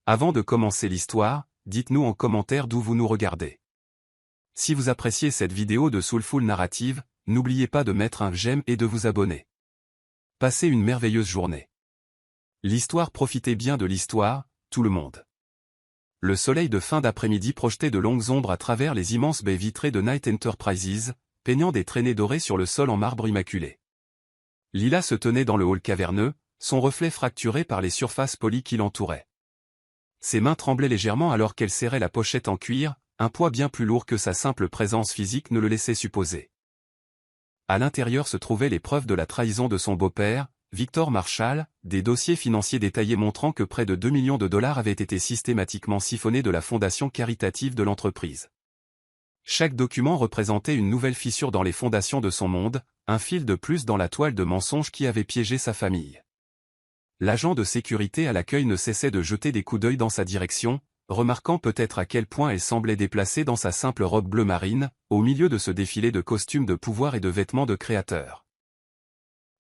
Avant de commencer l'histoire, dites-nous en commentaire d'où vous nous regardez. Si vous appréciez cette vidéo de Soulful Narrative, n'oubliez pas de mettre un j'aime et de vous abonner. Passez une merveilleuse journée. L'histoire, profitez bien de l'histoire, tout le monde. Le soleil de fin d'après-midi projetait de longues ombres à travers les immenses baies vitrées de Knight Enterprises, peignant des traînées dorées sur le sol en marbre immaculé. Lila se tenait dans le hall caverneux, son reflet fracturé par les surfaces polies qui l'entouraient. Ses mains tremblaient légèrement alors qu'elle serrait la pochette en cuir, un poids bien plus lourd que sa simple présence physique ne le laissait supposer. À l'intérieur se trouvaient les preuves de la trahison de son beau-père, Victor Marshall, des dossiers financiers détaillés montrant que près de 2 millions de dollars avaient été systématiquement siphonnés de la fondation caritative de l'entreprise. Chaque document représentait une nouvelle fissure dans les fondations de son monde, un fil de plus dans la toile de mensonges qui avait piégé sa famille. L'agent de sécurité à l'accueil ne cessait de jeter des coups d'œil dans sa direction, remarquant peut-être à quel point elle semblait déplacée dans sa simple robe bleu marine, au milieu de ce défilé de costumes de pouvoir et de vêtements de créateurs.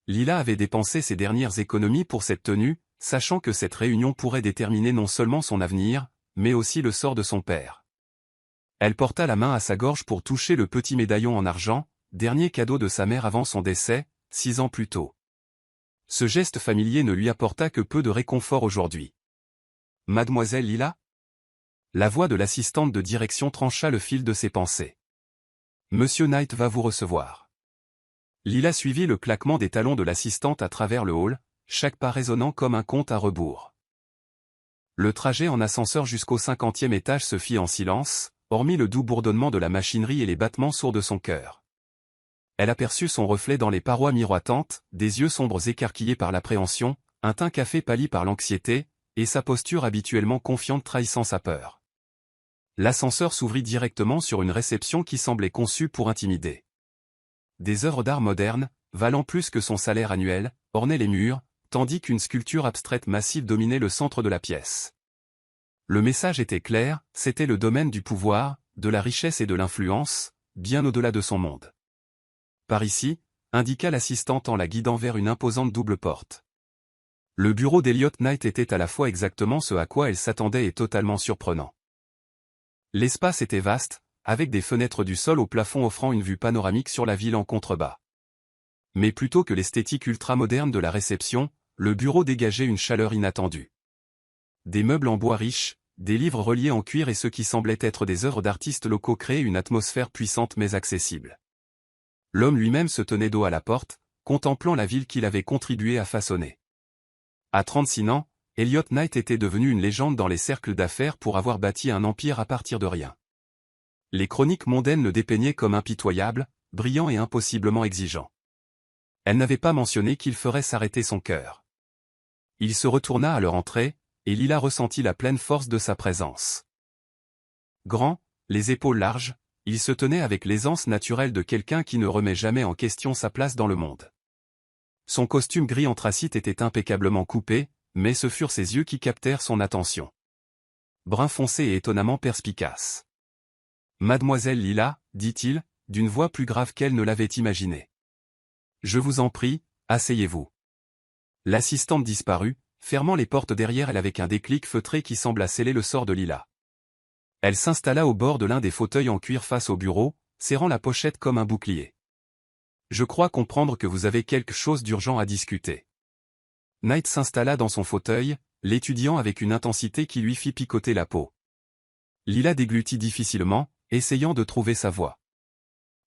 Lila avait dépensé ses dernières économies pour cette tenue, sachant que cette réunion pourrait déterminer non seulement son avenir, mais aussi le sort de son père. Elle porta la main à sa gorge pour toucher le petit médaillon en argent, dernier cadeau de sa mère avant son décès, 6 ans plus tôt. Ce geste familier ne lui apporta que peu de réconfort aujourd'hui. « Mademoiselle Lila ?» La voix de l'assistante de direction trancha le fil de ses pensées. « Monsieur Knight va vous recevoir. » Lila suivit le claquement des talons de l'assistante à travers le hall, chaque pas résonnant comme un compte à rebours. Le trajet en ascenseur jusqu'au 50e étage se fit en silence, hormis le doux bourdonnement de la machinerie et les battements sourds de son cœur. Elle aperçut son reflet dans les parois miroitantes, des yeux sombres écarquillés par l'appréhension, un teint café pâli par l'anxiété, et sa posture habituellement confiante trahissant sa peur. L'ascenseur s'ouvrit directement sur une réception qui semblait conçue pour intimider. Des œuvres d'art modernes, valant plus que son salaire annuel, ornaient les murs, tandis qu'une sculpture abstraite massive dominait le centre de la pièce. Le message était clair, c'était le domaine du pouvoir, de la richesse et de l'influence, bien au-delà de son monde. Par ici, indiqua l'assistante en la guidant vers une imposante double porte. Le bureau d'Elliot Knight était à la fois exactement ce à quoi elle s'attendait et totalement surprenant. L'espace était vaste, avec des fenêtres du sol au plafond offrant une vue panoramique sur la ville en contrebas. Mais plutôt que l'esthétique ultramoderne de la réception, le bureau dégageait une chaleur inattendue. Des meubles en bois riches, des livres reliés en cuir et ce qui semblait être des œuvres d'artistes locaux créaient une atmosphère puissante mais accessible. L'homme lui-même se tenait dos à la porte, contemplant la ville qu'il avait contribué à façonner. À 36 ans, Elliot Knight était devenu une légende dans les cercles d'affaires pour avoir bâti un empire à partir de rien. Les chroniques mondaines le dépeignaient comme impitoyable, brillant et impossiblement exigeant. Elle n'avait pas mentionné qu'il ferait s'arrêter son cœur. Il se retourna à leur entrée, et Lila ressentit la pleine force de sa présence. Grand, les épaules larges, il se tenait avec l'aisance naturelle de quelqu'un qui ne remet jamais en question sa place dans le monde. Son costume gris anthracite était impeccablement coupé, mais ce furent ses yeux qui captèrent son attention. Brun foncé et étonnamment perspicace. « Mademoiselle Lila, dit-il, d'une voix plus grave qu'elle ne l'avait imaginé. Je vous en prie, asseyez-vous. » L'assistante disparut, fermant les portes derrière elle avec un déclic feutré qui sembla sceller le sort de Lila. Elle s'installa au bord de l'un des fauteuils en cuir face au bureau, serrant la pochette comme un bouclier. « Je crois comprendre que vous avez quelque chose d'urgent à discuter. » Knight s'installa dans son fauteuil, l'étudiant avec une intensité qui lui fit picoter la peau. Lila déglutit difficilement, essayant de trouver sa voix.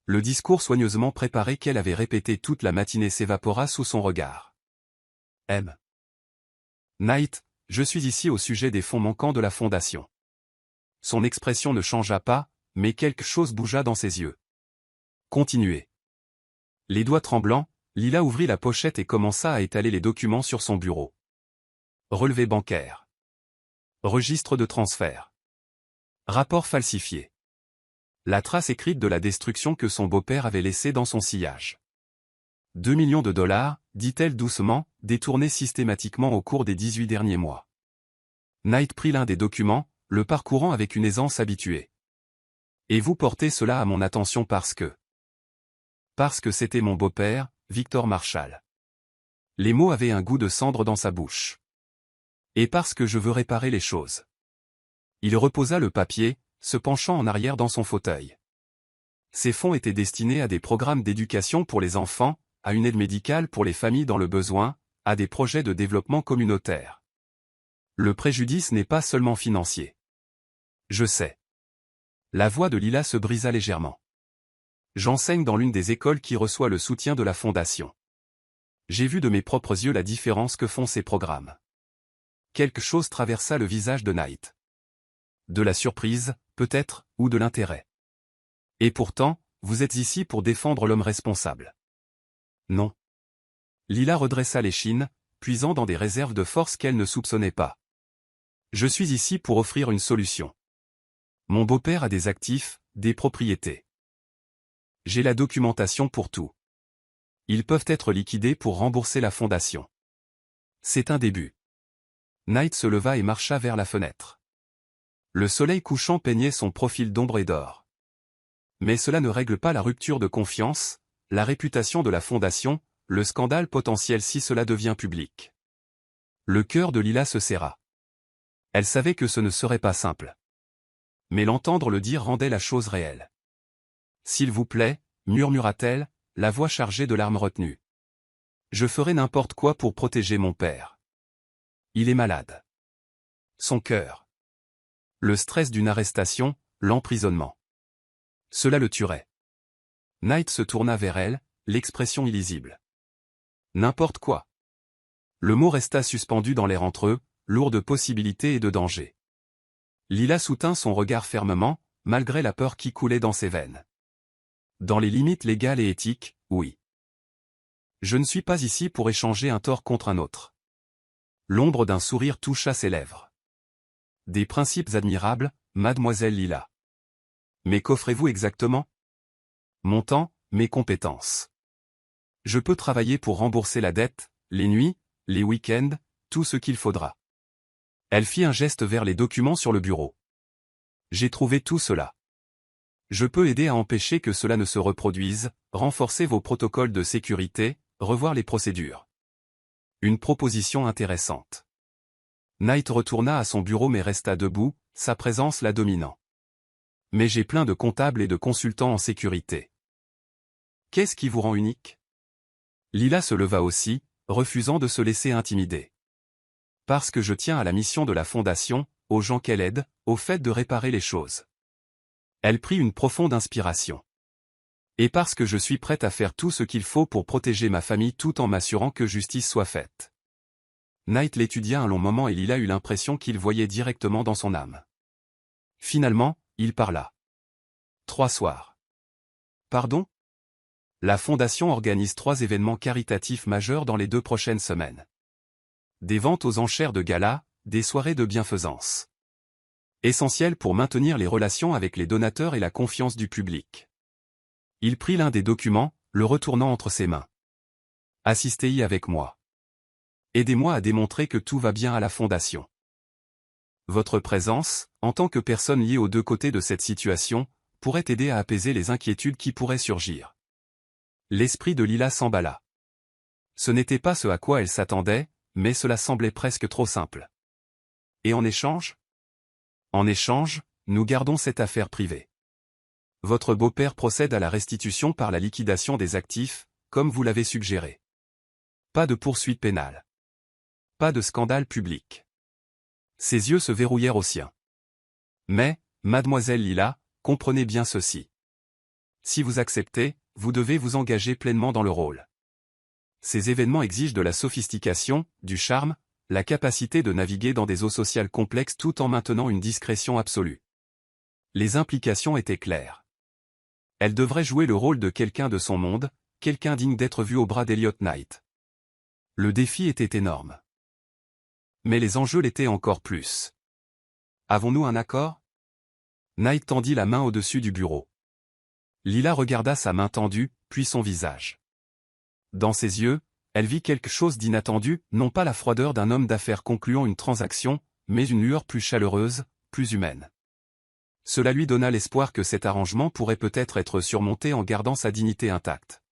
Le discours soigneusement préparé qu'elle avait répété toute la matinée s'évapora sous son regard. « M. Knight, je suis ici au sujet des fonds manquants de la fondation. » Son expression ne changea pas, mais quelque chose bougea dans ses yeux. « Continuez. » Les doigts tremblants, Lila ouvrit la pochette et commença à étaler les documents sur son bureau. Relevé bancaire. Registre de transfert. Rapport falsifié. La trace écrite de la destruction que son beau-père avait laissée dans son sillage. 2 millions de dollars, dit-elle doucement, détournés systématiquement au cours des 18 derniers mois. Knight prit l'un des documents, le parcourant avec une aisance habituée. « Et vous portez cela à mon attention parce que... » Parce que c'était mon beau-père, Victor Marshall. Les mots avaient un goût de cendre dans sa bouche. Et parce que je veux réparer les choses. Il reposa le papier, se penchant en arrière dans son fauteuil. Ces fonds étaient destinés à des programmes d'éducation pour les enfants, à une aide médicale pour les familles dans le besoin, à des projets de développement communautaire. Le préjudice n'est pas seulement financier. Je sais. La voix de Lila se brisa légèrement. J'enseigne dans l'une des écoles qui reçoit le soutien de la Fondation. J'ai vu de mes propres yeux la différence que font ces programmes. Quelque chose traversa le visage de Knight. De la surprise, peut-être, ou de l'intérêt. Et pourtant, vous êtes ici pour défendre l'homme responsable. Non. Lila redressa l'échine, puisant dans des réserves de force qu'elle ne soupçonnait pas. Je suis ici pour offrir une solution. Mon beau-père a des actifs, des propriétés. J'ai la documentation pour tout. Ils peuvent être liquidés pour rembourser la fondation. C'est un début. Knight se leva et marcha vers la fenêtre. Le soleil couchant peignait son profil d'ombre et d'or. Mais cela ne règle pas la rupture de confiance, la réputation de la fondation, le scandale potentiel si cela devient public. Le cœur de Lila se serra. Elle savait que ce ne serait pas simple. Mais l'entendre le dire rendait la chose réelle. « S'il vous plaît », murmura-t-elle, la voix chargée de larmes retenues. « Je ferai n'importe quoi pour protéger mon père. Il est malade. Son cœur. Le stress d'une arrestation, l'emprisonnement. Cela le tuerait. » Knight se tourna vers elle, l'expression illisible. « N'importe quoi. » Le mot resta suspendu dans l'air entre eux, lourd de possibilités et de dangers. Lila soutint son regard fermement, malgré la peur qui coulait dans ses veines. Dans les limites légales et éthiques, oui. Je ne suis pas ici pour échanger un tort contre un autre. L'ombre d'un sourire toucha ses lèvres. Des principes admirables, mademoiselle Lila. Mais qu'offrez-vous exactement? Mon temps, mes compétences. Je peux travailler pour rembourser la dette, les nuits, les week-ends, tout ce qu'il faudra. Elle fit un geste vers les documents sur le bureau. J'ai trouvé tout cela. Je peux aider à empêcher que cela ne se reproduise, renforcer vos protocoles de sécurité, revoir les procédures. Une proposition intéressante. Knight retourna à son bureau mais resta debout, sa présence la dominant. Mais j'ai plein de comptables et de consultants en sécurité. Qu'est-ce qui vous rend unique? Lila se leva aussi, refusant de se laisser intimider. Parce que je tiens à la mission de la Fondation, aux gens qu'elle aide, au fait de réparer les choses. Elle prit une profonde inspiration. Et parce que je suis prête à faire tout ce qu'il faut pour protéger ma famille tout en m'assurant que justice soit faite. Knight l'étudia un long moment et Lila eut l'impression qu'il voyait directement dans son âme. Finalement, il parla. 3 soirs. Pardon? La Fondation organise 3 événements caritatifs majeurs dans les 2 prochaines semaines. Des ventes aux enchères de gala, des soirées de bienfaisance. Essentiel pour maintenir les relations avec les donateurs et la confiance du public. Il prit l'un des documents, le retournant entre ses mains. Assistez-y avec moi. Aidez-moi à démontrer que tout va bien à la Fondation. Votre présence, en tant que personne liée aux 2 côtés de cette situation, pourrait aider à apaiser les inquiétudes qui pourraient surgir. L'esprit de Lila s'emballa. Ce n'était pas ce à quoi elle s'attendait, mais cela semblait presque trop simple. Et en échange? En échange, nous gardons cette affaire privée. Votre beau-père procède à la restitution par la liquidation des actifs, comme vous l'avez suggéré. Pas de poursuite pénale. Pas de scandale public. Ses yeux se verrouillèrent aux siens. Mais, mademoiselle Lila, comprenez bien ceci. Si vous acceptez, vous devez vous engager pleinement dans le rôle. Ces événements exigent de la sophistication, du charme, la capacité de naviguer dans des eaux sociales complexes tout en maintenant une discrétion absolue. Les implications étaient claires. Elle devrait jouer le rôle de quelqu'un de son monde, quelqu'un digne d'être vu au bras d'Elliot Knight. Le défi était énorme. Mais les enjeux l'étaient encore plus. Avons-nous un accord? Knight tendit la main au-dessus du bureau. Lila regarda sa main tendue, puis son visage. Dans ses yeux, elle vit quelque chose d'inattendu, non pas la froideur d'un homme d'affaires concluant une transaction, mais une lueur plus chaleureuse, plus humaine. Cela lui donna l'espoir que cet arrangement pourrait peut-être être surmonté en gardant sa dignité intacte.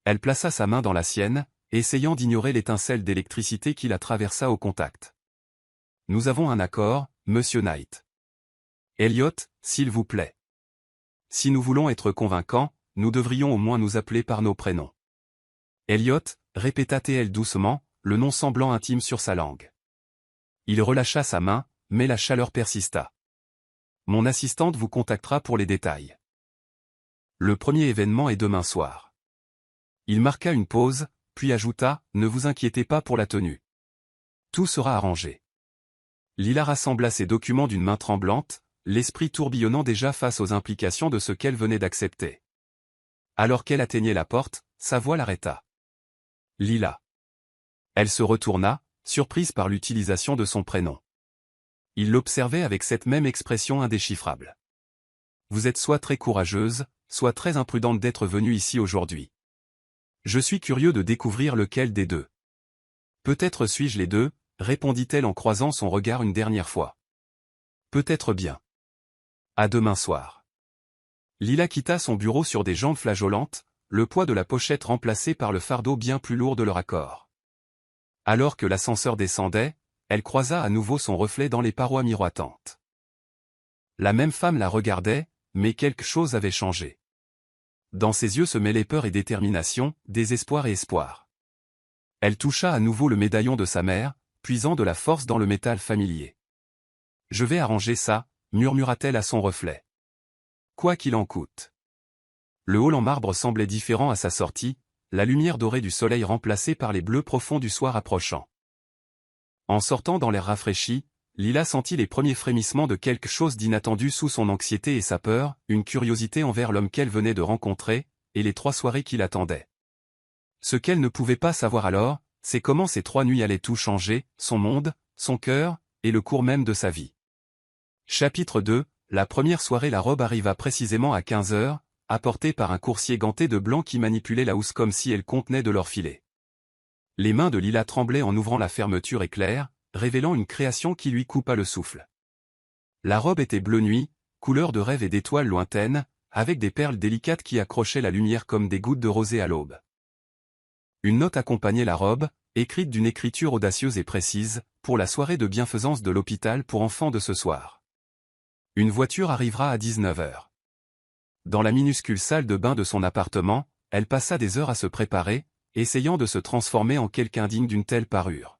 Elle plaça sa main dans la sienne, essayant d'ignorer l'étincelle d'électricité qui la traversa au contact. Nous avons un accord, Monsieur Knight. Elliot, s'il vous plaît. Si nous voulons être convaincants, nous devrions au moins nous appeler par nos prénoms. Elliot, répéta TL doucement, le nom semblant intime sur sa langue. Il relâcha sa main, mais la chaleur persista. Mon assistante vous contactera pour les détails. Le premier événement est demain soir. Il marqua une pause, puis ajouta, ne vous inquiétez pas pour la tenue. Tout sera arrangé. Lila rassembla ses documents d'une main tremblante, l'esprit tourbillonnant déjà face aux implications de ce qu'elle venait d'accepter. Alors qu'elle atteignait la porte, sa voix l'arrêta. Lila. Elle se retourna, surprise par l'utilisation de son prénom. Il l'observait avec cette même expression indéchiffrable. Vous êtes soit très courageuse, soit très imprudente d'être venue ici aujourd'hui. Je suis curieux de découvrir lequel des deux. Peut-être suis-je les deux, répondit-elle en croisant son regard une dernière fois. Peut-être bien. À demain soir. Lila quitta son bureau sur des jambes flageolantes, le poids de la pochette remplacé par le fardeau bien plus lourd de leur accord. Alors que l'ascenseur descendait, elle croisa à nouveau son reflet dans les parois miroitantes. La même femme la regardait, mais quelque chose avait changé. Dans ses yeux se mêlaient peur et détermination, désespoir et espoir. Elle toucha à nouveau le médaillon de sa mère, puisant de la force dans le métal familier. « Je vais arranger ça », murmura-t-elle à son reflet. « Quoi qu'il en coûte. » Le hall en marbre semblait différent à sa sortie, la lumière dorée du soleil remplacée par les bleus profonds du soir approchant. En sortant dans l'air rafraîchi, Lila sentit les premiers frémissements de quelque chose d'inattendu sous son anxiété et sa peur, une curiosité envers l'homme qu'elle venait de rencontrer, et les 3 soirées qui l'attendaient. Ce qu'elle ne pouvait pas savoir alors, c'est comment ces 3 nuits allaient tout changer, son monde, son cœur, et le cours même de sa vie. Chapitre 2, la première soirée. La robe arriva précisément à 15 heures, apportée par un coursier ganté de blanc qui manipulait la housse comme si elle contenait de l'or filé. Les mains de Lila tremblaient en ouvrant la fermeture éclair, révélant une création qui lui coupa le souffle. La robe était bleu nuit, couleur de rêve et d'étoiles lointaines, avec des perles délicates qui accrochaient la lumière comme des gouttes de rosée à l'aube. Une note accompagnait la robe, écrite d'une écriture audacieuse et précise, pour la soirée de bienfaisance de l'hôpital pour enfants de ce soir. Une voiture arrivera à 19 heures. Dans la minuscule salle de bain de son appartement, elle passa des heures à se préparer, essayant de se transformer en quelqu'un digne d'une telle parure.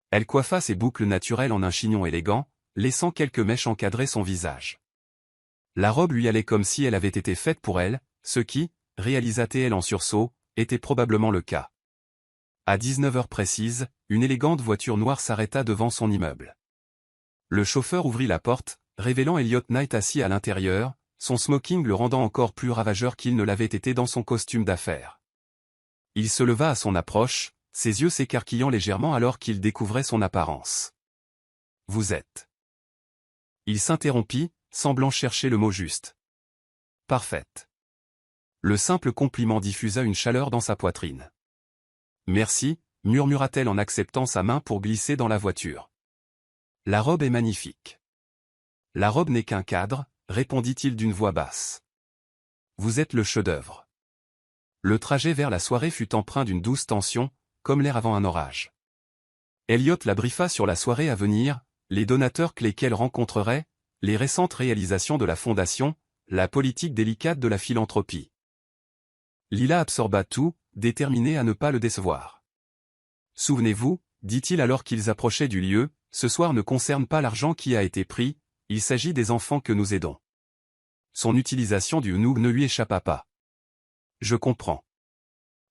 Elle coiffa ses boucles naturelles en un chignon élégant, laissant quelques mèches encadrer son visage. La robe lui allait comme si elle avait été faite pour elle, ce qui, réalisa-t-elle en sursaut, était probablement le cas. À 19 heures précises, une élégante voiture noire s'arrêta devant son immeuble. Le chauffeur ouvrit la porte, révélant Elliot Knight assis à l'intérieur, son smoking le rendant encore plus ravageur qu'il ne l'avait été dans son costume d'affaires. Il se leva à son approche, ses yeux s'écarquillant légèrement alors qu'il découvrait son apparence. « Vous êtes... » Il s'interrompit, semblant chercher le mot juste. « Parfaite. » Le simple compliment diffusa une chaleur dans sa poitrine. « Merci », murmura-t-elle en acceptant sa main pour glisser dans la voiture. « La robe est magnifique. »« La robe n'est qu'un cadre », répondit-il d'une voix basse. « Vous êtes le chef-d'œuvre. » Le trajet vers la soirée fut empreint d'une douce tension, comme l'air avant un orage. Elliot la briefa sur la soirée à venir, les donateurs clés qu'elle rencontrerait, les récentes réalisations de la fondation, la politique délicate de la philanthropie. Lila absorba tout, déterminée à ne pas le décevoir. « Souvenez-vous, dit-il alors qu'ils approchaient du lieu, ce soir ne concerne pas l'argent qui a été pris, il s'agit des enfants que nous aidons. » Son utilisation du nous ne lui échappa pas. « Je comprends. »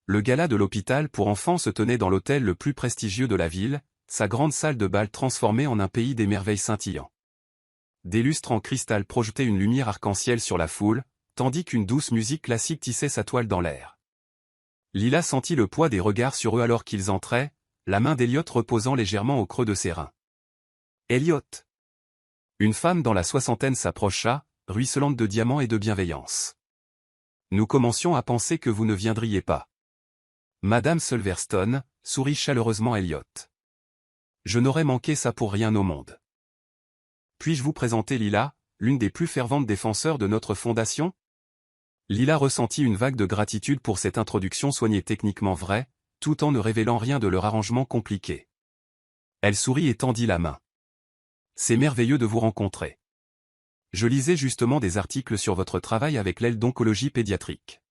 Le gala de l'hôpital pour enfants se tenait dans l'hôtel le plus prestigieux de la ville, sa grande salle de bal transformée en un pays des merveilles scintillant. Des lustres en cristal projetaient une lumière arc-en-ciel sur la foule, tandis qu'une douce musique classique tissait sa toile dans l'air. Lila sentit le poids des regards sur eux alors qu'ils entraient, la main d'Elliot reposant légèrement au creux de ses reins. « Elliot !» Une femme dans la soixantaine s'approcha, ruisselante de diamants et de bienveillance. « Nous commencions à penser que vous ne viendriez pas. » Madame Silverstone, sourit chaleureusement Elliot. « Je n'aurais manqué ça pour rien au monde. » Puis-je vous présenter Lila, l'une des plus ferventes défenseurs de notre fondation? Lila ressentit une vague de gratitude pour cette introduction soignée techniquement vraie, tout en ne révélant rien de leur arrangement compliqué. Elle sourit et tendit la main. C'est merveilleux de vous rencontrer. Je lisais justement des articles sur votre travail avec l'aile d'oncologie pédiatrique.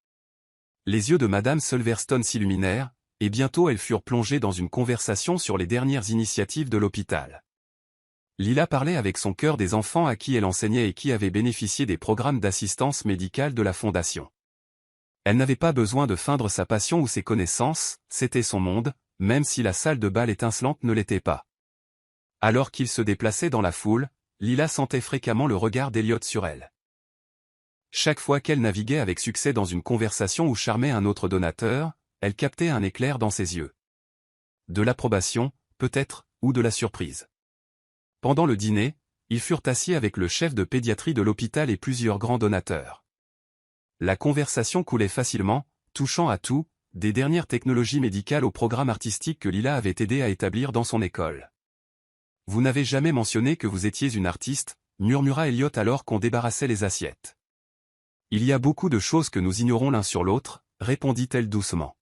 Les yeux de Madame Silverstone s'illuminèrent, et bientôt elles furent plongées dans une conversation sur les dernières initiatives de l'hôpital. Lila parlait avec son cœur des enfants à qui elle enseignait et qui avaient bénéficié des programmes d'assistance médicale de la Fondation. Elle n'avait pas besoin de feindre sa passion ou ses connaissances, c'était son monde, même si la salle de bal étincelante ne l'était pas. Alors qu'il se déplaçait dans la foule, Lila sentait fréquemment le regard d'Elliot sur elle. Chaque fois qu'elle naviguait avec succès dans une conversation ou charmait un autre donateur, elle captait un éclair dans ses yeux. De l'approbation, peut-être, ou de la surprise. Pendant le dîner, ils furent assis avec le chef de pédiatrie de l'hôpital et plusieurs grands donateurs. La conversation coulait facilement, touchant à tout, des dernières technologies médicales au programme artistique que Lila avait aidé à établir dans son école. « Vous n'avez jamais mentionné que vous étiez une artiste », murmura Elliot alors qu'on débarrassait les assiettes. « Il y a beaucoup de choses que nous ignorons l'un sur l'autre », répondit-elle doucement.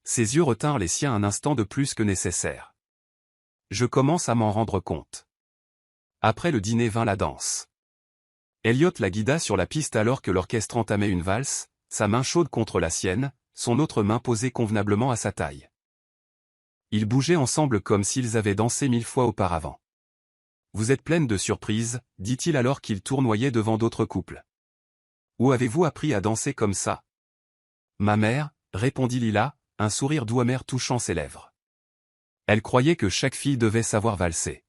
Ses yeux retinrent les siens un instant de plus que nécessaire. « Je commence à m'en rendre compte. » Après le dîner vint la danse. Elliot la guida sur la piste alors que l'orchestre entamait une valse, sa main chaude contre la sienne, son autre main posée convenablement à sa taille. Ils bougeaient ensemble comme s'ils avaient dansé 1000 fois auparavant. « Vous êtes pleine de surprises, dit-il alors qu'il tournoyait devant d'autres couples. « Où avez-vous appris à danser comme ça ?»« Ma mère, répondit Lila, un sourire doux amer touchant ses lèvres. Elle croyait que chaque fille devait savoir valser.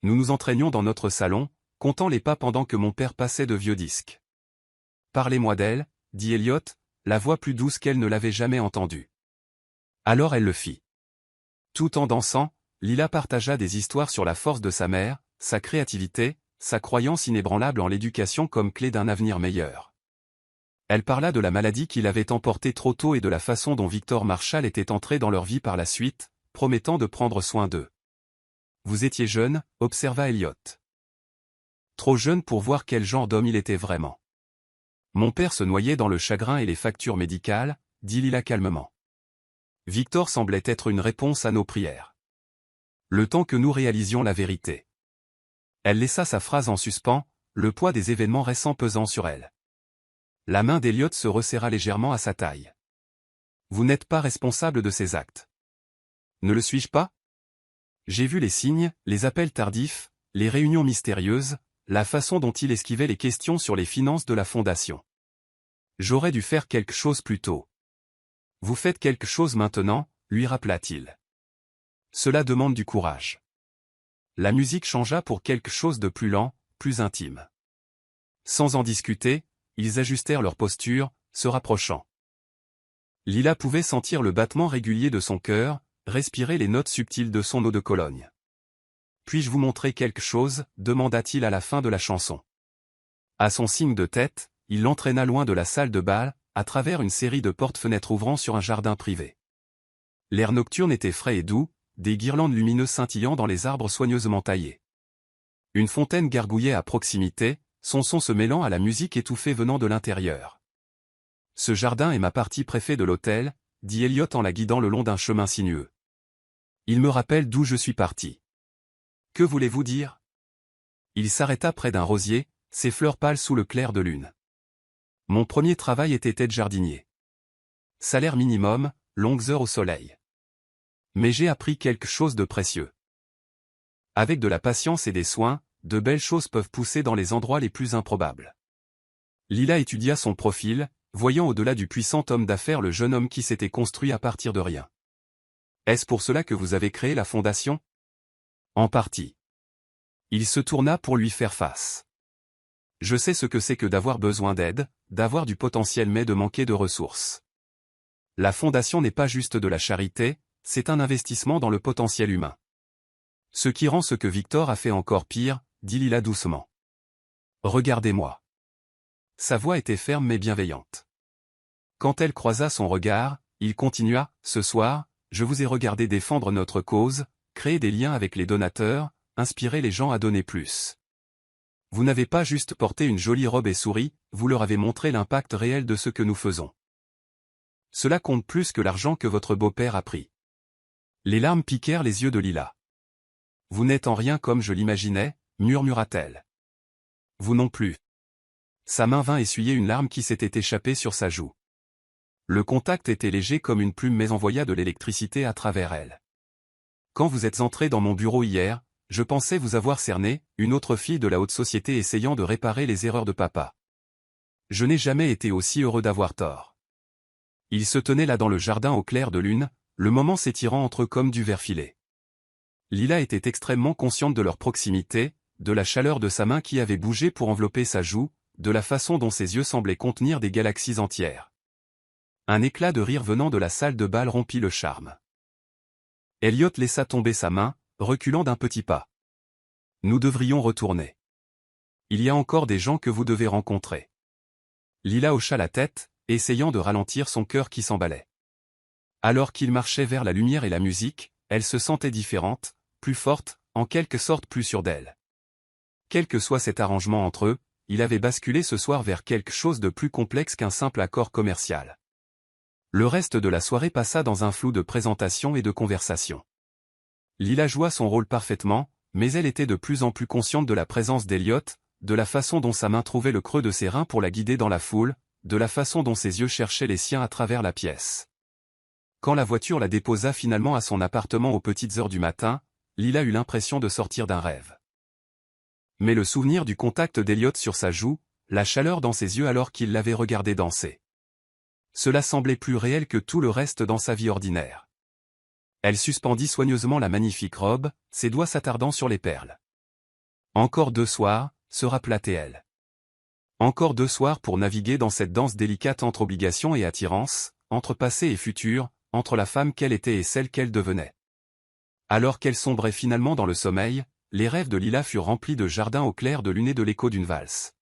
Nous nous entraînions dans notre salon, comptant les pas pendant que mon père passait de vieux disques. « Parlez-moi d'elle, dit Elliot, la voix plus douce qu'elle ne l'avait jamais entendue. Alors elle le fit. Tout en dansant, Lila partagea des histoires sur la force de sa mère, sa créativité, sa croyance inébranlable en l'éducation comme clé d'un avenir meilleur. Elle parla de la maladie qui l'avait emporté trop tôt et de la façon dont Victor Marshall était entré dans leur vie par la suite, promettant de prendre soin d'eux. « Vous étiez jeune, observa Elliot. Trop jeune pour voir quel genre d'homme il était vraiment. Mon père se noyait dans le chagrin et les factures médicales, dit Lila calmement. Victor semblait être une réponse à nos prières. Le temps que nous réalisions la vérité. Elle laissa sa phrase en suspens, le poids des événements récents pesant sur elle. La main d'Elliot se resserra légèrement à sa taille. Vous n'êtes pas responsable de ces actes. Ne le suis-je pas? J'ai vu les signes, les appels tardifs, les réunions mystérieuses, la façon dont il esquivait les questions sur les finances de la fondation. J'aurais dû faire quelque chose plus tôt. Vous faites quelque chose maintenant, lui rappela-t-il. Cela demande du courage. La musique changea pour quelque chose de plus lent, plus intime. Sans en discuter, ils ajustèrent leur posture, se rapprochant. Lila pouvait sentir le battement régulier de son cœur, respirer les notes subtiles de son eau de Cologne. « Puis-je vous montrer quelque chose ?» demanda-t-il à la fin de la chanson. À son signe de tête, il l'entraîna loin de la salle de bal, à travers une série de portes-fenêtres ouvrant sur un jardin privé. L'air nocturne était frais et doux, des guirlandes lumineuses scintillant dans les arbres soigneusement taillés. Une fontaine gargouillait à proximité, son son se mêlant à la musique étouffée venant de l'intérieur. « Ce jardin est ma partie préférée de l'hôtel, » dit Elliot en la guidant le long d'un chemin sinueux. « Il me rappelle d'où je suis parti. » « Que voulez-vous dire ?» Il s'arrêta près d'un rosier, ses fleurs pâles sous le clair de lune. « Mon premier travail était aide-jardinier. Salaire minimum, longues heures au soleil. Mais j'ai appris quelque chose de précieux. Avec de la patience et des soins, de belles choses peuvent pousser dans les endroits les plus improbables. » Lila étudia son profil, voyant au-delà du puissant homme d'affaires le jeune homme qui s'était construit à partir de rien. « Est-ce pour cela que vous avez créé la fondation ? » En partie. Il se tourna pour lui faire face. « Je sais ce que c'est que d'avoir besoin d'aide, d'avoir du potentiel mais de manquer de ressources. La fondation n'est pas juste de la charité, c'est un investissement dans le potentiel humain. Ce qui rend ce que Victor a fait encore pire, » dit Lila doucement. « Regardez-moi. » Sa voix était ferme mais bienveillante. Quand elle croisa son regard, il continua, « Ce soir, je vous ai regardé défendre notre cause, créer des liens avec les donateurs, inspirer les gens à donner plus. Vous n'avez pas juste porté une jolie robe et souri, vous leur avez montré l'impact réel de ce que nous faisons. Cela compte plus que l'argent que votre beau-père a pris. » Les larmes piquèrent les yeux de Lila. Vous n'êtes en rien comme je l'imaginais, murmura-t-elle. Vous non plus. Sa main vint essuyer une larme qui s'était échappée sur sa joue. Le contact était léger comme une plume mais envoya de l'électricité à travers elle. Quand vous êtes entré dans mon bureau hier, je pensais vous avoir cerné, une autre fille de la haute société essayant de réparer les erreurs de papa. Je n'ai jamais été aussi heureux d'avoir tort. Ils se tenaient là dans le jardin au clair de lune, le moment s'étirant entre eux comme du verre filé. Lila était extrêmement consciente de leur proximité, de la chaleur de sa main qui avait bougé pour envelopper sa joue, de la façon dont ses yeux semblaient contenir des galaxies entières. Un éclat de rire venant de la salle de bal rompit le charme. Elliot laissa tomber sa main, reculant d'un petit pas. Nous devrions retourner. Il y a encore des gens que vous devez rencontrer. Lila hocha la tête, essayant de ralentir son cœur qui s'emballait. Alors qu'il marchait vers la lumière et la musique, elle se sentait différente, plus forte, en quelque sorte plus sûre d'elle. Quel que soit cet arrangement entre eux, il avait basculé ce soir vers quelque chose de plus complexe qu'un simple accord commercial. Le reste de la soirée passa dans un flou de présentation et de conversation. Lila joua son rôle parfaitement, mais elle était de plus en plus consciente de la présence d'Elliot, de la façon dont sa main trouvait le creux de ses reins pour la guider dans la foule, de la façon dont ses yeux cherchaient les siens à travers la pièce. Quand la voiture la déposa finalement à son appartement aux petites heures du matin, Lila eut l'impression de sortir d'un rêve. Mais le souvenir du contact d'Elliot sur sa joue, la chaleur dans ses yeux alors qu'il l'avait regardé danser. Cela semblait plus réel que tout le reste dans sa vie ordinaire. Elle suspendit soigneusement la magnifique robe, ses doigts s'attardant sur les perles. Encore 2 soirs, se rappela-t-elle. Encore 2 soirs pour naviguer dans cette danse délicate entre obligation et attirance, entre passé et futur, entre la femme qu'elle était et celle qu'elle devenait. Alors qu'elle sombrait finalement dans le sommeil, les rêves de Lila furent remplis de jardins au clair de lune et de l'écho d'une valse.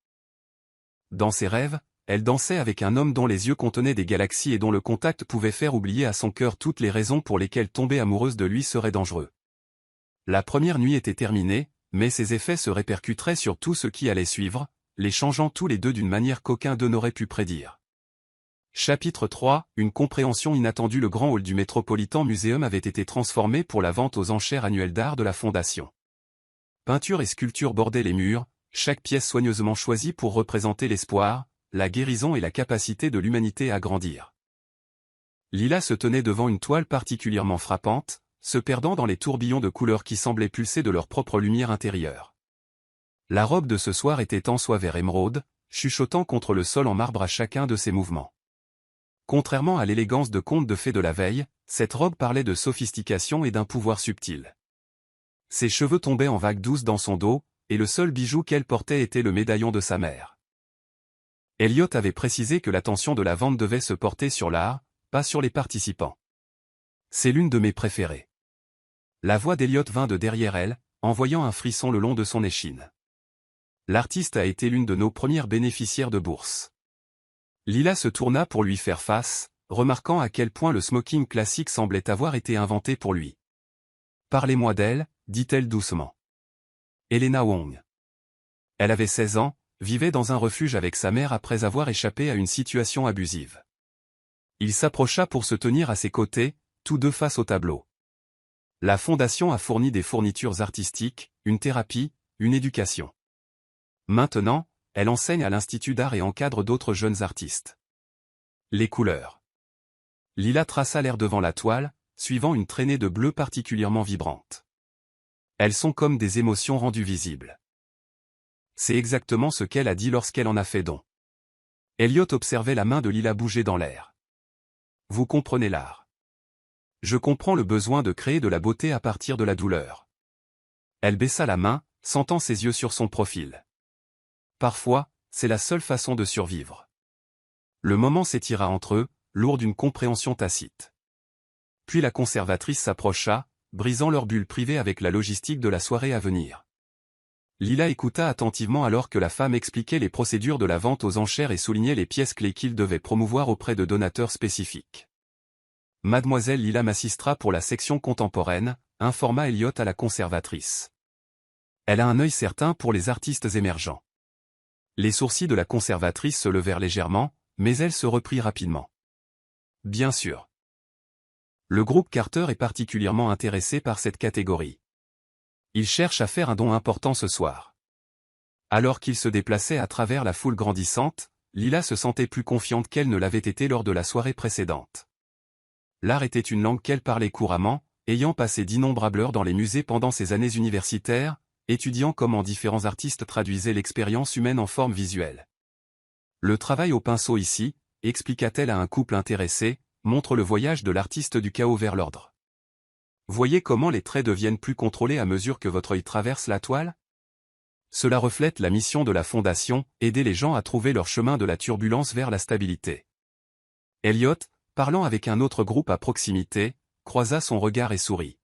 Dans ses rêves, elle dansait avec un homme dont les yeux contenaient des galaxies et dont le contact pouvait faire oublier à son cœur toutes les raisons pour lesquelles tomber amoureuse de lui serait dangereux. La première nuit était terminée, mais ses effets se répercuteraient sur tout ce qui allait suivre, les changeant tous les deux d'une manière qu'aucun d'eux n'aurait pu prédire. Chapitre 3, une compréhension inattendue. Le grand hall du Metropolitan Museum avait été transformé pour la vente aux enchères annuelles d'art de la Fondation. Peintures et sculptures bordaient les murs, chaque pièce soigneusement choisie pour représenter l'espoir, la guérison et la capacité de l'humanité à grandir. Lila se tenait devant une toile particulièrement frappante, se perdant dans les tourbillons de couleurs qui semblaient pulser de leur propre lumière intérieure. La robe de ce soir était en soie vert émeraude, chuchotant contre le sol en marbre à chacun de ses mouvements. Contrairement à l'élégance de conte de fées de la veille, cette robe parlait de sophistication et d'un pouvoir subtil. Ses cheveux tombaient en vagues douces dans son dos, et le seul bijou qu'elle portait était le médaillon de sa mère. Elliot avait précisé que l'attention de la vente devait se porter sur l'art, pas sur les participants. C'est l'une de mes préférées. La voix d'Elliot vint de derrière elle, envoyant un frisson le long de son échine. L'artiste a été l'une de nos premières bénéficiaires de bourse. Lila se tourna pour lui faire face, remarquant à quel point le smoking classique semblait avoir été inventé pour lui. « Parlez-moi d'elle », dit-elle doucement. Helena Wong. Elle avait 16 ans, vivait dans un refuge avec sa mère après avoir échappé à une situation abusive. Il s'approcha pour se tenir à ses côtés, tous deux face au tableau. La fondation a fourni des fournitures artistiques, une thérapie, une éducation. Maintenant, elle enseigne à l'Institut d'art et encadre d'autres jeunes artistes. Les couleurs. Lila traça l'air devant la toile, suivant une traînée de bleu particulièrement vibrante. Elles sont comme des émotions rendues visibles. C'est exactement ce qu'elle a dit lorsqu'elle en a fait don. Elliot observait la main de Lila bouger dans l'air. Vous comprenez l'art. Je comprends le besoin de créer de la beauté à partir de la douleur. Elle baissa la main, sentant ses yeux sur son profil. Parfois, c'est la seule façon de survivre. Le moment s'étira entre eux, lourd d'une compréhension tacite. Puis la conservatrice s'approcha, brisant leur bulle privée avec la logistique de la soirée à venir. Lila écouta attentivement alors que la femme expliquait les procédures de la vente aux enchères et soulignait les pièces clés qu'il devait promouvoir auprès de donateurs spécifiques. Mademoiselle Lila m'assistera pour la section contemporaine, informa Elliot à la conservatrice. Elle a un œil certain pour les artistes émergents. Les sourcils de la conservatrice se levèrent légèrement, mais elle se reprit rapidement. Bien sûr. Le groupe Carter est particulièrement intéressé par cette catégorie. Il cherche à faire un don important ce soir. Alors qu'il se déplaçait à travers la foule grandissante, Lila se sentait plus confiante qu'elle ne l'avait été lors de la soirée précédente. L'art était une langue qu'elle parlait couramment, ayant passé d'innombrables heures dans les musées pendant ses années universitaires, étudiant comment différents artistes traduisaient l'expérience humaine en forme visuelle. Le travail au pinceau ici, expliqua-t-elle à un couple intéressé, montre le voyage de l'artiste du chaos vers l'ordre. Voyez comment les traits deviennent plus contrôlés à mesure que votre œil traverse la toile? Cela reflète la mission de la Fondation, aider les gens à trouver leur chemin de la turbulence vers la stabilité. Elliot, parlant avec un autre groupe à proximité, croisa son regard et sourit.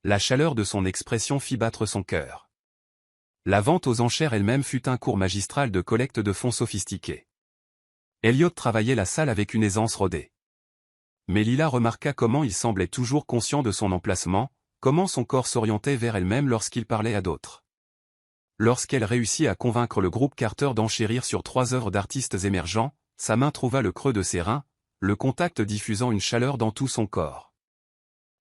La chaleur de son expression fit battre son cœur. La vente aux enchères elle-même fut un cours magistral de collecte de fonds sophistiqués. Elliot travaillait la salle avec une aisance rodée. Mais Lila remarqua comment il semblait toujours conscient de son emplacement, comment son corps s'orientait vers elle-même lorsqu'il parlait à d'autres. Lorsqu'elle réussit à convaincre le groupe Carter d'enchérir sur 3 œuvres d'artistes émergents, sa main trouva le creux de ses reins, le contact diffusant une chaleur dans tout son corps.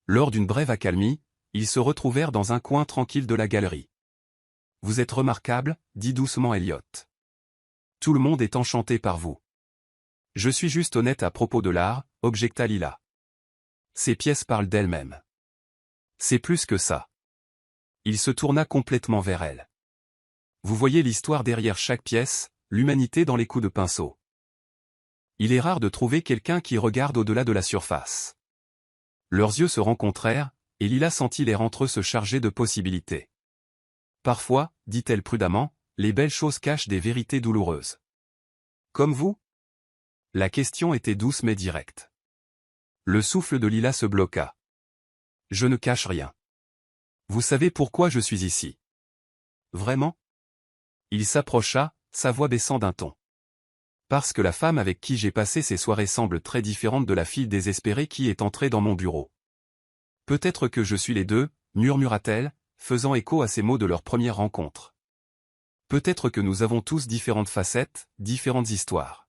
Lors d'une brève accalmie, ils se retrouvèrent dans un coin tranquille de la galerie. « Vous êtes remarquable, » dit doucement Elliot. « Tout le monde est enchanté par vous. »« Je suis juste honnête à propos de l'art, » objecta Lila. « Ces pièces parlent d'elles-mêmes. »« C'est plus que ça. » Il se tourna complètement vers elle. « Vous voyez l'histoire derrière chaque pièce, l'humanité dans les coups de pinceau. Il est rare de trouver quelqu'un qui regarde au-delà de la surface. » Leurs yeux se rencontrèrent, et Lila sentit l'air entre eux se charger de possibilités. « Parfois, » dit-elle prudemment, « les belles choses cachent des vérités douloureuses. »« Comme vous ?» La question était douce mais directe. Le souffle de Lila se bloqua. « Je ne cache rien. Vous savez pourquoi je suis ici. »« Vraiment ?» Il s'approcha, sa voix baissant d'un ton. « Parce que la femme avec qui j'ai passé ces soirées semble très différente de la fille désespérée qui est entrée dans mon bureau. »« Peut-être que je suis les deux, » murmura-t-elle, faisant écho à ces mots de leur première rencontre. « Peut-être que nous avons tous différentes facettes, différentes histoires. »«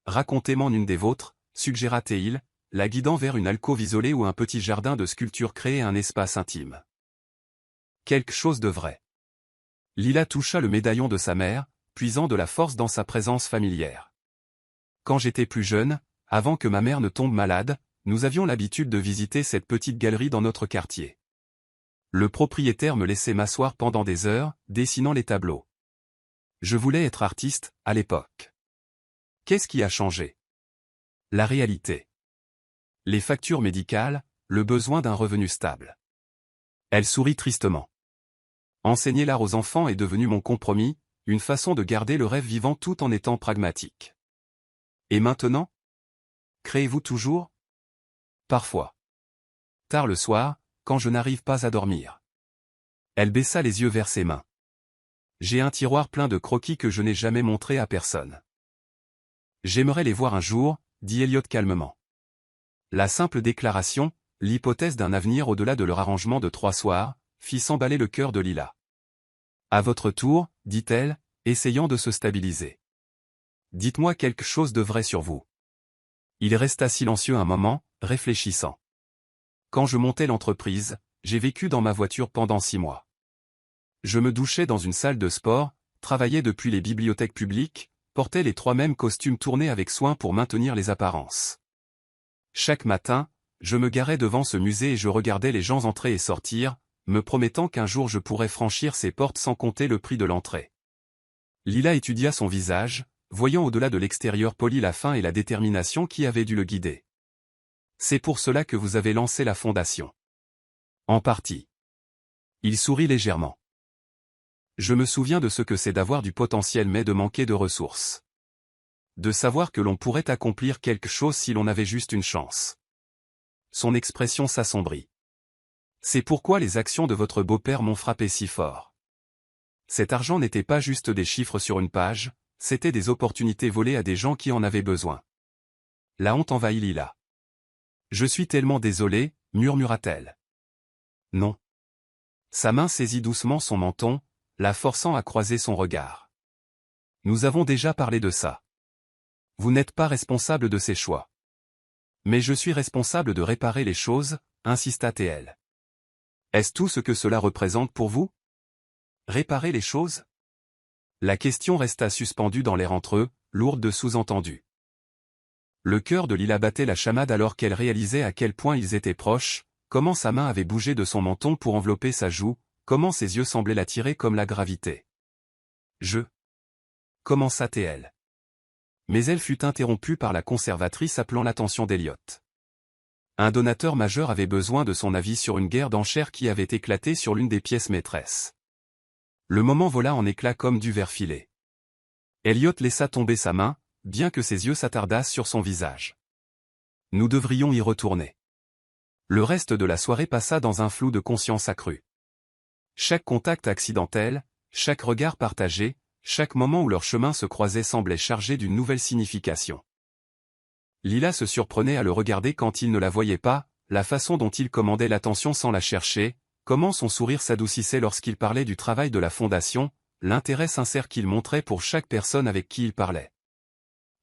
Racontez-m'en une des vôtres, » suggéra-t-il, la guidant vers une alcôve isolée où un petit jardin de sculptures créait un espace intime. Quelque chose de vrai. Lila toucha le médaillon de sa mère, puisant de la force dans sa présence familière. Quand j'étais plus jeune, avant que ma mère ne tombe malade, nous avions l'habitude de visiter cette petite galerie dans notre quartier. Le propriétaire me laissait m'asseoir pendant des heures, dessinant les tableaux. Je voulais être artiste, à l'époque. Qu'est-ce qui a changé? La réalité. Les factures médicales, le besoin d'un revenu stable. Elle sourit tristement. Enseigner l'art aux enfants est devenu mon compromis, une façon de garder le rêve vivant tout en étant pragmatique. Et maintenant? Créez-vous toujours? Parfois. Tard le soir, quand je n'arrive pas à dormir. Elle baissa les yeux vers ses mains. J'ai un tiroir plein de croquis que je n'ai jamais montré à personne. J'aimerais les voir un jour, dit Elliot calmement. La simple déclaration, l'hypothèse d'un avenir au-delà de leur arrangement de 3 soirs, fit s'emballer le cœur de Lila. À votre tour, dit-elle, essayant de se stabiliser. Dites-moi quelque chose de vrai sur vous. Il resta silencieux un moment, réfléchissant. Quand je montais l'entreprise, j'ai vécu dans ma voiture pendant 6 mois. Je me douchais dans une salle de sport, travaillais depuis les bibliothèques publiques, portais les 3 mêmes costumes tournés avec soin pour maintenir les apparences. Chaque matin, je me garais devant ce musée et je regardais les gens entrer et sortir, me promettant qu'un jour je pourrais franchir ces portes sans compter le prix de l'entrée. Lila étudia son visage, voyant au-delà de l'extérieur poli la faim et la détermination qui avaient dû le guider. C'est pour cela que vous avez lancé la fondation. En partie. Il sourit légèrement. Je me souviens de ce que c'est d'avoir du potentiel mais de manquer de ressources. De savoir que l'on pourrait accomplir quelque chose si l'on avait juste une chance. Son expression s'assombrit. C'est pourquoi les actions de votre beau-père m'ont frappé si fort. Cet argent n'était pas juste des chiffres sur une page, c'était des opportunités volées à des gens qui en avaient besoin. La honte envahit Lila. Je suis tellement désolée, murmura-t-elle. Non. Sa main saisit doucement son menton, la forçant à croiser son regard. Nous avons déjà parlé de ça. Vous n'êtes pas responsable de ces choix. Mais je suis responsable de réparer les choses, insista-t-elle. Est-ce tout ce que cela représente pour vous? Réparer les choses? La question resta suspendue dans l'air entre eux, lourde de sous-entendus. Le cœur de Lila battait la chamade alors qu'elle réalisait à quel point ils étaient proches, comment sa main avait bougé de son menton pour envelopper sa joue, comment ses yeux semblaient l'attirer comme la gravité. Commença-t-elle. Mais elle fut interrompue par la conservatrice appelant l'attention d'Elliot. Un donateur majeur avait besoin de son avis sur une guerre d'enchères qui avait éclaté sur l'une des pièces maîtresses. Le moment vola en éclats comme du verre filé. Elliot laissa tomber sa main, bien que ses yeux s'attardassent sur son visage. Nous devrions y retourner. Le reste de la soirée passa dans un flou de conscience accru. Chaque contact accidentel, chaque regard partagé, chaque moment où leurs chemins se croisaient semblait chargé d'une nouvelle signification. Lila se surprenait à le regarder quand il ne la voyait pas, la façon dont il commandait l'attention sans la chercher, comment son sourire s'adoucissait lorsqu'il parlait du travail de la fondation, l'intérêt sincère qu'il montrait pour chaque personne avec qui il parlait.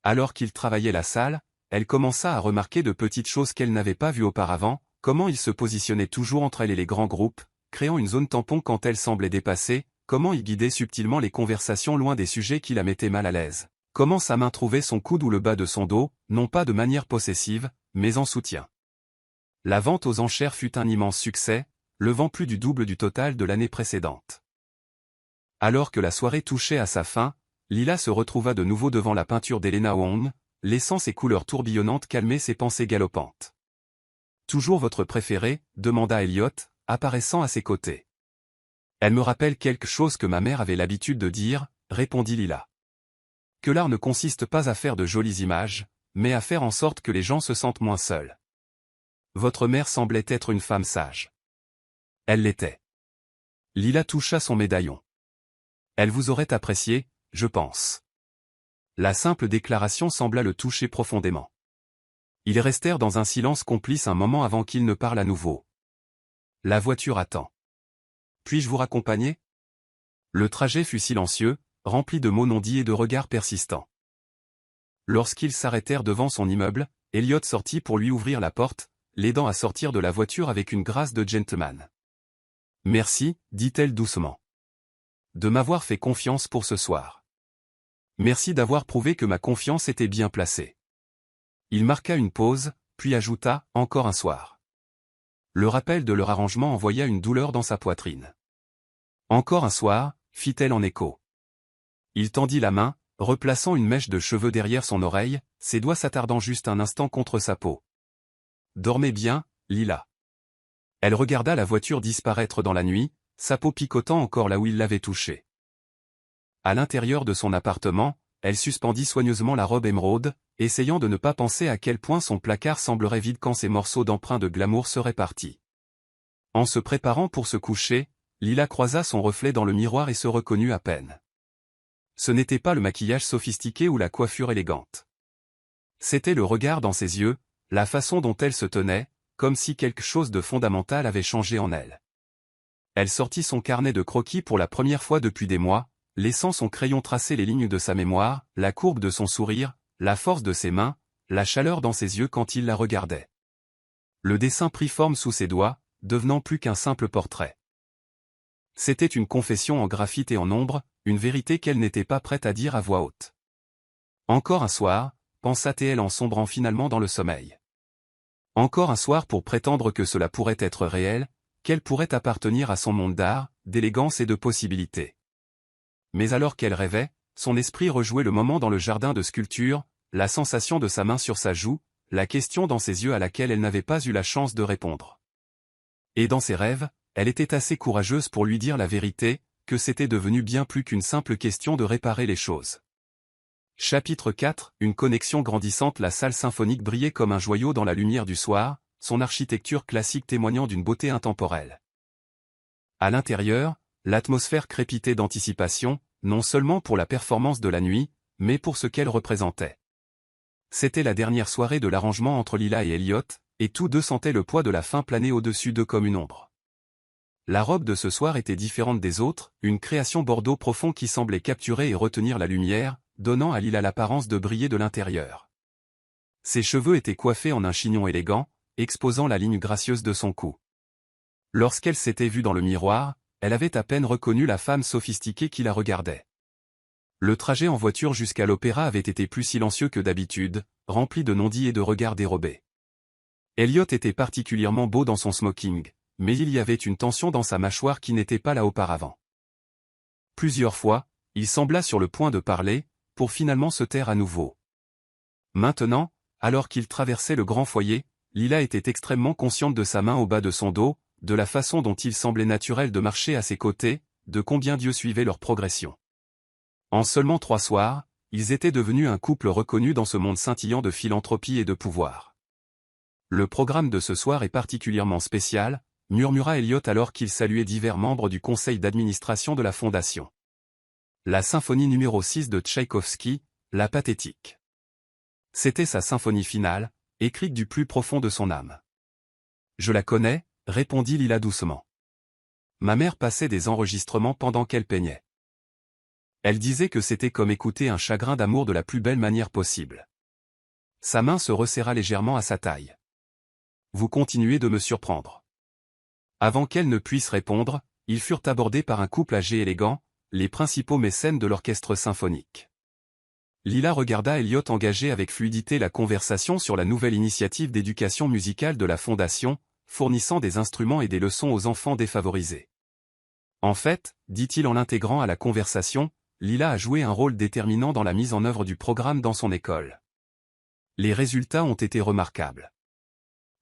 Alors qu'il travaillait la salle, elle commença à remarquer de petites choses qu'elle n'avait pas vues auparavant, comment il se positionnait toujours entre elle et les grands groupes, créant une zone tampon quand elle semblait dépassée, comment il guidait subtilement les conversations loin des sujets qui la mettaient mal à l'aise. Comment sa main trouvait son coude ou le bas de son dos, non pas de manière possessive, mais en soutien. La vente aux enchères fut un immense succès, levant plus du double du total de l'année précédente. Alors que la soirée touchait à sa fin, Lila se retrouva de nouveau devant la peinture d'Elena Wong, laissant ses couleurs tourbillonnantes calmer ses pensées galopantes. « Toujours votre préféré ?» demanda Elliot, apparaissant à ses côtés. « Elle me rappelle quelque chose que ma mère avait l'habitude de dire » répondit Lila. Que l'art ne consiste pas à faire de jolies images, mais à faire en sorte que les gens se sentent moins seuls. Votre mère semblait être une femme sage. Elle l'était. Lila toucha son médaillon. Elle vous aurait apprécié, je pense. La simple déclaration sembla le toucher profondément. Ils restèrent dans un silence complice un moment avant qu'il ne parle à nouveau. La voiture attend. Puis-je vous raccompagner? Le trajet fut silencieux, rempli de mots non dits et de regards persistants. Lorsqu'ils s'arrêtèrent devant son immeuble, Elliot sortit pour lui ouvrir la porte, l'aidant à sortir de la voiture avec une grâce de gentleman. « Merci, dit-elle doucement. De m'avoir fait confiance pour ce soir. Merci d'avoir prouvé que ma confiance était bien placée. » Il marqua une pause, puis ajouta « Encore un soir. » Le rappel de leur arrangement envoya une douleur dans sa poitrine. « Encore un soir, fit-elle en écho. Il tendit la main, replaçant une mèche de cheveux derrière son oreille, ses doigts s'attardant juste un instant contre sa peau. « Dormez bien, Lila. » Elle regarda la voiture disparaître dans la nuit, sa peau picotant encore là où il l'avait touchée. À l'intérieur de son appartement, elle suspendit soigneusement la robe émeraude, essayant de ne pas penser à quel point son placard semblerait vide quand ces morceaux d'emprunt de glamour seraient partis. En se préparant pour se coucher, Lila croisa son reflet dans le miroir et se reconnut à peine. Ce n'était pas le maquillage sophistiqué ou la coiffure élégante. C'était le regard dans ses yeux, la façon dont elle se tenait, comme si quelque chose de fondamental avait changé en elle. Elle sortit son carnet de croquis pour la première fois depuis des mois, laissant son crayon tracer les lignes de sa mémoire, la courbe de son sourire, la force de ses mains, la chaleur dans ses yeux quand il la regardait. Le dessin prit forme sous ses doigts, devenant plus qu'un simple portrait. C'était une confession en graphite et en ombre, une vérité qu'elle n'était pas prête à dire à voix haute. Encore un soir, pensa-t-elle en sombrant finalement dans le sommeil. Encore un soir pour prétendre que cela pourrait être réel, qu'elle pourrait appartenir à son monde d'art, d'élégance et de possibilités. Mais alors qu'elle rêvait, son esprit rejouait le moment dans le jardin de sculpture, la sensation de sa main sur sa joue, la question dans ses yeux à laquelle elle n'avait pas eu la chance de répondre. Et dans ses rêves, elle était assez courageuse pour lui dire la vérité, que c'était devenu bien plus qu'une simple question de réparer les choses. Chapitre 4, une connexion grandissante. La salle symphonique brillait comme un joyau dans la lumière du soir, son architecture classique témoignant d'une beauté intemporelle. À l'intérieur, l'atmosphère crépitait d'anticipation, non seulement pour la performance de la nuit, mais pour ce qu'elle représentait. C'était la dernière soirée de l'arrangement entre Lila et Elliot, et tous deux sentaient le poids de la fin planer au-dessus d'eux comme une ombre. La robe de ce soir était différente des autres, une création bordeaux profond qui semblait capturer et retenir la lumière, donnant à Lila l'apparence de briller de l'intérieur. Ses cheveux étaient coiffés en un chignon élégant, exposant la ligne gracieuse de son cou. Lorsqu'elle s'était vue dans le miroir, elle avait à peine reconnu la femme sophistiquée qui la regardait. Le trajet en voiture jusqu'à l'opéra avait été plus silencieux que d'habitude, rempli de non-dits et de regards dérobés. Elliot était particulièrement beau dans son smoking, mais il y avait une tension dans sa mâchoire qui n'était pas là auparavant. Plusieurs fois, il sembla sur le point de parler, pour finalement se taire à nouveau. Maintenant, alors qu'il traversait le grand foyer, Lila était extrêmement consciente de sa main au bas de son dos, de la façon dont il semblait naturel de marcher à ses côtés, de combien Dieu suivait leur progression. En seulement 3 soirs, ils étaient devenus un couple reconnu dans ce monde scintillant de philanthropie et de pouvoir. Le programme de ce soir est particulièrement spécial, murmura Elliot alors qu'il saluait divers membres du conseil d'administration de la fondation. La symphonie numéro 6 de Tchaïkovski, la pathétique. C'était sa symphonie finale, écrite du plus profond de son âme. Je la connais, répondit Lila doucement. Ma mère passait des enregistrements pendant qu'elle peignait. Elle disait que c'était comme écouter un chagrin d'amour de la plus belle manière possible. Sa main se resserra légèrement à sa taille. Vous continuez de me surprendre. Avant qu'elle ne puisse répondre, ils furent abordés par un couple âgé élégant, les principaux mécènes de l'orchestre symphonique. Lila regarda Elliot engager avec fluidité la conversation sur la nouvelle initiative d'éducation musicale de la Fondation, fournissant des instruments et des leçons aux enfants défavorisés. En fait, dit-il en l'intégrant à la conversation, Lila a joué un rôle déterminant dans la mise en œuvre du programme dans son école. Les résultats ont été remarquables.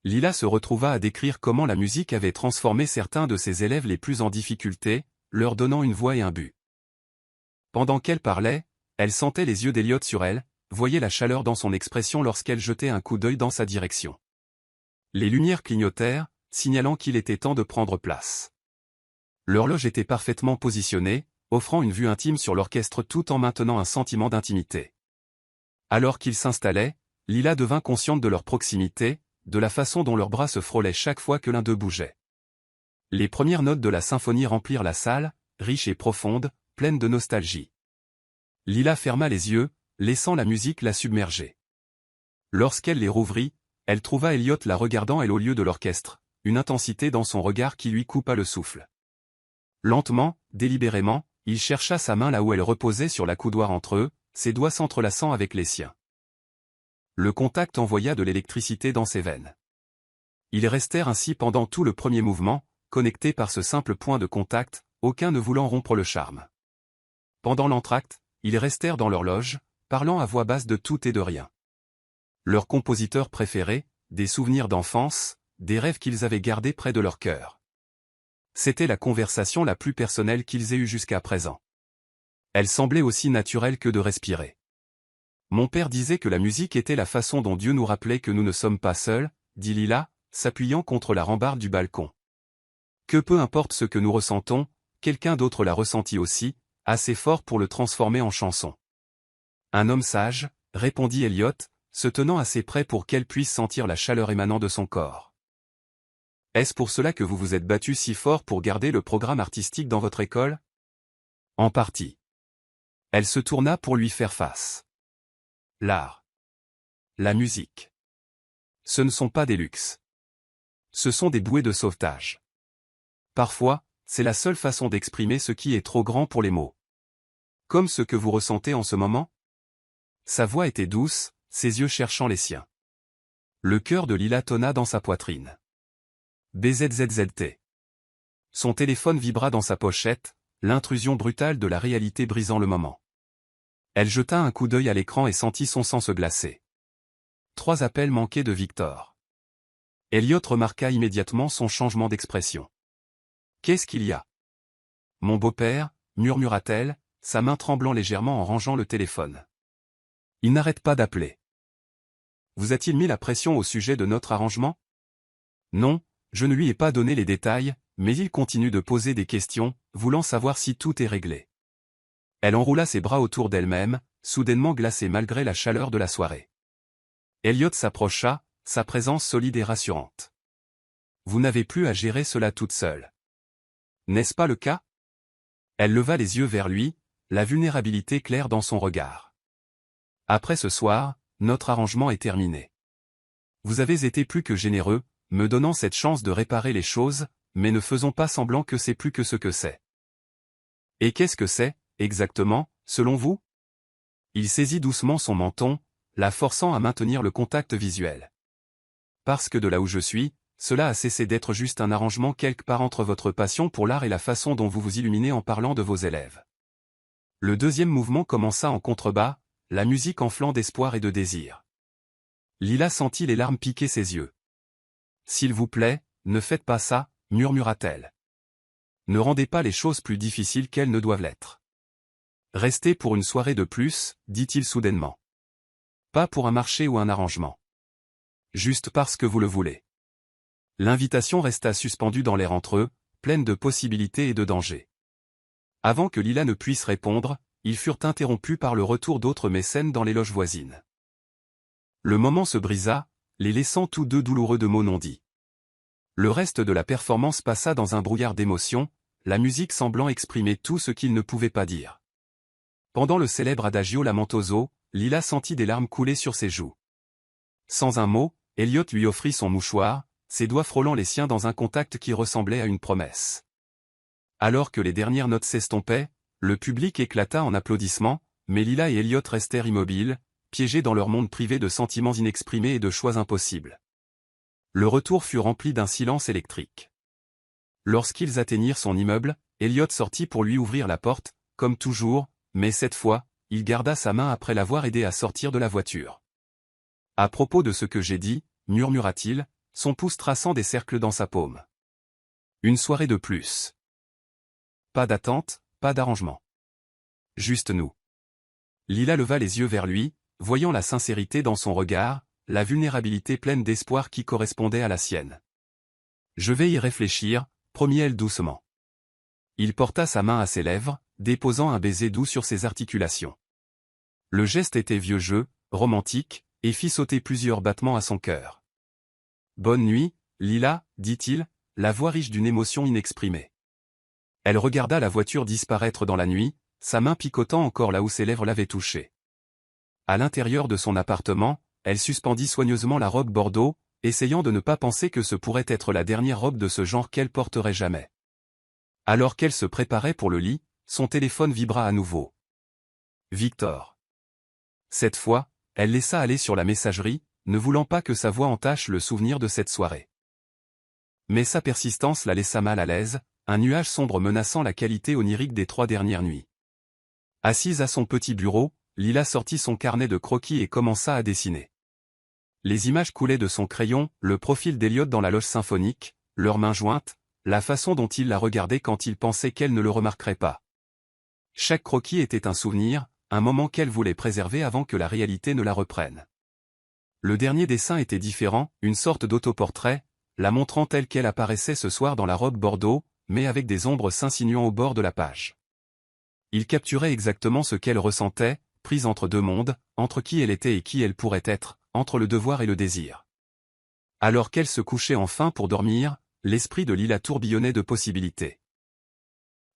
Lila se retrouva à décrire comment la musique avait transformé certains de ses élèves les plus en difficulté, leur donnant une voix et un but. Pendant qu'elle parlait, elle sentait les yeux d'Elliot sur elle, voyait la chaleur dans son expression lorsqu'elle jetait un coup d'œil dans sa direction. Les lumières clignotèrent, signalant qu'il était temps de prendre place. L'horloge était parfaitement positionnée, offrant une vue intime sur l'orchestre tout en maintenant un sentiment d'intimité. Alors qu'ils s'installaient, Lila devint consciente de leur proximité, de la façon dont leurs bras se frôlaient chaque fois que l'un d'eux bougeait. Les premières notes de la symphonie remplirent la salle, riches et profondes, pleines de nostalgie. Lila ferma les yeux, laissant la musique la submerger. Lorsqu'elle les rouvrit, elle trouva Elliot la regardant elle au lieu de l'orchestre, une intensité dans son regard qui lui coupa le souffle. Lentement, délibérément, il chercha sa main là où elle reposait sur la coudoir entre eux, ses doigts s'entrelaçant avec les siens. Le contact envoya de l'électricité dans ses veines. Ils restèrent ainsi pendant tout le premier mouvement, connectés par ce simple point de contact, aucun ne voulant rompre le charme. Pendant l'entracte, ils restèrent dans leur loge, parlant à voix basse de tout et de rien. Leurs compositeurs préférés, des souvenirs d'enfance, des rêves qu'ils avaient gardés près de leur cœur. C'était la conversation la plus personnelle qu'ils aient eue jusqu'à présent. Elle semblait aussi naturelle que de respirer. Mon père disait que la musique était la façon dont Dieu nous rappelait que nous ne sommes pas seuls, dit Lila, s'appuyant contre la rambarde du balcon. Que peu importe ce que nous ressentons, quelqu'un d'autre l'a ressenti aussi, assez fort pour le transformer en chanson. Un homme sage, répondit Elliot, se tenant assez près pour qu'elle puisse sentir la chaleur émanant de son corps. Est-ce pour cela que vous vous êtes battu si fort pour garder le programme artistique dans votre école? En partie. Elle se tourna pour lui faire face. L'art. La musique. Ce ne sont pas des luxes. Ce sont des bouées de sauvetage. Parfois, c'est la seule façon d'exprimer ce qui est trop grand pour les mots. Comme ce que vous ressentez en ce moment? Sa voix était douce, ses yeux cherchant les siens. Le cœur de Lila tonna dans sa poitrine. BZZZT. Son téléphone vibra dans sa pochette, l'intrusion brutale de la réalité brisant le moment. Elle jeta un coup d'œil à l'écran et sentit son sang se glacer. 3 appels manqués de Victor. Elliot remarqua immédiatement son changement d'expression. Qu'est-ce qu'il y a? Mon beau-père, murmura-t-elle, sa main tremblant légèrement en rangeant le téléphone. Il n'arrête pas d'appeler. Vous a-t-il mis la pression au sujet de notre arrangement? Non, je ne lui ai pas donné les détails, mais il continue de poser des questions, voulant savoir si tout est réglé. Elle enroula ses bras autour d'elle-même, soudainement glacée malgré la chaleur de la soirée. Elliot s'approcha, sa présence solide et rassurante. Vous n'avez plus à gérer cela toute seule. N'est-ce pas le cas? Elle leva les yeux vers lui, la vulnérabilité claire dans son regard. Après ce soir, notre arrangement est terminé. Vous avez été plus que généreux, me donnant cette chance de réparer les choses, mais ne faisons pas semblant que c'est plus que ce que c'est. Et qu'est-ce que c'est, exactement, selon vous? Il saisit doucement son menton, la forçant à maintenir le contact visuel. Parce que de là où je suis, cela a cessé d'être juste un arrangement quelque part entre votre passion pour l'art et la façon dont vous vous illuminez en parlant de vos élèves. Le deuxième mouvement commença en contrebas, la musique enflant d'espoir et de désir. Lila sentit les larmes piquer ses yeux. « S'il vous plaît, ne faites pas ça », murmura-t-elle. « Ne rendez pas les choses plus difficiles qu'elles ne doivent l'être. Restez pour une soirée de plus, dit-il soudainement. Pas pour un marché ou un arrangement. Juste parce que vous le voulez. » L'invitation resta suspendue dans l'air entre eux, pleine de possibilités et de dangers. Avant que Lila ne puisse répondre, ils furent interrompus par le retour d'autres mécènes dans les loges voisines. Le moment se brisa, les laissant tous deux douloureux de mots non dits. Le reste de la performance passa dans un brouillard d'émotions, la musique semblant exprimer tout ce qu'ils ne pouvaient pas dire. Pendant le célèbre Adagio lamentoso, Lila sentit des larmes couler sur ses joues. Sans un mot, Elliot lui offrit son mouchoir, ses doigts frôlant les siens dans un contact qui ressemblait à une promesse. Alors que les dernières notes s'estompaient, le public éclata en applaudissements, mais Lila et Elliot restèrent immobiles, piégés dans leur monde privé de sentiments inexprimés et de choix impossibles. Le retour fut rempli d'un silence électrique. Lorsqu'ils atteignirent son immeuble, Elliot sortit pour lui ouvrir la porte, comme toujours, mais cette fois, il garda sa main après l'avoir aidé à sortir de la voiture. « À propos de ce que j'ai dit, » murmura-t-il, son pouce traçant des cercles dans sa paume. « Une soirée de plus. Pas d'attente, pas d'arrangement. Juste nous. » Lila leva les yeux vers lui, voyant la sincérité dans son regard, la vulnérabilité pleine d'espoir qui correspondait à la sienne. « Je vais y réfléchir, » promit-elle doucement. Il porta sa main à ses lèvres, déposant un baiser doux sur ses articulations. Le geste était vieux jeu, romantique, et fit sauter plusieurs battements à son cœur. « Bonne nuit, Lila, » dit-il, la voix riche d'une émotion inexprimée. Elle regarda la voiture disparaître dans la nuit, sa main picotant encore là où ses lèvres l'avaient touchée. À l'intérieur de son appartement, elle suspendit soigneusement la robe bordeaux, essayant de ne pas penser que ce pourrait être la dernière robe de ce genre qu'elle porterait jamais. Alors qu'elle se préparait pour le lit, son téléphone vibra à nouveau. Victor. Cette fois, elle laissa aller sur la messagerie, ne voulant pas que sa voix entache le souvenir de cette soirée. Mais sa persistance la laissa mal à l'aise, un nuage sombre menaçant la qualité onirique des 3 dernières nuits. Assise à son petit bureau, Lila sortit son carnet de croquis et commença à dessiner. Les images coulaient de son crayon, le profil d'Elliot dans la loge symphonique, leurs mains jointes, la façon dont il la regardait quand il pensait qu'elle ne le remarquerait pas. Chaque croquis était un souvenir, un moment qu'elle voulait préserver avant que la réalité ne la reprenne. Le dernier dessin était différent, une sorte d'autoportrait, la montrant telle qu'elle apparaissait ce soir dans la robe bordeaux, mais avec des ombres s'insinuant au bord de la page. Il capturait exactement ce qu'elle ressentait, prise entre deux mondes, entre qui elle était et qui elle pourrait être, entre le devoir et le désir. Alors qu'elle se couchait enfin pour dormir, l'esprit de Lila tourbillonnait de possibilités.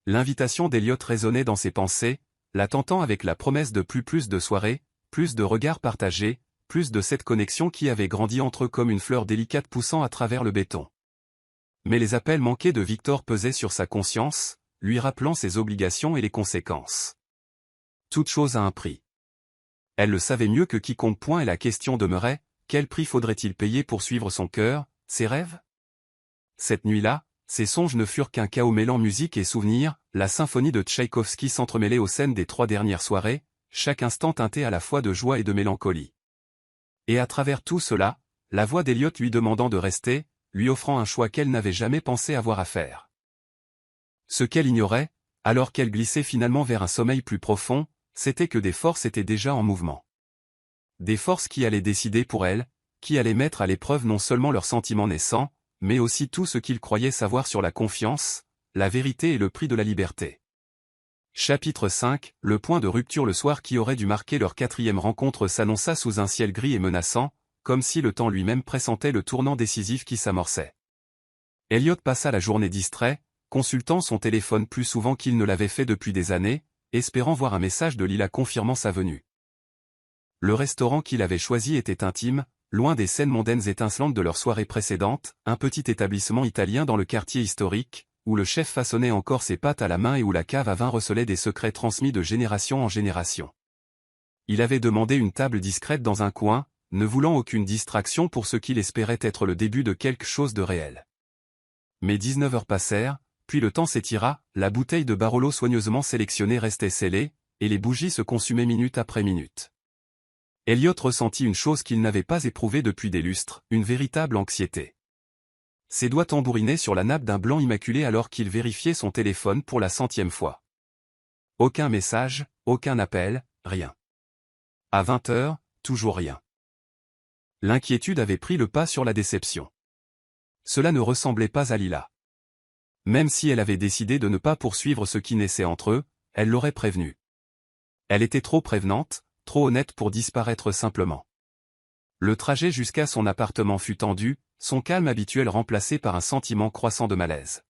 L'invitation d'Elliot résonnait dans ses pensées, la tentant avec la promesse de plus de soirées, plus de regards partagés, plus de cette connexion qui avait grandi entre eux comme une fleur délicate poussant à travers le béton. Mais les appels manqués de Victor pesaient sur sa conscience, lui rappelant ses obligations et les conséquences. Toute chose a un prix. Elle le savait mieux que quiconque, et la question demeurait, quel prix faudrait-il payer pour suivre son cœur, ses rêves? Cette nuit-là, ses songes ne furent qu'un chaos mêlant musique et souvenirs, la symphonie de Tchaïkovski s'entremêlait aux scènes des 3 dernières soirées, chaque instant teinté à la fois de joie et de mélancolie. Et à travers tout cela, la voix d'Elliot lui demandant de rester, lui offrant un choix qu'elle n'avait jamais pensé avoir à faire. Ce qu'elle ignorait, alors qu'elle glissait finalement vers un sommeil plus profond, c'était que des forces étaient déjà en mouvement. Des forces qui allaient décider pour elle, qui allaient mettre à l'épreuve non seulement leurs sentiments naissants, mais aussi tout ce qu'ils croyaient savoir sur la confiance, la vérité et le prix de la liberté. Chapitre 5, le point de rupture. Le soir qui aurait dû marquer leur 4e rencontre s'annonça sous un ciel gris et menaçant, comme si le temps lui-même pressentait le tournant décisif qui s'amorçait. Elliot passa la journée distrait, consultant son téléphone plus souvent qu'il ne l'avait fait depuis des années, espérant voir un message de Lila confirmant sa venue. Le restaurant qu'il avait choisi était intime, loin des scènes mondaines étincelantes de leur soirée précédente, un petit établissement italien dans le quartier historique, où le chef façonnait encore ses pâtes à la main et où la cave à vin recelait des secrets transmis de génération en génération. Il avait demandé une table discrète dans un coin, ne voulant aucune distraction pour ce qu'il espérait être le début de quelque chose de réel. Mais 19 heures passèrent, puis le temps s'étira, la bouteille de Barolo soigneusement sélectionnée restait scellée, et les bougies se consumaient minute après minute. Elliot ressentit une chose qu'il n'avait pas éprouvée depuis des lustres, une véritable anxiété. Ses doigts tambourinaient sur la nappe d'un blanc immaculé alors qu'il vérifiait son téléphone pour la 100e fois. Aucun message, aucun appel, rien. À 20 heures, toujours rien. L'inquiétude avait pris le pas sur la déception. Cela ne ressemblait pas à Lila. Même si elle avait décidé de ne pas poursuivre ce qui naissait entre eux, elle l'aurait prévenu. Elle était trop prévenante, trop honnête pour disparaître simplement. Le trajet jusqu'à son appartement fut tendu, son calme habituel remplacé par un sentiment croissant de malaise.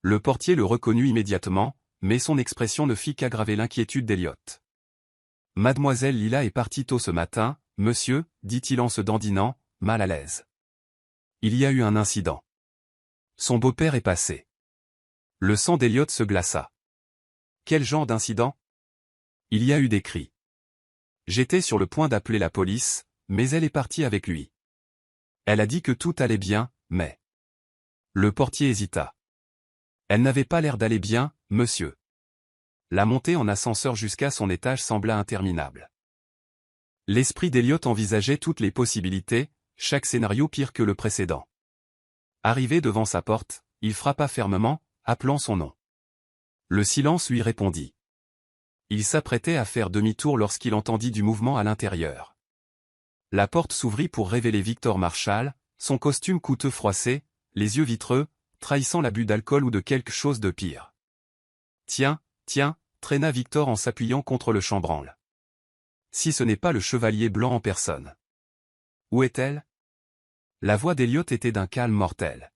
Le portier le reconnut immédiatement, mais son expression ne fit qu'aggraver l'inquiétude d'Elliot. « Mademoiselle Lila est partie tôt ce matin, monsieur, dit-il en se dandinant, mal à l'aise. Il y a eu un incident. Son beau-père est passé. » Le sang d'Elliot se glaça. Quel genre d'incident? Il y a eu des cris. J'étais sur le point d'appeler la police, mais elle est partie avec lui. Elle a dit que tout allait bien, mais... Le portier hésita. Elle n'avait pas l'air d'aller bien, monsieur. La montée en ascenseur jusqu'à son étage sembla interminable. L'esprit d'Elliot envisageait toutes les possibilités, chaque scénario pire que le précédent. Arrivé devant sa porte, il frappa fermement, appelant son nom. Le silence lui répondit. Il s'apprêtait à faire demi-tour lorsqu'il entendit du mouvement à l'intérieur. La porte s'ouvrit pour révéler Victor Marshall, son costume coûteux froissé, les yeux vitreux, trahissant l'abus d'alcool ou de quelque chose de pire. « Tiens, traîna Victor en s'appuyant contre le chambranle. Si ce n'est pas le chevalier blanc en personne. Où est-elle? La voix d'Elliot était d'un calme mortel.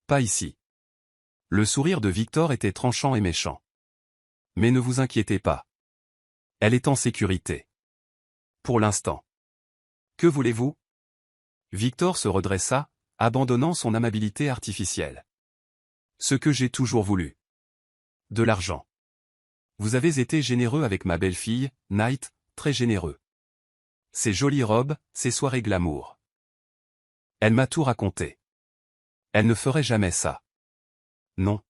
Pas ici. Le sourire de Victor était tranchant et méchant. Mais ne vous inquiétez pas. Elle est en sécurité. Pour l'instant. Que voulez-vous? Victor se redressa, abandonnant son amabilité artificielle. Ce que j'ai toujours voulu. De l'argent. Vous avez été généreux avec ma belle-fille, Knight, très généreux. Ses jolies robes, ses soirées glamour. Elle m'a tout raconté. Elle ne ferait jamais ça. Non.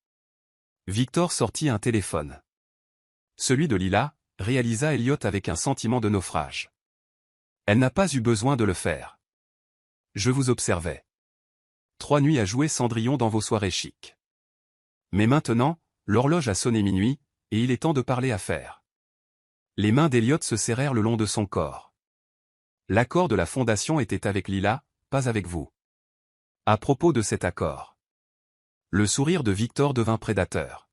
Victor sortit un téléphone. Celui de Lila, réalisa Elliot avec un sentiment de naufrage. Elle n'a pas eu besoin de le faire. Je vous observais. 3 nuits à jouer Cendrillon dans vos soirées chic. Mais maintenant, l'horloge a sonné minuit, et il est temps de parler affaires. Les mains d'Elliot se serrèrent le long de son corps. L'accord de la fondation était avec Lila, pas avec vous. À propos de cet accord. Le sourire de Victor devint prédateur.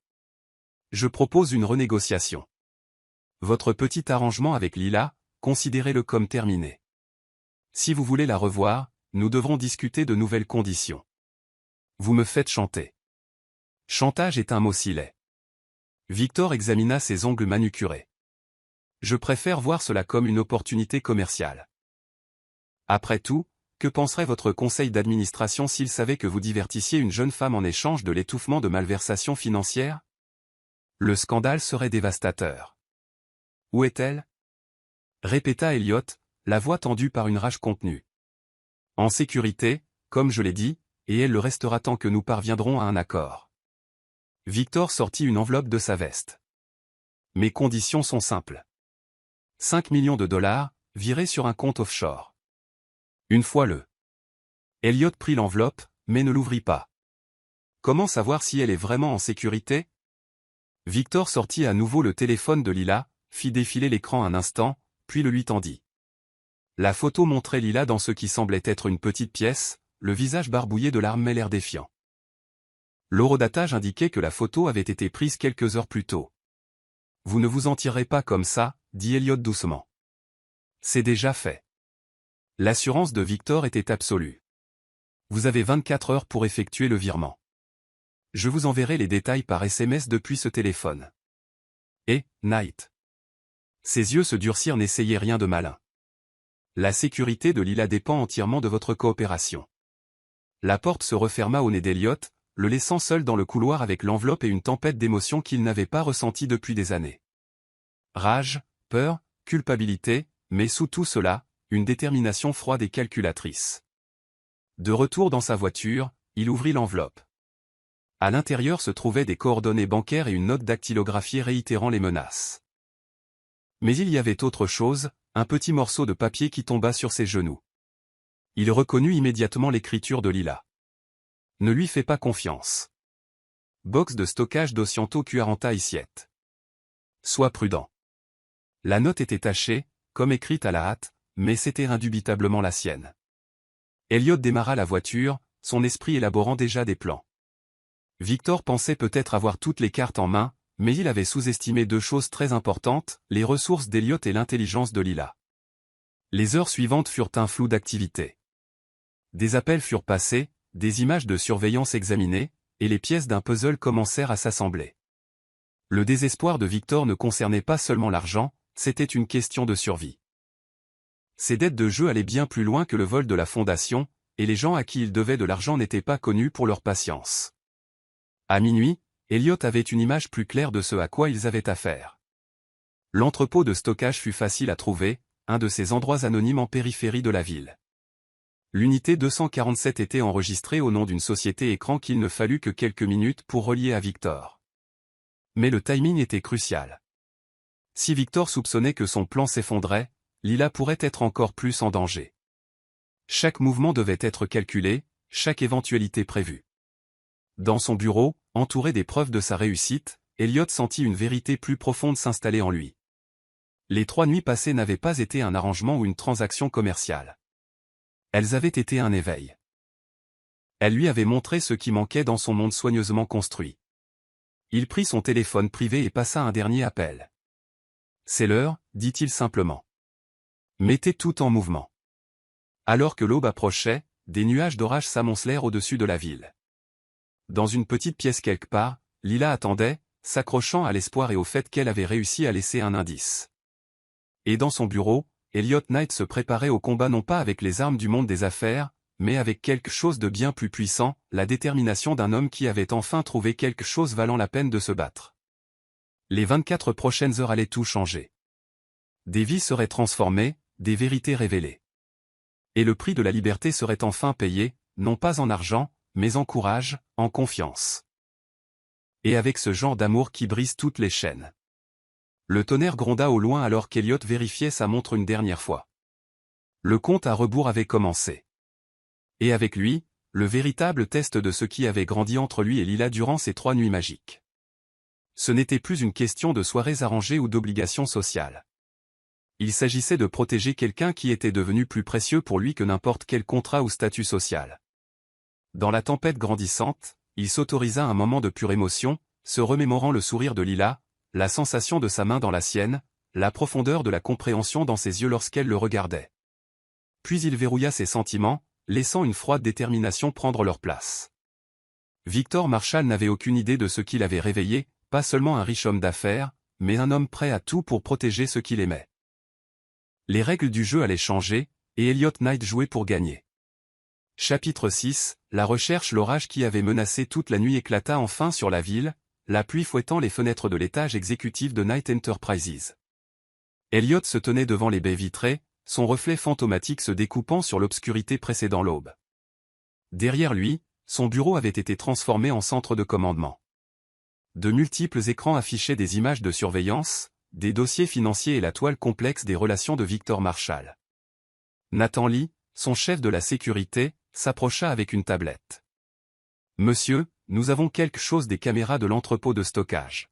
Je propose une renégociation. Votre petit arrangement avec Lila, considérez-le comme terminé. Si vous voulez la revoir, nous devrons discuter de nouvelles conditions. Vous me faites chanter. Chantage est un mot si laid. Victor examina ses ongles manucurés. Je préfère voir cela comme une opportunité commerciale. Après tout, que penserait votre conseil d'administration s'il savait que vous divertissiez une jeune femme en échange de l'étouffement de malversations financières? Le scandale serait dévastateur. Où est-elle? Répéta Elliot, la voix tendue par une rage contenue. En sécurité, comme je l'ai dit, et elle le restera tant que nous parviendrons à un accord. Victor sortit une enveloppe de sa veste. Mes conditions sont simples. 5 millions de dollars, virés sur un compte offshore. Une fois le. Elliot prit l'enveloppe, mais ne l'ouvrit pas. Comment savoir si elle est vraiment en sécurité? Victor sortit à nouveau le téléphone de Lila, fit défiler l'écran un instant, puis le lui tendit. La photo montrait Lila dans ce qui semblait être une petite pièce, le visage barbouillé de larmes mais l'air défiant. L'horodatage indiquait que la photo avait été prise quelques heures plus tôt. Vous ne vous en tirerez pas comme ça, dit Elliot doucement. C'est déjà fait. L'assurance de Victor était absolue. Vous avez 24 heures pour effectuer le virement. Je vous enverrai les détails par SMS depuis ce téléphone. Et, Knight. Ses yeux se durcirent, n'essayez rien de malin. La sécurité de Lila dépend entièrement de votre coopération. La porte se referma au nez d'Elliot, le laissant seul dans le couloir avec l'enveloppe et une tempête d'émotions qu'il n'avait pas ressentie depuis des années. Rage, peur, culpabilité, mais sous tout cela, une détermination froide et calculatrice. De retour dans sa voiture, il ouvrit l'enveloppe. À l'intérieur se trouvaient des coordonnées bancaires et une note dactylographiée réitérant les menaces. Mais il y avait autre chose, un petit morceau de papier qui tomba sur ses genoux. Il reconnut immédiatement l'écriture de Lila. Ne lui fais pas confiance. Box de stockage d'Ocianto Quaranta Issiette. Sois prudent. La note était tachée, comme écrite à la hâte, mais c'était indubitablement la sienne. Elliot démarra la voiture, son esprit élaborant déjà des plans. Victor pensait peut-être avoir toutes les cartes en main, mais il avait sous-estimé deux choses très importantes, les ressources d'Elliot et l'intelligence de Lila. Les heures suivantes furent un flou d'activité. Des appels furent passés, des images de surveillance examinées, et les pièces d'un puzzle commencèrent à s'assembler. Le désespoir de Victor ne concernait pas seulement l'argent, c'était une question de survie. Ses dettes de jeu allaient bien plus loin que le vol de la fondation, et les gens à qui il devait de l'argent n'étaient pas connus pour leur patience. À minuit, Elliot avait une image plus claire de ce à quoi ils avaient affaire. L'entrepôt de stockage fut facile à trouver, un de ces endroits anonymes en périphérie de la ville. L'unité 247 était enregistrée au nom d'une société écran qu'il ne fallut que quelques minutes pour relier à Victor. Mais le timing était crucial. Si Victor soupçonnait que son plan s'effondrait, Lila pourrait être encore plus en danger. Chaque mouvement devait être calculé, chaque éventualité prévue. Dans son bureau, entouré des preuves de sa réussite, Elliot sentit une vérité plus profonde s'installer en lui. Les 3 nuits passées n'avaient pas été un arrangement ou une transaction commerciale. Elles avaient été un éveil. Elles lui avaient montré ce qui manquait dans son monde soigneusement construit. Il prit son téléphone privé et passa un dernier appel. « C'est l'heure », dit-il simplement. Mettez tout en mouvement. Alors que l'aube approchait, des nuages d'orage s'amoncelèrent au-dessus de la ville. Dans une petite pièce quelque part, Lila attendait, s'accrochant à l'espoir et au fait qu'elle avait réussi à laisser un indice. Et dans son bureau, Elliot Knight se préparait au combat non pas avec les armes du monde des affaires, mais avec quelque chose de bien plus puissant, la détermination d'un homme qui avait enfin trouvé quelque chose valant la peine de se battre. Les 24 prochaines heures allaient tout changer. Des vies seraient transformées, des vérités révélées. Et le prix de la liberté serait enfin payé, non pas en argent, mais en courage, en confiance. Et avec ce genre d'amour qui brise toutes les chaînes. Le tonnerre gronda au loin alors qu'Elliot vérifiait sa montre une dernière fois. Le compte à rebours avait commencé. Et avec lui, le véritable test de ce qui avait grandi entre lui et Lila durant ces 3 nuits magiques. Ce n'était plus une question de soirées arrangées ou d'obligations sociales. Il s'agissait de protéger quelqu'un qui était devenu plus précieux pour lui que n'importe quel contrat ou statut social. Dans la tempête grandissante, il s'autorisa un moment de pure émotion, se remémorant le sourire de Lila, la sensation de sa main dans la sienne, la profondeur de la compréhension dans ses yeux lorsqu'elle le regardait. Puis il verrouilla ses sentiments, laissant une froide détermination prendre leur place. Victor Marshall n'avait aucune idée de ce qu'il avait réveillé, pas seulement un riche homme d'affaires, mais un homme prêt à tout pour protéger ce qu'il aimait. Les règles du jeu allaient changer, et Elliot Knight jouait pour gagner. Chapitre 6, la recherche. L'orage qui avait menacé toute la nuit éclata enfin sur la ville, la pluie fouettant les fenêtres de l'étage exécutif de Knight Enterprises. Elliot se tenait devant les baies vitrées, son reflet fantomatique se découpant sur l'obscurité précédant l'aube. Derrière lui, son bureau avait été transformé en centre de commandement. De multiples écrans affichaient des images de surveillance, des dossiers financiers et la toile complexe des relations de Victor Marshall. Nathan Lee, son chef de la sécurité, s'approcha avec une tablette. « Monsieur, nous avons quelque chose des caméras de l'entrepôt de stockage. »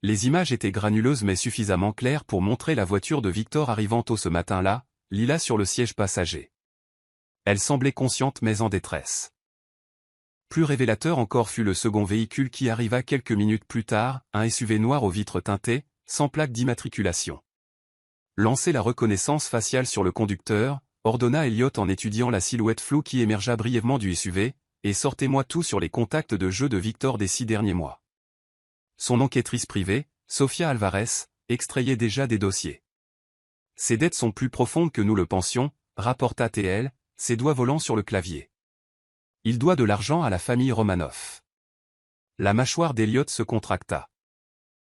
Les images étaient granuleuses mais suffisamment claires pour montrer la voiture de Victor arrivant tôt ce matin-là, Lila sur le siège passager. Elle semblait consciente mais en détresse. Plus révélateur encore fut le second véhicule qui arriva quelques minutes plus tard, un SUV noir aux vitres teintées, sans plaque d'immatriculation. « Lancez la reconnaissance faciale sur le conducteur », ordonna Elliot en étudiant la silhouette floue qui émergea brièvement du SUV, et sortez-moi tout sur les contacts de jeu de Victor des 6 derniers mois. Son enquêtrice privée, Sofia Alvarez, extrayait déjà des dossiers. Ces dettes sont plus profondes que nous le pensions, rapporta TL, ses doigts volant sur le clavier. Il doit de l'argent à la famille Romanov. La mâchoire d'Elliot se contracta.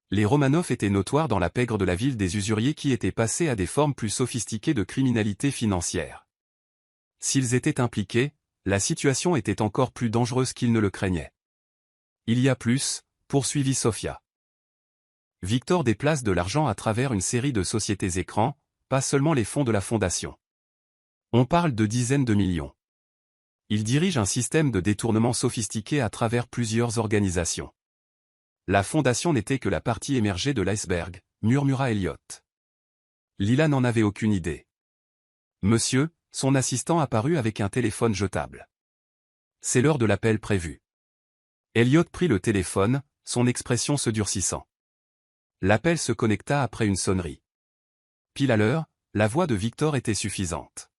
Les Romanov étaient notoires dans la pègre de la ville des usuriers qui étaient passés à des formes plus sophistiquées de criminalité financière. S'ils étaient impliqués, la situation était encore plus dangereuse qu'ils ne le craignaient. Il y a plus, poursuivit Sofia. Victor déplace de l'argent à travers une série de sociétés écrans, pas seulement les fonds de la fondation. On parle de dizaines de millions. Il dirige un système de détournement sophistiqué à travers plusieurs organisations. La fondation n'était que la partie émergée de l'iceberg, murmura Elliot. Lila n'en avait aucune idée. Monsieur, son assistant apparut avec un téléphone jetable. C'est l'heure de l'appel prévu. Elliot prit le téléphone, son expression se durcissant. L'appel se connecta après une sonnerie. Pile à l'heure, la voix de Victor était suffisante.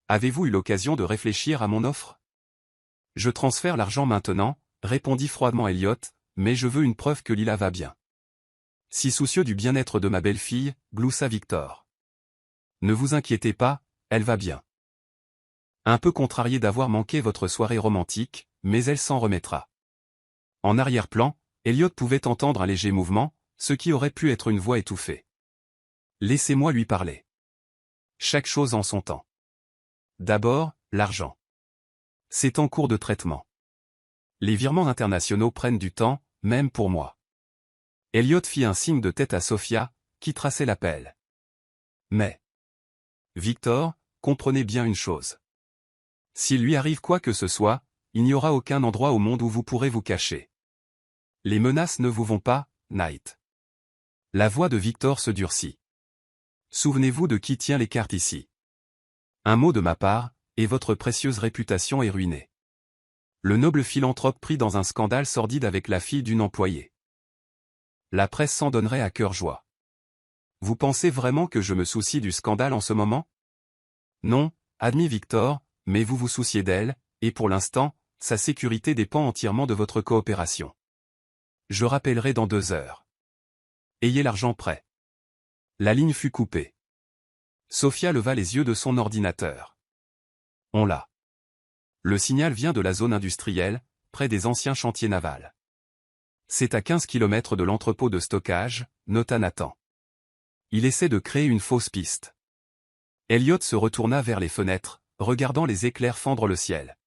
Avez-vous eu l'occasion de réfléchir à mon offre? Je transfère l'argent maintenant, répondit froidement Elliot, mais je veux une preuve que Lila va bien. Si soucieux du bien-être de ma belle-fille, gloussa Victor. Ne vous inquiétez pas, elle va bien. Un peu contrarié d'avoir manqué votre soirée romantique, mais elle s'en remettra. En arrière-plan, Elliot pouvait entendre un léger mouvement, ce qui aurait pu être une voix étouffée. Laissez-moi lui parler. Chaque chose en son temps. D'abord, l'argent. C'est en cours de traitement. Les virements internationaux prennent du temps, même pour moi. Elliot fit un signe de tête à Sofia, qui traçait l'appel. Mais Victor, comprenez bien une chose. S'il lui arrive quoi que ce soit, il n'y aura aucun endroit au monde où vous pourrez vous cacher. Les menaces ne vous vont pas, Knight. La voix de Victor se durcit. Souvenez-vous de qui tient les cartes ici. Un mot de ma part, et votre précieuse réputation est ruinée. Le noble philanthrope pris dans un scandale sordide avec la fille d'une employée. La presse s'en donnerait à cœur joie. Vous pensez vraiment que je me soucie du scandale en ce moment? Non, admis Victor, mais vous vous souciez d'elle, et pour l'instant, sa sécurité dépend entièrement de votre coopération. Je rappellerai dans 2 heures. Ayez l'argent prêt. La ligne fut coupée. Sofia leva les yeux de son ordinateur. On l'a. Le signal vient de la zone industrielle, près des anciens chantiers navals. C'est à 15 km de l'entrepôt de stockage, nota Nathan. Il essaie de créer une fausse piste. Elliot se retourna vers les fenêtres, regardant les éclairs fendre le ciel.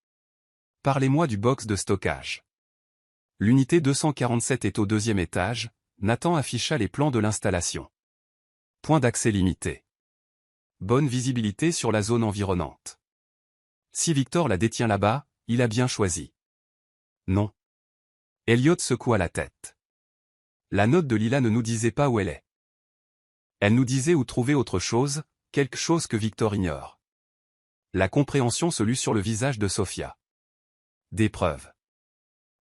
Parlez-moi du box de stockage. L'unité 247 est au 2e étage, Nathan afficha les plans de l'installation. Point d'accès limité. Bonne visibilité sur la zone environnante. Si Victor la détient là-bas, il a bien choisi. Non. Elliot secoua la tête. La note de Lila ne nous disait pas où elle est. Elle nous disait où trouver autre chose, quelque chose que Victor ignore. La compréhension se lut sur le visage de Sofia. Des preuves.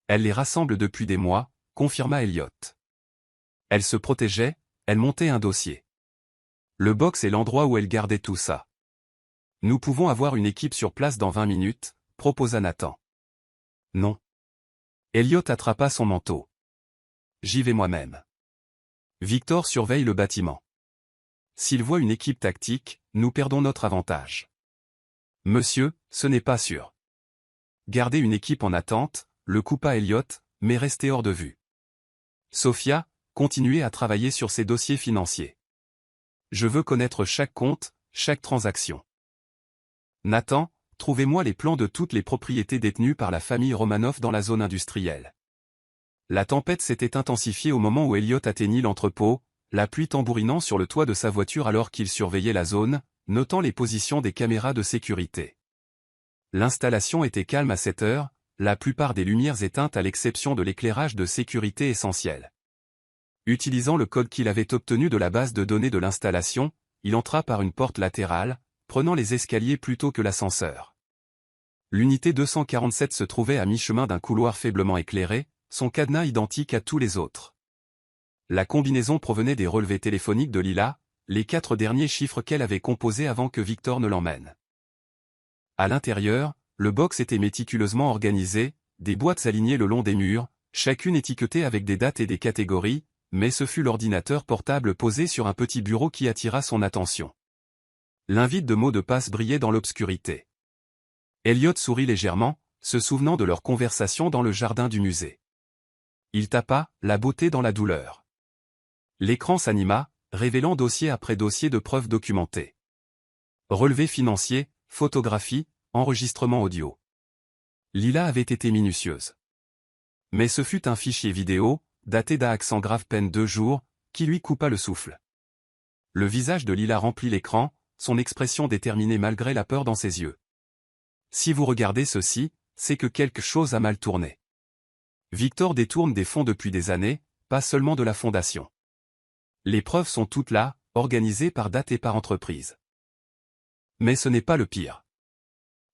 Elle les rassemble depuis des mois, confirma Elliot. Elle se protégeait, elle montait un dossier. Le box est l'endroit où elle gardait tout ça. Nous pouvons avoir une équipe sur place dans 20 minutes, proposa Nathan. Non. Elliot attrapa son manteau. J'y vais moi-même. Victor surveille le bâtiment. S'il voit une équipe tactique, nous perdons notre avantage. Monsieur, ce n'est pas sûr. Gardez une équipe en attente, le coupa Elliot, mais restez hors de vue. Sofia, continuez à travailler sur ces dossiers financiers. Je veux connaître chaque compte, chaque transaction. Nathan, trouvez-moi les plans de toutes les propriétés détenues par la famille Romanov dans la zone industrielle. La tempête s'était intensifiée au moment où Elliot atteignit l'entrepôt, la pluie tambourinant sur le toit de sa voiture alors qu'il surveillait la zone, notant les positions des caméras de sécurité. L'installation était calme à cette heure, la plupart des lumières éteintes à l'exception de l'éclairage de sécurité essentiel. Utilisant le code qu'il avait obtenu de la base de données de l'installation, il entra par une porte latérale, prenant les escaliers plutôt que l'ascenseur. L'unité 247 se trouvait à mi-chemin d'un couloir faiblement éclairé, son cadenas identique à tous les autres. La combinaison provenait des relevés téléphoniques de Lila, les 4 derniers chiffres qu'elle avait composés avant que Victor ne l'emmène. À l'intérieur, le box était méticuleusement organisé, des boîtes alignées le long des murs, chacune étiquetée avec des dates et des catégories, mais ce fut l'ordinateur portable posé sur un petit bureau qui attira son attention. L'invite de mots de passe brillait dans l'obscurité. Elliot sourit légèrement, se souvenant de leur conversation dans le jardin du musée. Il tapa « La beauté dans la douleur ». L'écran s'anima, révélant dossier après dossier de preuves documentées. Relevés financiers, photographies, enregistrements audio. Lila avait été minutieuse. Mais ce fut un fichier vidéo, daté d'à accent grave peine 2 jours, qui lui coupa le souffle. Le visage de Lila remplit l'écran, son expression déterminée malgré la peur dans ses yeux. Si vous regardez ceci, c'est que quelque chose a mal tourné. Victor détourne des fonds depuis des années, pas seulement de la fondation. Les preuves sont toutes là, organisées par date et par entreprise. Mais ce n'est pas le pire.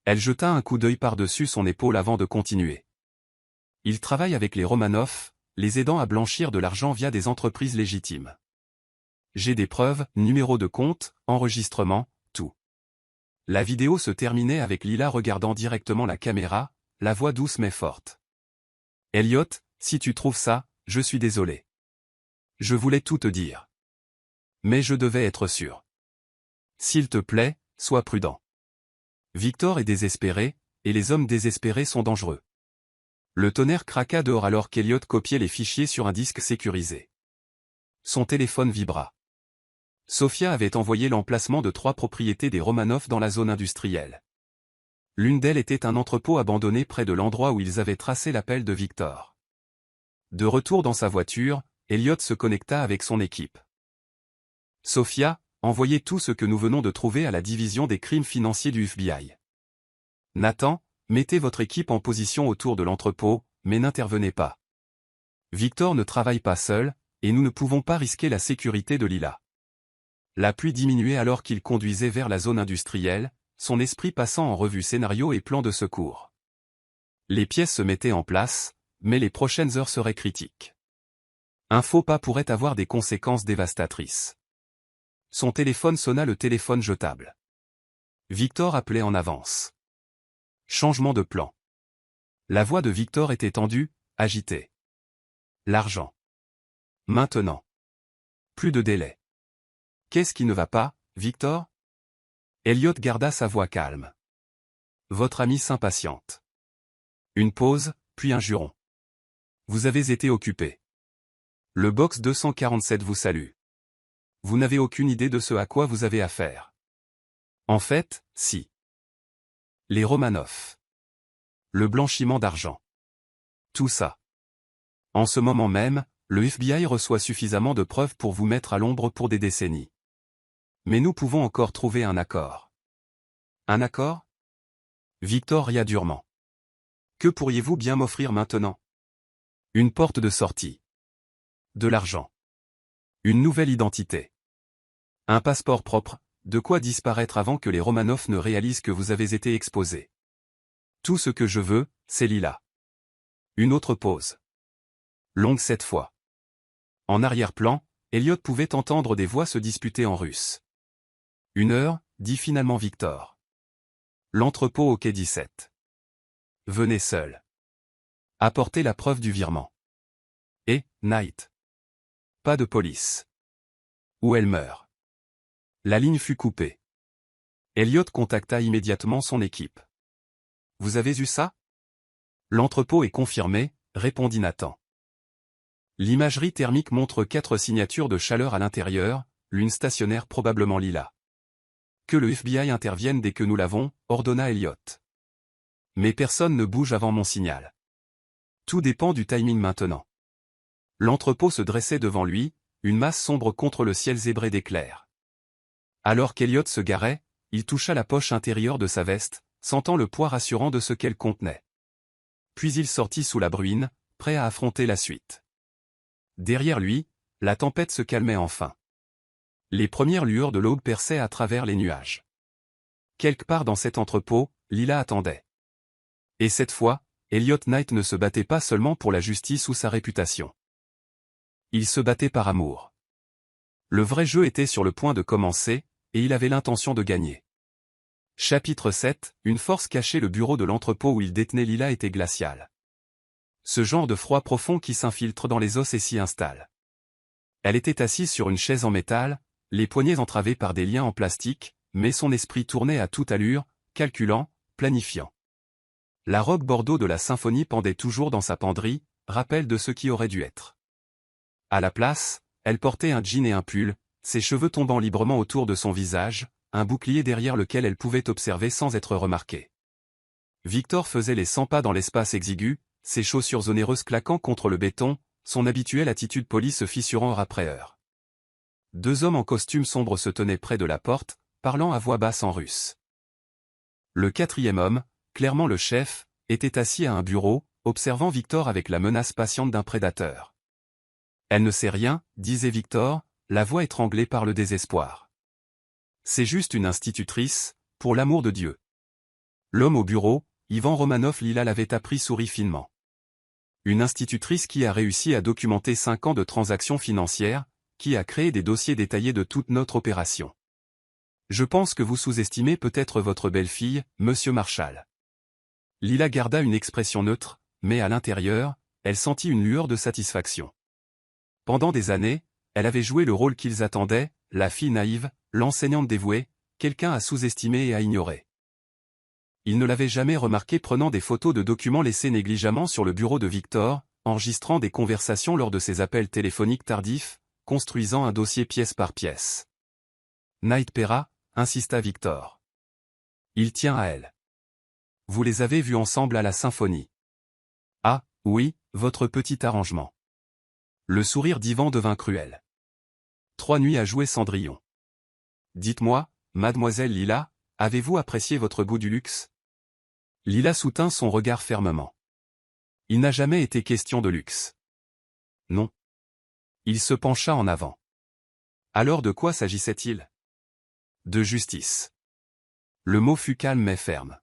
Elle jeta un coup d'œil par-dessus son épaule avant de continuer. Il travaille avec les Romanov, les aidant à blanchir de l'argent via des entreprises légitimes. J'ai des preuves, numéros de compte, enregistrements, tout. La vidéo se terminait avec Lila regardant directement la caméra, la voix douce mais forte. Elliot, si tu trouves ça, je suis désolé. Je voulais tout te dire. Mais je devais être sûr. S'il te plaît, sois prudent. Victor est désespéré, et les hommes désespérés sont dangereux. Le tonnerre craqua dehors alors qu'Elliot copiait les fichiers sur un disque sécurisé. Son téléphone vibra. Sofia avait envoyé l'emplacement de 3 propriétés des Romanov dans la zone industrielle. L'une d'elles était un entrepôt abandonné près de l'endroit où ils avaient tracé l'appel de Victor. De retour dans sa voiture, Elliot se connecta avec son équipe. Sofia, envoyez tout ce que nous venons de trouver à la division des crimes financiers du FBI. Nathan, mettez votre équipe en position autour de l'entrepôt, mais n'intervenez pas. Victor ne travaille pas seul, et nous ne pouvons pas risquer la sécurité de Lila. La pluie diminuait alors qu'il conduisait vers la zone industrielle, son esprit passant en revue scénario et plan de secours. Les pièces se mettaient en place, mais les prochaines heures seraient critiques. Un faux pas pourrait avoir des conséquences dévastatrices. Son téléphone sonna, le téléphone jetable. Victor appelait en avance. Changement de plan. La voix de Victor était tendue, agitée. L'argent. Maintenant. Plus de délai. Qu'est-ce qui ne va pas, Victor? Elliot garda sa voix calme. Votre ami s'impatiente. Une pause, puis un juron. Vous avez été occupé. Le box 247 vous salue. Vous n'avez aucune idée de ce à quoi vous avez affaire. En fait, si. Les Romanov. Le blanchiment d'argent. Tout ça. En ce moment même, le FBI reçoit suffisamment de preuves pour vous mettre à l'ombre pour des décennies. Mais nous pouvons encore trouver un accord. Un accord? Victor ria durement. Que pourriez-vous bien m'offrir maintenant? Une porte de sortie. De l'argent. Une nouvelle identité. Un passeport propre, de quoi disparaître avant que les Romanov ne réalisent que vous avez été exposé. Tout ce que je veux, c'est Lila. Une autre pause. Longue cette fois. En arrière-plan, Elliot pouvait entendre des voix se disputer en russe. 1 heure, dit finalement Victor. L'entrepôt au quai 17. Venez seul. Apportez la preuve du virement. Et, Knight. Pas de police. Ou elle meurt. La ligne fut coupée. Elliot contacta immédiatement son équipe. Vous avez eu ça? L'entrepôt est confirmé, répondit Nathan. L'imagerie thermique montre 4 signatures de chaleur à l'intérieur, l'une stationnaire probablement Lila. Que le FBI intervienne dès que nous l'avons, ordonna Elliot. Mais personne ne bouge avant mon signal. Tout dépend du timing maintenant. L'entrepôt se dressait devant lui, une masse sombre contre le ciel zébré d'éclairs. Alors qu'Elliot se garait, il toucha la poche intérieure de sa veste, sentant le poids rassurant de ce qu'elle contenait. Puis il sortit sous la bruine, prêt à affronter la suite. Derrière lui, la tempête se calmait enfin. Les premières lueurs de l'aube perçaient à travers les nuages. Quelque part dans cet entrepôt, Lila attendait. Et cette fois, Elliot Knight ne se battait pas seulement pour la justice ou sa réputation. Il se battait par amour. Le vrai jeu était sur le point de commencer, et il avait l'intention de gagner. Chapitre 7, une force cachée. Le bureau de l'entrepôt où il détenait Lila était glacial. Ce genre de froid profond qui s'infiltre dans les os et s'y installe. Elle était assise sur une chaise en métal, les poignets entravés par des liens en plastique, mais son esprit tournait à toute allure, calculant, planifiant. La robe bordeaux de la symphonie pendait toujours dans sa penderie, rappel de ce qui aurait dû être. À la place, elle portait un jean et un pull, ses cheveux tombant librement autour de son visage, un bouclier derrière lequel elle pouvait observer sans être remarquée. Victor faisait les 100 pas dans l'espace exigu, ses chaussures onéreuses claquant contre le béton, son habituelle attitude polie se fissurant heure après heure. Deux hommes en costume sombre se tenaient près de la porte, parlant à voix basse en russe. Le quatrième homme, clairement le chef, était assis à un bureau, observant Victor avec la menace patiente d'un prédateur. Elle ne sait rien, disait Victor, la voix étranglée par le désespoir. C'est juste une institutrice, pour l'amour de Dieu. L'homme au bureau, Ivan Romanov Lila l'avait appris sourit finement. Une institutrice qui a réussi à documenter 5 ans de transactions financières, qui a créé des dossiers détaillés de toute notre opération. Je pense que vous sous-estimez peut-être votre belle-fille, monsieur Marshall. Lila garda une expression neutre, mais à l'intérieur, elle sentit une lueur de satisfaction. Pendant des années, elle avait joué le rôle qu'ils attendaient, la fille naïve, l'enseignante dévouée, quelqu'un à sous-estimer et à ignorer. Il ne l'avait jamais remarqué prenant des photos de documents laissés négligemment sur le bureau de Victor, enregistrant des conversations lors de ses appels téléphoniques tardifs, construisant un dossier pièce par pièce. Night Pera, insista Victor. Il tient à elle. Vous les avez vus ensemble à la symphonie. Ah, oui, votre petit arrangement. Le sourire d'Ivan devint cruel. 3 nuits à jouer Cendrillon. Dites-moi, mademoiselle Lila, avez-vous apprécié votre goût du luxe? Lila soutint son regard fermement. Il n'a jamais été question de luxe. Non. Il se pencha en avant. Alors de quoi s'agissait-il? De justice. Le mot fut calme mais ferme.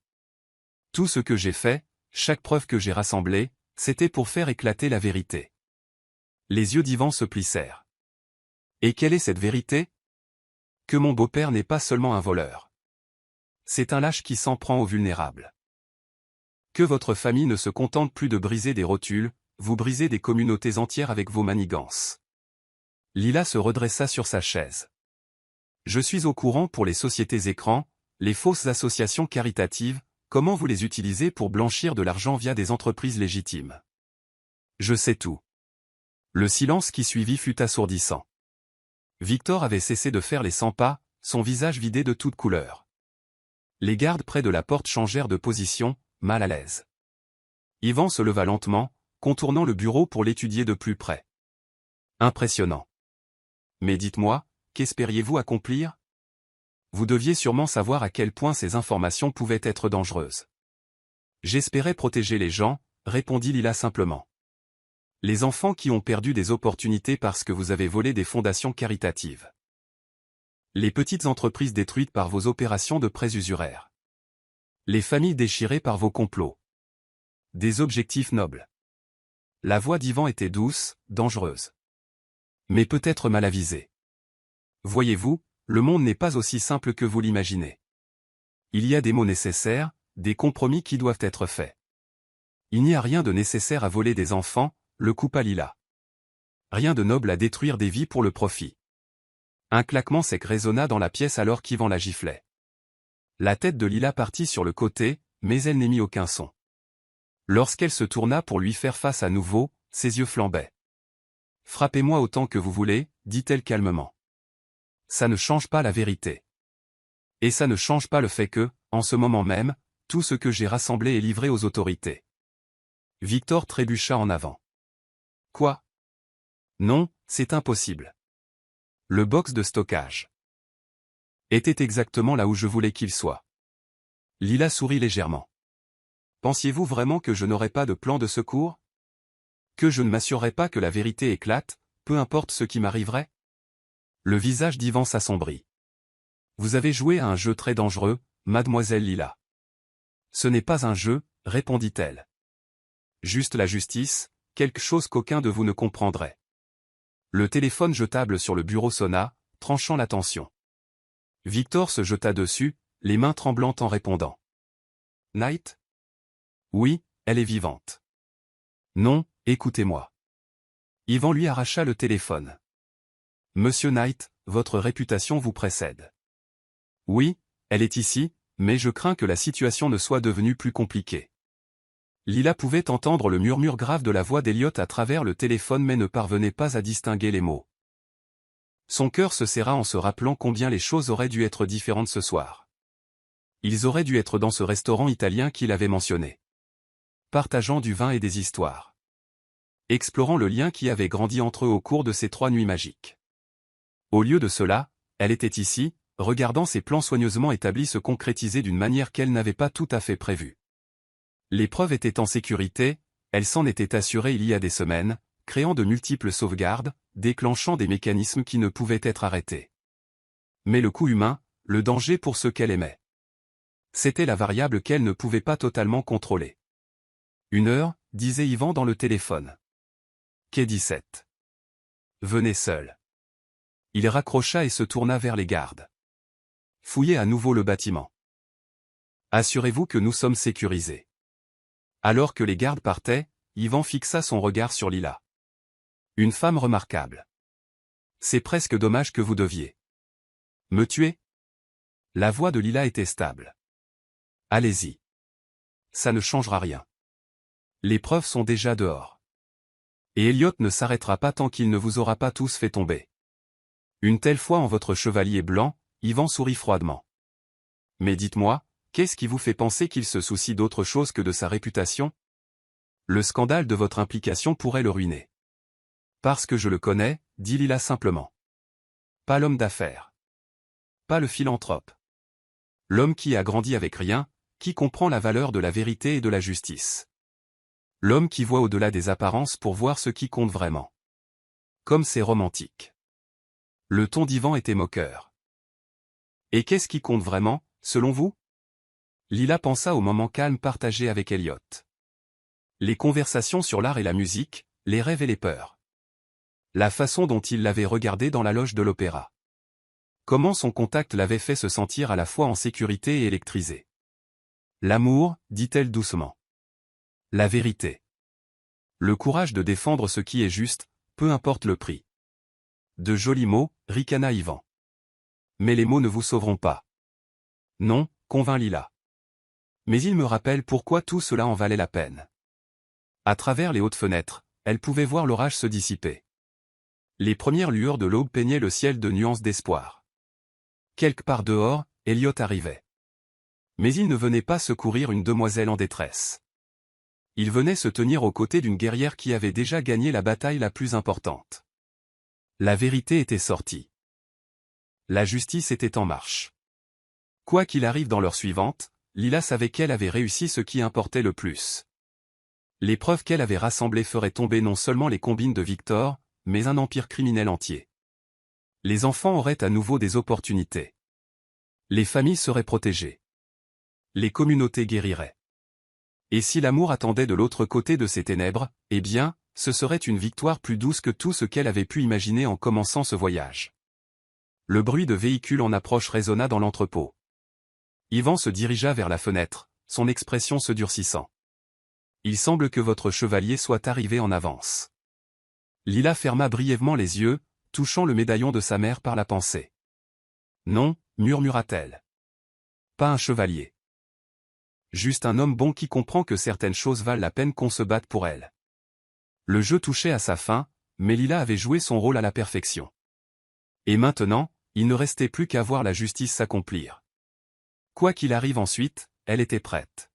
Tout ce que j'ai fait, chaque preuve que j'ai rassemblée, c'était pour faire éclater la vérité. Les yeux d'Ivan se plissèrent. Et quelle est cette vérité? Que mon beau-père n'est pas seulement un voleur. C'est un lâche qui s'en prend aux vulnérables. Que votre famille ne se contente plus de briser des rotules, vous brisez des communautés entières avec vos manigances. Lila se redressa sur sa chaise. Je suis au courant pour les sociétés écrans, les fausses associations caritatives, comment vous les utilisez pour blanchir de l'argent via des entreprises légitimes. Je sais tout. Le silence qui suivit fut assourdissant. Victor avait cessé de faire les 100 pas, son visage vidé de toute couleur. Les gardes près de la porte changèrent de position, mal à l'aise. Ivan se leva lentement, contournant le bureau pour l'étudier de plus près. Impressionnant. Mais dites-moi, qu'espériez-vous accomplir? Vous deviez sûrement savoir à quel point ces informations pouvaient être dangereuses. J'espérais protéger les gens, répondit Lila simplement. Les enfants qui ont perdu des opportunités parce que vous avez volé des fondations caritatives. Les petites entreprises détruites par vos opérations de prêts usuraires. Les familles déchirées par vos complots. Des objectifs nobles. La voix d'Ivan était douce, dangereuse. Mais peut-être mal avisée. Voyez-vous, le monde n'est pas aussi simple que vous l'imaginez. Il y a des mots nécessaires, des compromis qui doivent être faits. Il n'y a rien de nécessaire à voler des enfants, le coupa Lila. Rien de noble à détruire des vies pour le profit. Un claquement sec résonna dans la pièce alors qu'Ivan la giflait. La tête de Lila partit sur le côté, mais elle n'émit aucun son. Lorsqu'elle se tourna pour lui faire face à nouveau, ses yeux flambaient. « Frappez-moi autant que vous voulez, dit-elle calmement. Ça ne change pas la vérité. Et ça ne change pas le fait que, en ce moment même, tout ce que j'ai rassemblé est livré aux autorités. » Victor trébucha en avant. Quoi? Non, c'est impossible. Le box de stockage était exactement là où je voulais qu'il soit. Lila sourit légèrement. Pensiez-vous vraiment que je n'aurais pas de plan de secours? Que je ne m'assurerais pas que la vérité éclate, peu importe ce qui m'arriverait? Le visage d'Ivan s'assombrit. Vous avez joué à un jeu très dangereux, mademoiselle Lila. Ce n'est pas un jeu, répondit-elle. Juste la justice, quelque chose qu'aucun de vous ne comprendrait. Le téléphone jetable sur le bureau sonna, tranchant la tension. Victor se jeta dessus, les mains tremblantes en répondant. Night? Oui, elle est vivante. Non, écoutez-moi. Ivan lui arracha le téléphone. Monsieur Knight, votre réputation vous précède. Oui, elle est ici, mais je crains que la situation ne soit devenue plus compliquée. Lila pouvait entendre le murmure grave de la voix d'Elliot à travers le téléphone mais ne parvenait pas à distinguer les mots. Son cœur se serra en se rappelant combien les choses auraient dû être différentes ce soir. Ils auraient dû être dans ce restaurant italien qu'il avait mentionné. Partageant du vin et des histoires. Explorant le lien qui avait grandi entre eux au cours de ces 3 nuits magiques. Au lieu de cela, elle était ici, regardant ses plans soigneusement établis se concrétiser d'une manière qu'elle n'avait pas tout à fait prévue. L'épreuve était en sécurité, elle s'en était assurée il y a des semaines, créant de multiples sauvegardes, déclenchant des mécanismes qui ne pouvaient être arrêtés. Mais le coût humain, le danger pour ceux qu'elle aimait. C'était la variable qu'elle ne pouvait pas totalement contrôler. 1 heure, disait Yvan dans le téléphone. Quai 17. Venez seul. Il raccrocha et se tourna vers les gardes. Fouillez à nouveau le bâtiment. Assurez-vous que nous sommes sécurisés. Alors que les gardes partaient, Yvan fixa son regard sur Lila. Une femme remarquable. C'est presque dommage que vous deviez me tuer. La voix de Lila était stable. Allez-y. Ça ne changera rien. Les preuves sont déjà dehors. Et Elliot ne s'arrêtera pas tant qu'il ne vous aura pas tous fait tomber. Une telle foi en votre chevalier blanc, Yvan sourit froidement. Mais dites-moi, qu'est-ce qui vous fait penser qu'il se soucie d'autre chose que de sa réputation? Le scandale de votre implication pourrait le ruiner. Parce que je le connais, dit Lila simplement. Pas l'homme d'affaires. Pas le philanthrope. L'homme qui a grandi avec rien, qui comprend la valeur de la vérité et de la justice. L'homme qui voit au-delà des apparences pour voir ce qui compte vraiment. Comme c'est romantique. Le ton d'Yvan était moqueur. Et qu'est-ce qui compte vraiment, selon vous? Lila pensa au moment calme partagé avec Elliot. Les conversations sur l'art et la musique, les rêves et les peurs. La façon dont il l'avait regardé dans la loge de l'opéra. Comment son contact l'avait fait se sentir à la fois en sécurité et électrisé. L'amour, dit-elle doucement. La vérité. Le courage de défendre ce qui est juste, peu importe le prix. De jolis mots, ricana Yvan. Mais les mots ne vous sauveront pas. Non, convint Lila. Mais il me rappelle pourquoi tout cela en valait la peine. À travers les hautes fenêtres, elle pouvait voir l'orage se dissiper. Les premières lueurs de l'aube peignaient le ciel de nuances d'espoir. Quelque part dehors, Elliot arrivait. Mais il ne venait pas secourir une demoiselle en détresse. Il venait se tenir aux côtés d'une guerrière qui avait déjà gagné la bataille la plus importante. La vérité était sortie. La justice était en marche. Quoi qu'il arrive dans l'heure suivante, Lila savait qu'elle avait réussi ce qui importait le plus. Les preuves qu'elle avait rassemblées feraient tomber non seulement les combines de Victor, mais un empire criminel entier. Les enfants auraient à nouveau des opportunités. Les familles seraient protégées. Les communautés guériraient. Et si l'amour attendait de l'autre côté de ces ténèbres, eh bien, ce serait une victoire plus douce que tout ce qu'elle avait pu imaginer en commençant ce voyage. Le bruit de véhicules en approche résonna dans l'entrepôt. Yvan se dirigea vers la fenêtre, son expression se durcissant. Il semble que votre chevalier soit arrivé en avance. Lila ferma brièvement les yeux, touchant le médaillon de sa mère par la pensée. Non, murmura-t-elle. Pas un chevalier. Juste un homme bon qui comprend que certaines choses valent la peine qu'on se batte pour elles. Le jeu touchait à sa fin, mais Lila avait joué son rôle à la perfection. Et maintenant, il ne restait plus qu'à voir la justice s'accomplir. Quoi qu'il arrive ensuite, elle était prête.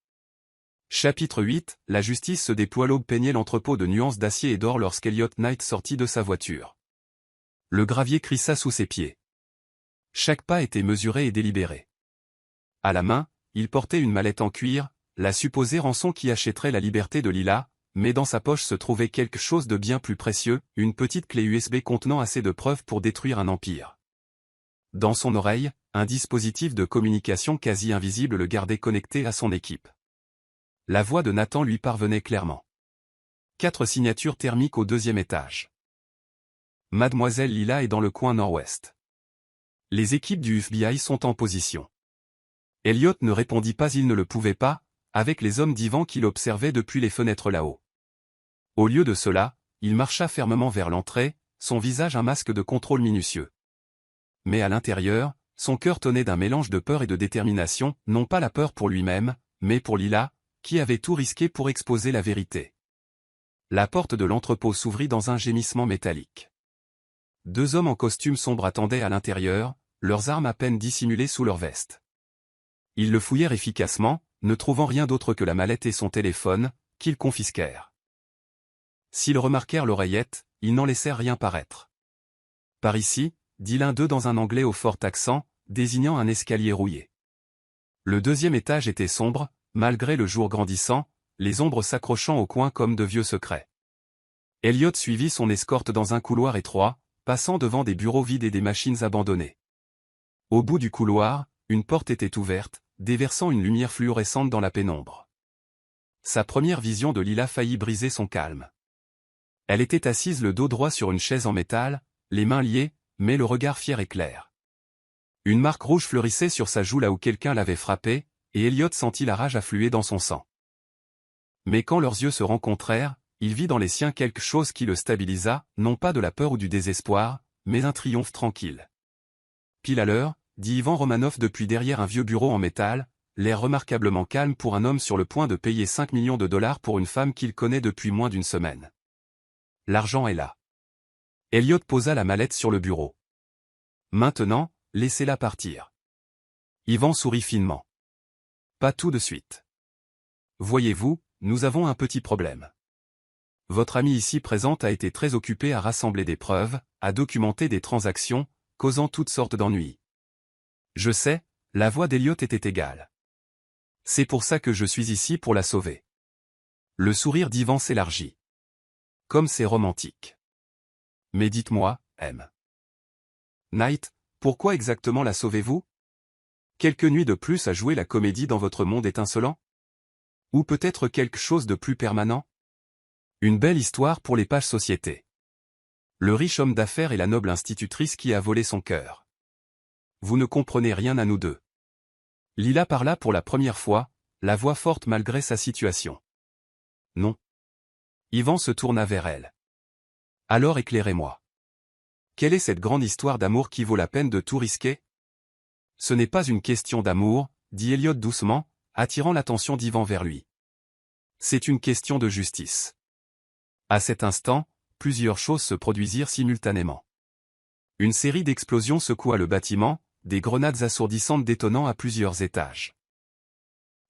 Chapitre 8, la justice se déploie. L'aube peignait l'entrepôt de nuances d'acier et d'or lorsqu'Elliot Knight sortit de sa voiture. Le gravier crissa sous ses pieds. Chaque pas était mesuré et délibéré. À la main, il portait une mallette en cuir, la supposée rançon qui achèterait la liberté de Lila, mais dans sa poche se trouvait quelque chose de bien plus précieux, une petite clé USB contenant assez de preuves pour détruire un empire. Dans son oreille, un dispositif de communication quasi invisible le gardait connecté à son équipe. La voix de Nathan lui parvenait clairement. 4 signatures thermiques au 2e étage. Mademoiselle Lila est dans le coin nord-ouest. Les équipes du FBI sont en position. Elliot ne répondit pas, il ne le pouvait pas, avec les hommes d'Yvan qui l'observaient depuis les fenêtres là-haut. Au lieu de cela, il marcha fermement vers l'entrée, son visage un masque de contrôle minutieux. Mais à l'intérieur, son cœur tonnait d'un mélange de peur et de détermination, non pas la peur pour lui-même, mais pour Lila, qui avait tout risqué pour exposer la vérité. La porte de l'entrepôt s'ouvrit dans un gémissement métallique. 2 hommes en costume sombre attendaient à l'intérieur, leurs armes à peine dissimulées sous leurs vestes. Ils le fouillèrent efficacement, ne trouvant rien d'autre que la mallette et son téléphone, qu'ils confisquèrent. S'ils remarquèrent l'oreillette, ils n'en laissèrent rien paraître. « Par ici », dit l'un d'eux dans un anglais au fort accent, désignant un escalier rouillé. Le 2e étage était sombre, malgré le jour grandissant, les ombres s'accrochant au coin comme de vieux secrets. Elliot suivit son escorte dans un couloir étroit, passant devant des bureaux vides et des machines abandonnées. Au bout du couloir, une porte était ouverte, déversant une lumière fluorescente dans la pénombre. Sa première vision de Lila faillit briser son calme. Elle était assise le dos droit sur une chaise en métal, les mains liées, mais le regard fier et clair. Une marque rouge fleurissait sur sa joue là où quelqu'un l'avait frappée, et Elliot sentit la rage affluer dans son sang. Mais quand leurs yeux se rencontrèrent, il vit dans les siens quelque chose qui le stabilisa, non pas de la peur ou du désespoir, mais un triomphe tranquille. Pile à l'heure, dit Ivan Romanov depuis derrière un vieux bureau en métal, l'air remarquablement calme pour un homme sur le point de payer 5 millions de dollars pour une femme qu'il connaît depuis moins d'une semaine. L'argent est là. Elliot posa la mallette sur le bureau. Maintenant, laissez-la partir. Ivan sourit finement. Pas tout de suite. Voyez-vous, nous avons un petit problème. Votre ami ici présente a été très occupé à rassembler des preuves, à documenter des transactions, causant toutes sortes d'ennuis. Je sais, la voix d'Elliot était égale. C'est pour ça que je suis ici pour la sauver. Le sourire d'Ivan s'élargit. Comme c'est romantique. Mais dites-moi, M. Night, pourquoi exactement la sauvez-vous? Quelques nuits de plus à jouer la comédie dans votre monde étincelant? Ou peut-être quelque chose de plus permanent? Une belle histoire pour les pages société. Le riche homme d'affaires et la noble institutrice qui a volé son cœur. Vous ne comprenez rien à nous deux. Lila parla pour la première fois, la voix forte malgré sa situation. Non. Ivan se tourna vers elle. Alors éclairez-moi. Quelle est cette grande histoire d'amour qui vaut la peine de tout risquer? Ce n'est pas une question d'amour, dit Elliot doucement, attirant l'attention d'Ivan vers lui. C'est une question de justice. À cet instant, plusieurs choses se produisirent simultanément. Une série d'explosions secoua le bâtiment, des grenades assourdissantes détonnant à plusieurs étages.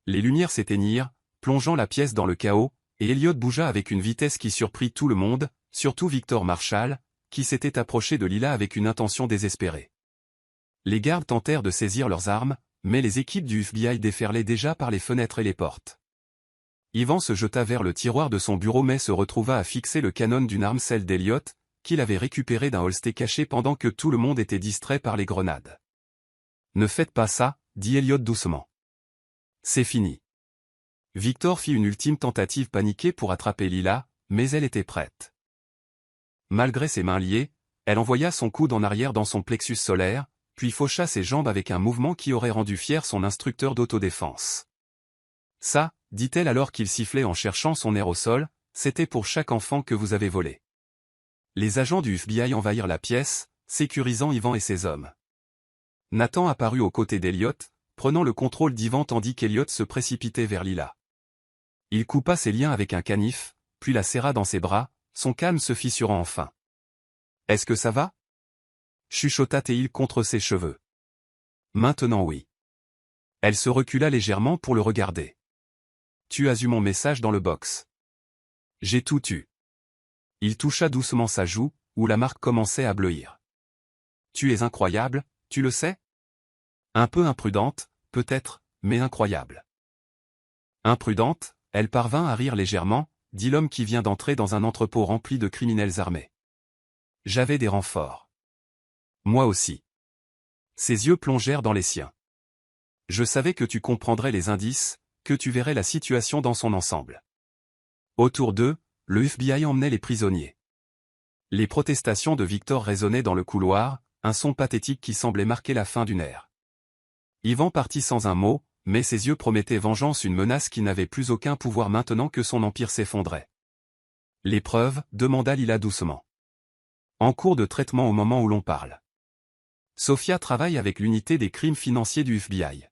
Les lumières s'éteignirent, plongeant la pièce dans le chaos, et Elliot bougea avec une vitesse qui surprit tout le monde, surtout Victor Marshall, qui s'était approché de Lila avec une intention désespérée. Les gardes tentèrent de saisir leurs armes, mais les équipes du FBI déferlaient déjà par les fenêtres et les portes. Ivan se jeta vers le tiroir de son bureau mais se retrouva à fixer le canon d'une arme, celle d'Elliot, qu'il avait récupérée d'un holster caché pendant que tout le monde était distrait par les grenades. « Ne faites pas ça, dit Elliot doucement. C'est fini. » Victor fit une ultime tentative paniquée pour attraper Lila, mais elle était prête. Malgré ses mains liées, elle envoya son coude en arrière dans son plexus solaire, puis faucha ses jambes avec un mouvement qui aurait rendu fier son instructeur d'autodéfense. Ça, dit-elle alors qu'il sifflait en cherchant son air au sol, c'était pour chaque enfant que vous avez volé. Les agents du FBI envahirent la pièce, sécurisant Ivan et ses hommes. Nathan apparut aux côtés d'Elliot, prenant le contrôle d'Ivan tandis qu'Elliot se précipitait vers Lila. Il coupa ses liens avec un canif, puis la serra dans ses bras, son calme se fissurant enfin. « Est-ce que ça va » chuchota-t-il contre ses cheveux. « Maintenant oui. » Elle se recula légèrement pour le regarder. « Tu as eu mon message dans le box. J'ai tout eu. » Il toucha doucement sa joue, où la marque commençait à bleuir. « Tu es incroyable, tu le sais ? Un peu imprudente, peut-être, mais incroyable. » Imprudente, elle parvint à rire légèrement, dit l'homme qui vient d'entrer dans un entrepôt rempli de criminels armés. « J'avais des renforts. » Moi aussi. Ses yeux plongèrent dans les siens. « Je savais que tu comprendrais les indices, que tu verrais la situation dans son ensemble. » Autour d'eux, le FBI emmenait les prisonniers. Les protestations de Victor résonnaient dans le couloir, un son pathétique qui semblait marquer la fin d'une ère. Ivan partit sans un mot, mais ses yeux promettaient vengeance, une menace qui n'avait plus aucun pouvoir maintenant que son empire s'effondrait. « Les preuves » demanda Lila doucement. En cours de traitement au moment où l'on parle. Sofia travaille avec l'unité des crimes financiers du FBI.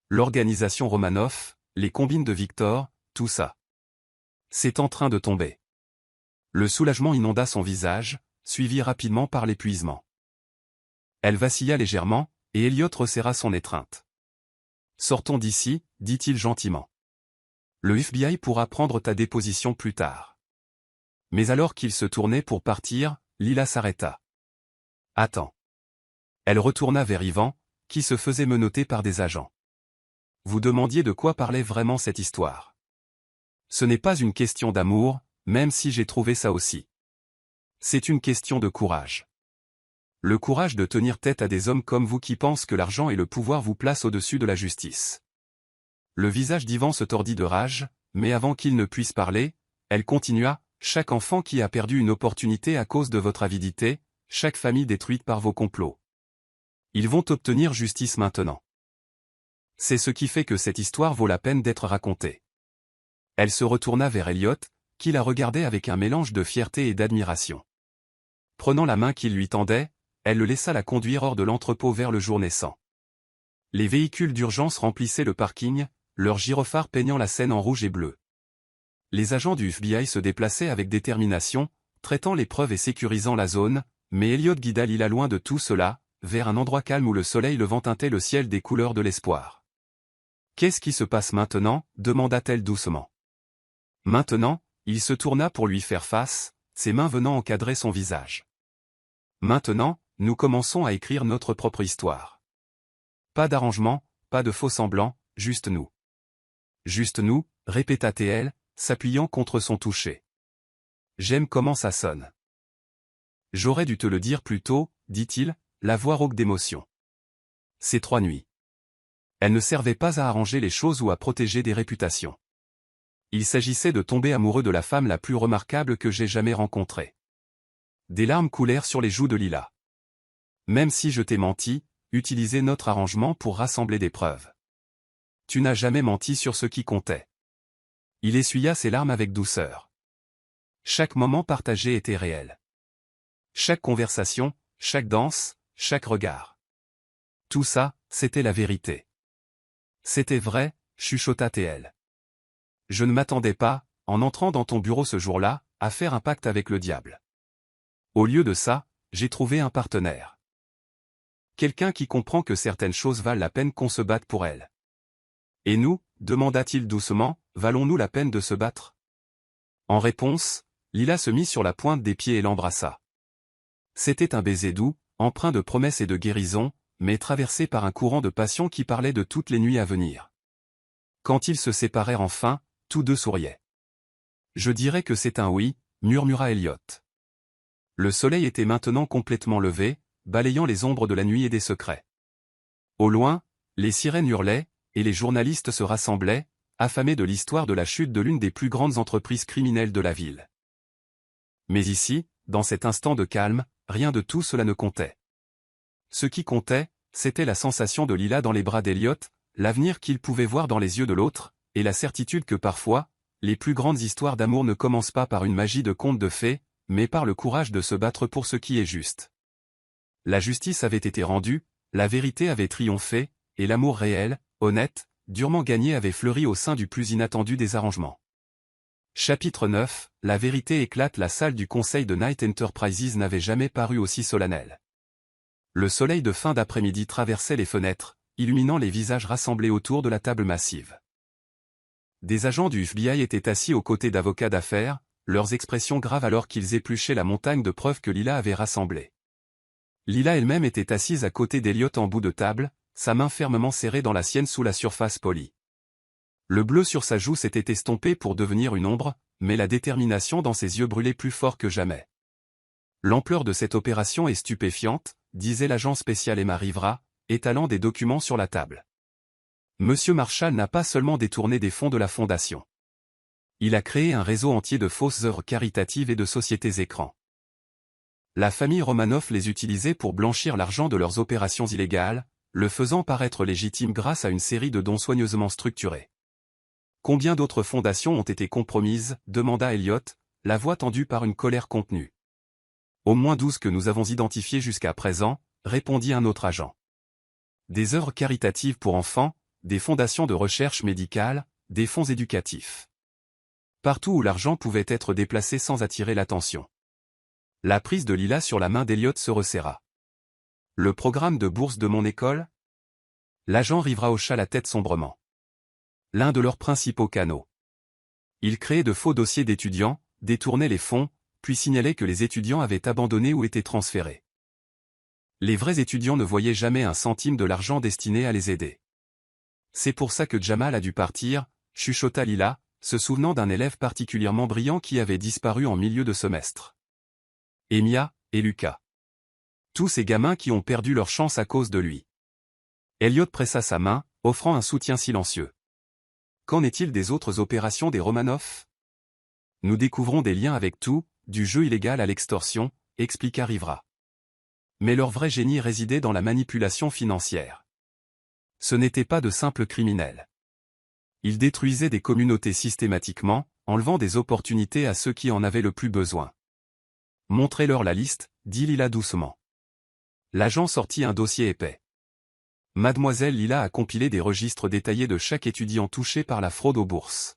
L'organisation Romanov, les combines de Victor, tout ça. C'est en train de tomber. Le soulagement inonda son visage, suivi rapidement par l'épuisement. Elle vacilla légèrement, et Elliot resserra son étreinte. Sortons d'ici, dit-il gentiment. Le FBI pourra prendre ta déposition plus tard. Mais alors qu'il se tournait pour partir, Lila s'arrêta. Attends. Elle retourna vers Ivan, qui se faisait menotter par des agents. Vous demandiez de quoi parlait vraiment cette histoire. Ce n'est pas une question d'amour, même si j'ai trouvé ça aussi. C'est une question de courage. Le courage de tenir tête à des hommes comme vous qui pensent que l'argent et le pouvoir vous placent au-dessus de la justice. Le visage d'Ivan se tordit de rage, mais avant qu'il ne puisse parler, elle continua, chaque enfant qui a perdu une opportunité à cause de votre avidité, chaque famille détruite par vos complots. Ils vont obtenir justice maintenant. C'est ce qui fait que cette histoire vaut la peine d'être racontée. Elle se retourna vers Elliot, qui la regardait avec un mélange de fierté et d'admiration. Prenant la main qu'il lui tendait, elle le laissa la conduire hors de l'entrepôt vers le jour naissant. Les véhicules d'urgence remplissaient le parking, leurs gyrophares peignant la scène en rouge et bleu. Les agents du FBI se déplaçaient avec détermination, traitant les preuves et sécurisant la zone, mais Elliot guida Lila loin de tout cela, vers un endroit calme où le soleil levant teintait le ciel des couleurs de l'espoir. « Qu'est-ce qui se passe maintenant » demanda-t-elle doucement. Maintenant, il se tourna pour lui faire face, ses mains venant encadrer son visage. Maintenant, nous commençons à écrire notre propre histoire. Pas d'arrangement, pas de faux-semblants, juste nous. Juste nous, répéta-t-elle, s'appuyant contre son toucher. J'aime comment ça sonne. J'aurais dû te le dire plus tôt, dit-il, la voix rauque d'émotion. Ces 3 nuits. Elle ne servait pas à arranger les choses ou à protéger des réputations. Il s'agissait de tomber amoureux de la femme la plus remarquable que j'ai jamais rencontrée. Des larmes coulèrent sur les joues de Lila. Même si je t'ai menti, utilisez notre arrangement pour rassembler des preuves. Tu n'as jamais menti sur ce qui comptait. Il essuya ses larmes avec douceur. Chaque moment partagé était réel. Chaque conversation, chaque danse, chaque regard. Tout ça, c'était la vérité. C'était vrai, chuchota-t-elle. Je ne m'attendais pas, en entrant dans ton bureau ce jour-là, à faire un pacte avec le diable. Au lieu de ça, j'ai trouvé un partenaire. Quelqu'un qui comprend que certaines choses valent la peine qu'on se batte pour elles. Et nous, demanda-t-il doucement, valons-nous la peine de se battre? En réponse, Lila se mit sur la pointe des pieds et l'embrassa. C'était un baiser doux, empreint de promesses et de guérison, mais traversé par un courant de passion qui parlait de toutes les nuits à venir. Quand ils se séparèrent enfin, tous deux souriaient. Je dirais que c'est un oui, murmura Elliot. Le soleil était maintenant complètement levé, balayant les ombres de la nuit et des secrets. Au loin, les sirènes hurlaient, et les journalistes se rassemblaient, affamés de l'histoire de la chute de l'une des plus grandes entreprises criminelles de la ville. Mais ici, dans cet instant de calme, rien de tout cela ne comptait. Ce qui comptait, c'était la sensation de Lila dans les bras d'Elliot, l'avenir qu'il pouvait voir dans les yeux de l'autre, et la certitude que parfois, les plus grandes histoires d'amour ne commencent pas par une magie de conte de fées, mais par le courage de se battre pour ce qui est juste. La justice avait été rendue, la vérité avait triomphé, et l'amour réel, honnête, durement gagné avait fleuri au sein du plus inattendu des arrangements. Chapitre 9, la vérité éclate. La salle du conseil de Knight Enterprises n'avait jamais paru aussi solennelle. Le soleil de fin d'après-midi traversait les fenêtres, illuminant les visages rassemblés autour de la table massive. Des agents du FBI étaient assis aux côtés d'avocats d'affaires, leurs expressions graves alors qu'ils épluchaient la montagne de preuves que Lila avait rassemblées. Lila elle-même était assise à côté d'Elliot en bout de table, sa main fermement serrée dans la sienne sous la surface polie. Le bleu sur sa joue s'était estompé pour devenir une ombre, mais la détermination dans ses yeux brûlait plus fort que jamais. L'ampleur de cette opération est stupéfiante, disait l'agent spécial Emma Rivera, étalant des documents sur la table. Monsieur Marshall n'a pas seulement détourné des fonds de la fondation. Il a créé un réseau entier de fausses œuvres caritatives et de sociétés écrans. La famille Romanov les utilisait pour blanchir l'argent de leurs opérations illégales, le faisant paraître légitime grâce à une série de dons soigneusement structurés. Combien d'autres fondations ont été compromises, demanda Elliot, la voix tendue par une colère contenue. Au moins 12 que nous avons identifiés jusqu'à présent, répondit un autre agent. Des œuvres caritatives pour enfants, des fondations de recherche médicale, des fonds éducatifs. Partout où l'argent pouvait être déplacé sans attirer l'attention. La prise de Lila sur la main d'Elliot se resserra. Le programme de bourse de mon école? L'agent Rivera hocha la tête sombrement. L'un de leurs principaux canaux. Il créait de faux dossiers d'étudiants, détournait les fonds, puis signalait que les étudiants avaient abandonné ou été transférés. Les vrais étudiants ne voyaient jamais un centime de l'argent destiné à les aider. C'est pour ça que Jamal a dû partir, chuchota Lila, se souvenant d'un élève particulièrement brillant qui avait disparu en milieu de semestre. Et Mia, et Lucas. Tous ces gamins qui ont perdu leur chance à cause de lui. Elliot pressa sa main, offrant un soutien silencieux. Qu'en est-il des autres opérations des Romanov? Nous découvrons des liens avec tout, du jeu illégal à l'extorsion, expliqua Rivera. Mais leur vrai génie résidait dans la manipulation financière. Ce n'étaient pas de simples criminels. Ils détruisaient des communautés systématiquement, enlevant des opportunités à ceux qui en avaient le plus besoin. Montrez-leur la liste, dit Lila doucement. L'agent sortit un dossier épais. Mademoiselle Lila a compilé des registres détaillés de chaque étudiant touché par la fraude aux bourses.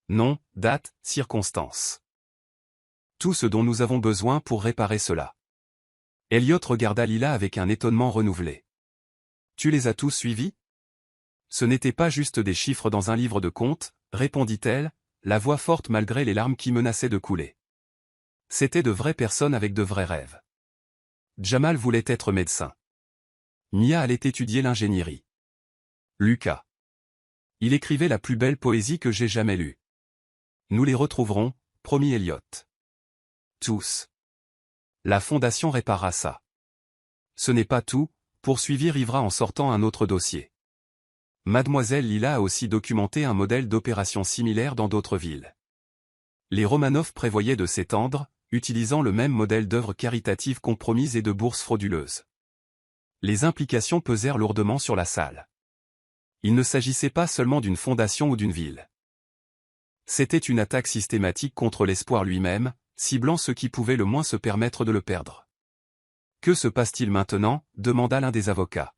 Nom, date, circonstances. Tout ce dont nous avons besoin pour réparer cela. Elliot regarda Lila avec un étonnement renouvelé. Tu les as tous suivis? Ce n'était pas juste des chiffres dans un livre de comptes, répondit-elle, la voix forte malgré les larmes qui menaçaient de couler. C'étaient de vraies personnes avec de vrais rêves. Jamal voulait être médecin. Mia allait étudier l'ingénierie. Lucas. Il écrivait la plus belle poésie que j'ai jamais lue. Nous les retrouverons, promit Elliot. Tous. La fondation réparera ça. Ce n'est pas tout, poursuivit Rivera en sortant un autre dossier. Mademoiselle Lila a aussi documenté un modèle d'opération similaire dans d'autres villes. Les Romanov prévoyaient de s'étendre, utilisant le même modèle d'œuvres caritatives compromises et de bourses frauduleuses. Les implications pesèrent lourdement sur la salle. Il ne s'agissait pas seulement d'une fondation ou d'une ville. C'était une attaque systématique contre l'espoir lui-même, ciblant ceux qui pouvaient le moins se permettre de le perdre. Que se passe-t-il maintenant? Demanda l'un des avocats.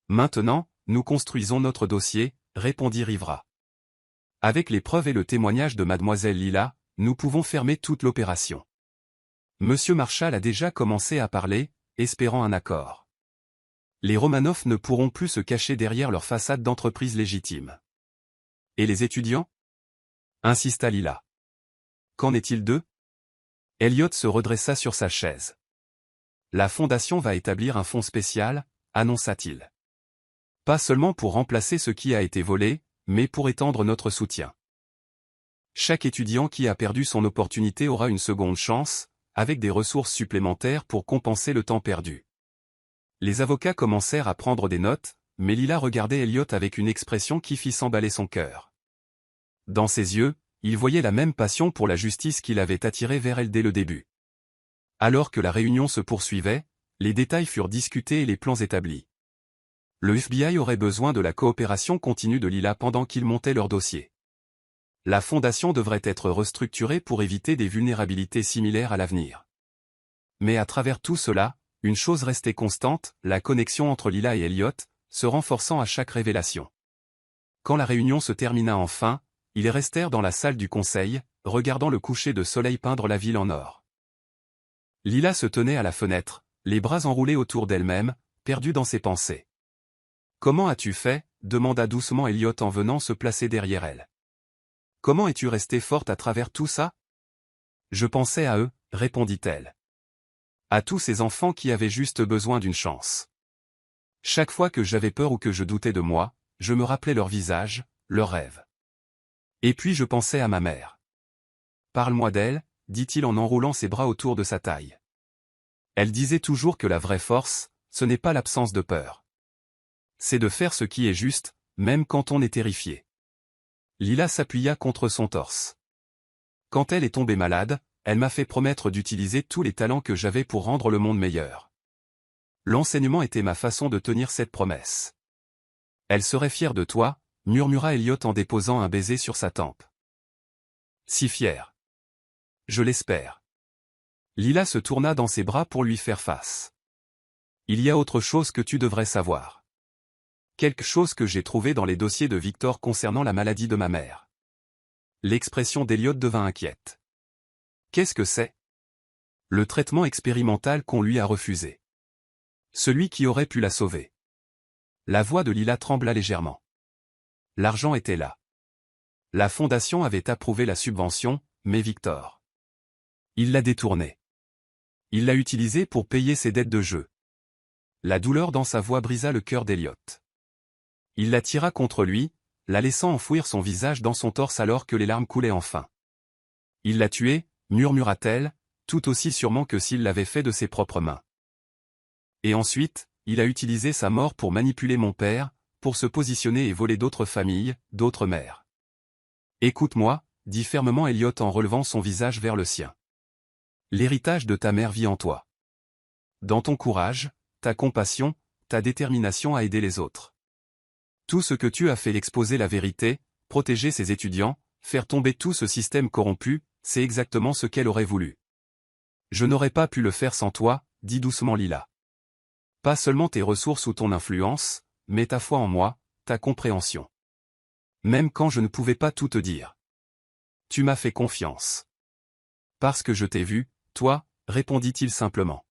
Maintenant, nous construisons notre dossier, répondit Rivera. Avec les preuves et le témoignage de mademoiselle Lila, nous pouvons fermer toute l'opération. Monsieur Marshall a déjà commencé à parler, espérant un accord. Les Romanov ne pourront plus se cacher derrière leur façade d'entreprise légitime. Et les étudiants? Insista Lila. Qu'en est-il d'eux? Elliot se redressa sur sa chaise. La fondation va établir un fonds spécial, annonça-t-il. Pas seulement pour remplacer ce qui a été volé, mais pour étendre notre soutien. Chaque étudiant qui a perdu son opportunité aura une seconde chance, avec des ressources supplémentaires pour compenser le temps perdu. Les avocats commencèrent à prendre des notes, mais Lila regardait Elliot avec une expression qui fit s'emballer son cœur. Dans ses yeux, il voyait la même passion pour la justice qui l'avait attiré vers elle dès le début. Alors que la réunion se poursuivait, les détails furent discutés et les plans établis. Le FBI aurait besoin de la coopération continue de Lila pendant qu'ils montaient leur dossier. La fondation devrait être restructurée pour éviter des vulnérabilités similaires à l'avenir. Mais à travers tout cela, une chose restait constante, la connexion entre Lila et Elliot, se renforçant à chaque révélation. Quand la réunion se termina enfin, ils restèrent dans la salle du conseil, regardant le coucher de soleil peindre la ville en or. Lila se tenait à la fenêtre, les bras enroulés autour d'elle-même, perdue dans ses pensées. « Comment as-tu fait » demanda doucement Elliot en venant se placer derrière elle. « Comment es-tu restée forte à travers tout ça ?»« Je pensais à eux, » répondit-elle. À tous ces enfants qui avaient juste besoin d'une chance. Chaque fois que j'avais peur ou que je doutais de moi, je me rappelais leur visage, leurs rêves. Et puis je pensais à ma mère. Parle-moi d'elle, dit-il en enroulant ses bras autour de sa taille. Elle disait toujours que la vraie force, ce n'est pas l'absence de peur. C'est de faire ce qui est juste, même quand on est terrifié. Lila s'appuya contre son torse. Quand elle est tombée malade, elle m'a fait promettre d'utiliser tous les talents que j'avais pour rendre le monde meilleur. L'enseignement était ma façon de tenir cette promesse. Elle serait fière de toi, murmura Elliot en déposant un baiser sur sa tempe. Si fière. Je l'espère. Lila se tourna dans ses bras pour lui faire face. Il y a autre chose que tu devrais savoir. Quelque chose que j'ai trouvé dans les dossiers de Victor concernant la maladie de ma mère. L'expression d'Elliot devint inquiète. Qu'est-ce que c'est? Le traitement expérimental qu'on lui a refusé. Celui qui aurait pu la sauver. La voix de Lila trembla légèrement. L'argent était là. La fondation avait approuvé la subvention, mais Victor. Il l'a détourné. Il l'a utilisé pour payer ses dettes de jeu. La douleur dans sa voix brisa le cœur d'Elliot. Il la tira contre lui, la laissant enfouir son visage dans son torse alors que les larmes coulaient enfin. Il l'a tuée, murmura-t-elle, tout aussi sûrement que s'il l'avait fait de ses propres mains. Et ensuite, il a utilisé sa mort pour manipuler mon père, pour se positionner et voler d'autres familles, d'autres mères. Écoute-moi, dit fermement Elliot en relevant son visage vers le sien. L'héritage de ta mère vit en toi. Dans ton courage, ta compassion, ta détermination à aider les autres. Tout ce que tu as fait exposer la vérité, protéger ses étudiants, faire tomber tout ce système corrompu, c'est exactement ce qu'elle aurait voulu. Je n'aurais pas pu le faire sans toi, dit doucement Lila. Pas seulement tes ressources ou ton influence, mais ta foi en moi, ta compréhension. Même quand je ne pouvais pas tout te dire. Tu m'as fait confiance. Parce que je t'ai vu, toi, répondit-il simplement.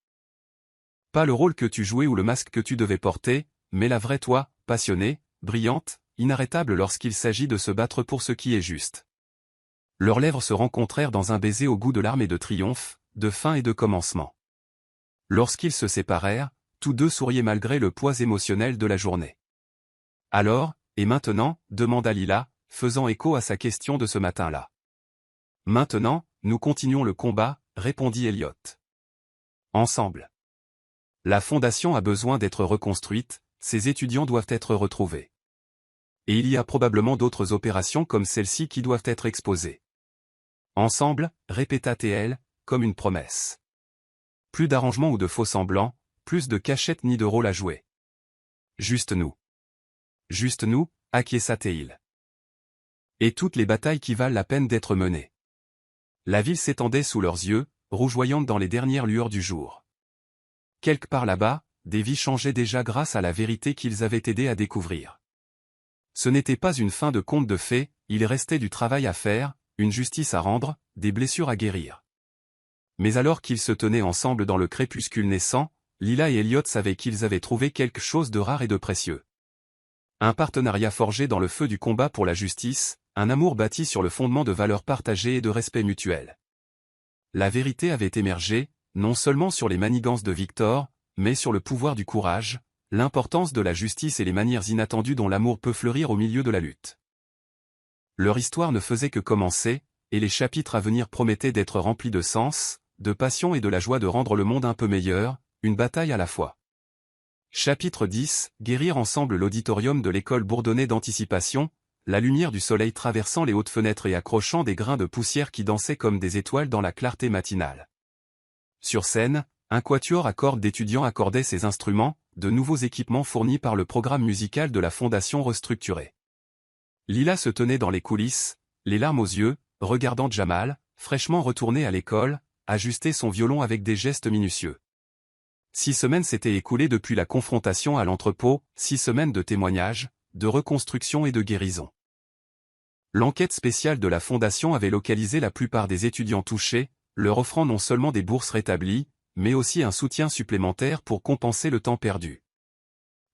Pas le rôle que tu jouais ou le masque que tu devais porter, mais la vraie toi, passionnée, brillante, inarrêtable lorsqu'il s'agit de se battre pour ce qui est juste. Leurs lèvres se rencontrèrent dans un baiser au goût de larmes et de triomphe, de fin et de commencement. Lorsqu'ils se séparèrent, tous deux souriaient malgré le poids émotionnel de la journée. Alors, et maintenant, demanda Lila, faisant écho à sa question de ce matin-là. Maintenant, nous continuons le combat, répondit Elliot. Ensemble. La fondation a besoin d'être reconstruite, ses étudiants doivent être retrouvés. Et il y a probablement d'autres opérations comme celle-ci qui doivent être exposées. Ensemble, répéta TL, comme une promesse. Plus d'arrangements ou de faux-semblants, plus de cachettes ni de rôle à jouer. Juste nous. Juste nous, acquiesça Théil. Et toutes les batailles qui valent la peine d'être menées. La ville s'étendait sous leurs yeux, rougeoyante dans les dernières lueurs du jour. Quelque part là-bas, des vies changeaient déjà grâce à la vérité qu'ils avaient aidé à découvrir. Ce n'était pas une fin de conte de fées, il restait du travail à faire, une justice à rendre, des blessures à guérir. Mais alors qu'ils se tenaient ensemble dans le crépuscule naissant, Lila et Elliot savaient qu'ils avaient trouvé quelque chose de rare et de précieux. Un partenariat forgé dans le feu du combat pour la justice, un amour bâti sur le fondement de valeurs partagées et de respect mutuel. La vérité avait émergé, non seulement sur les manigances de Victor, mais sur le pouvoir du courage, l'importance de la justice et les manières inattendues dont l'amour peut fleurir au milieu de la lutte. Leur histoire ne faisait que commencer, et les chapitres à venir promettaient d'être remplis de sens, de passion et de la joie de rendre le monde un peu meilleur, une bataille à la fois. Chapitre 10, guérir ensemble. L'auditorium de l'école bourdonnait d'anticipation, la lumière du soleil traversant les hautes fenêtres et accrochant des grains de poussière qui dansaient comme des étoiles dans la clarté matinale. Sur scène, un quatuor à cordes d'étudiants accordait ses instruments, de nouveaux équipements fournis par le programme musical de la fondation restructurée. Lila se tenait dans les coulisses, les larmes aux yeux, regardant Jamal, fraîchement retourné à l'école, ajuster son violon avec des gestes minutieux. 6 semaines s'étaient écoulées depuis la confrontation à l'entrepôt, 6 semaines de témoignages, de reconstruction et de guérison. L'enquête spéciale de la Fondation avait localisé la plupart des étudiants touchés, leur offrant non seulement des bourses rétablies, mais aussi un soutien supplémentaire pour compenser le temps perdu.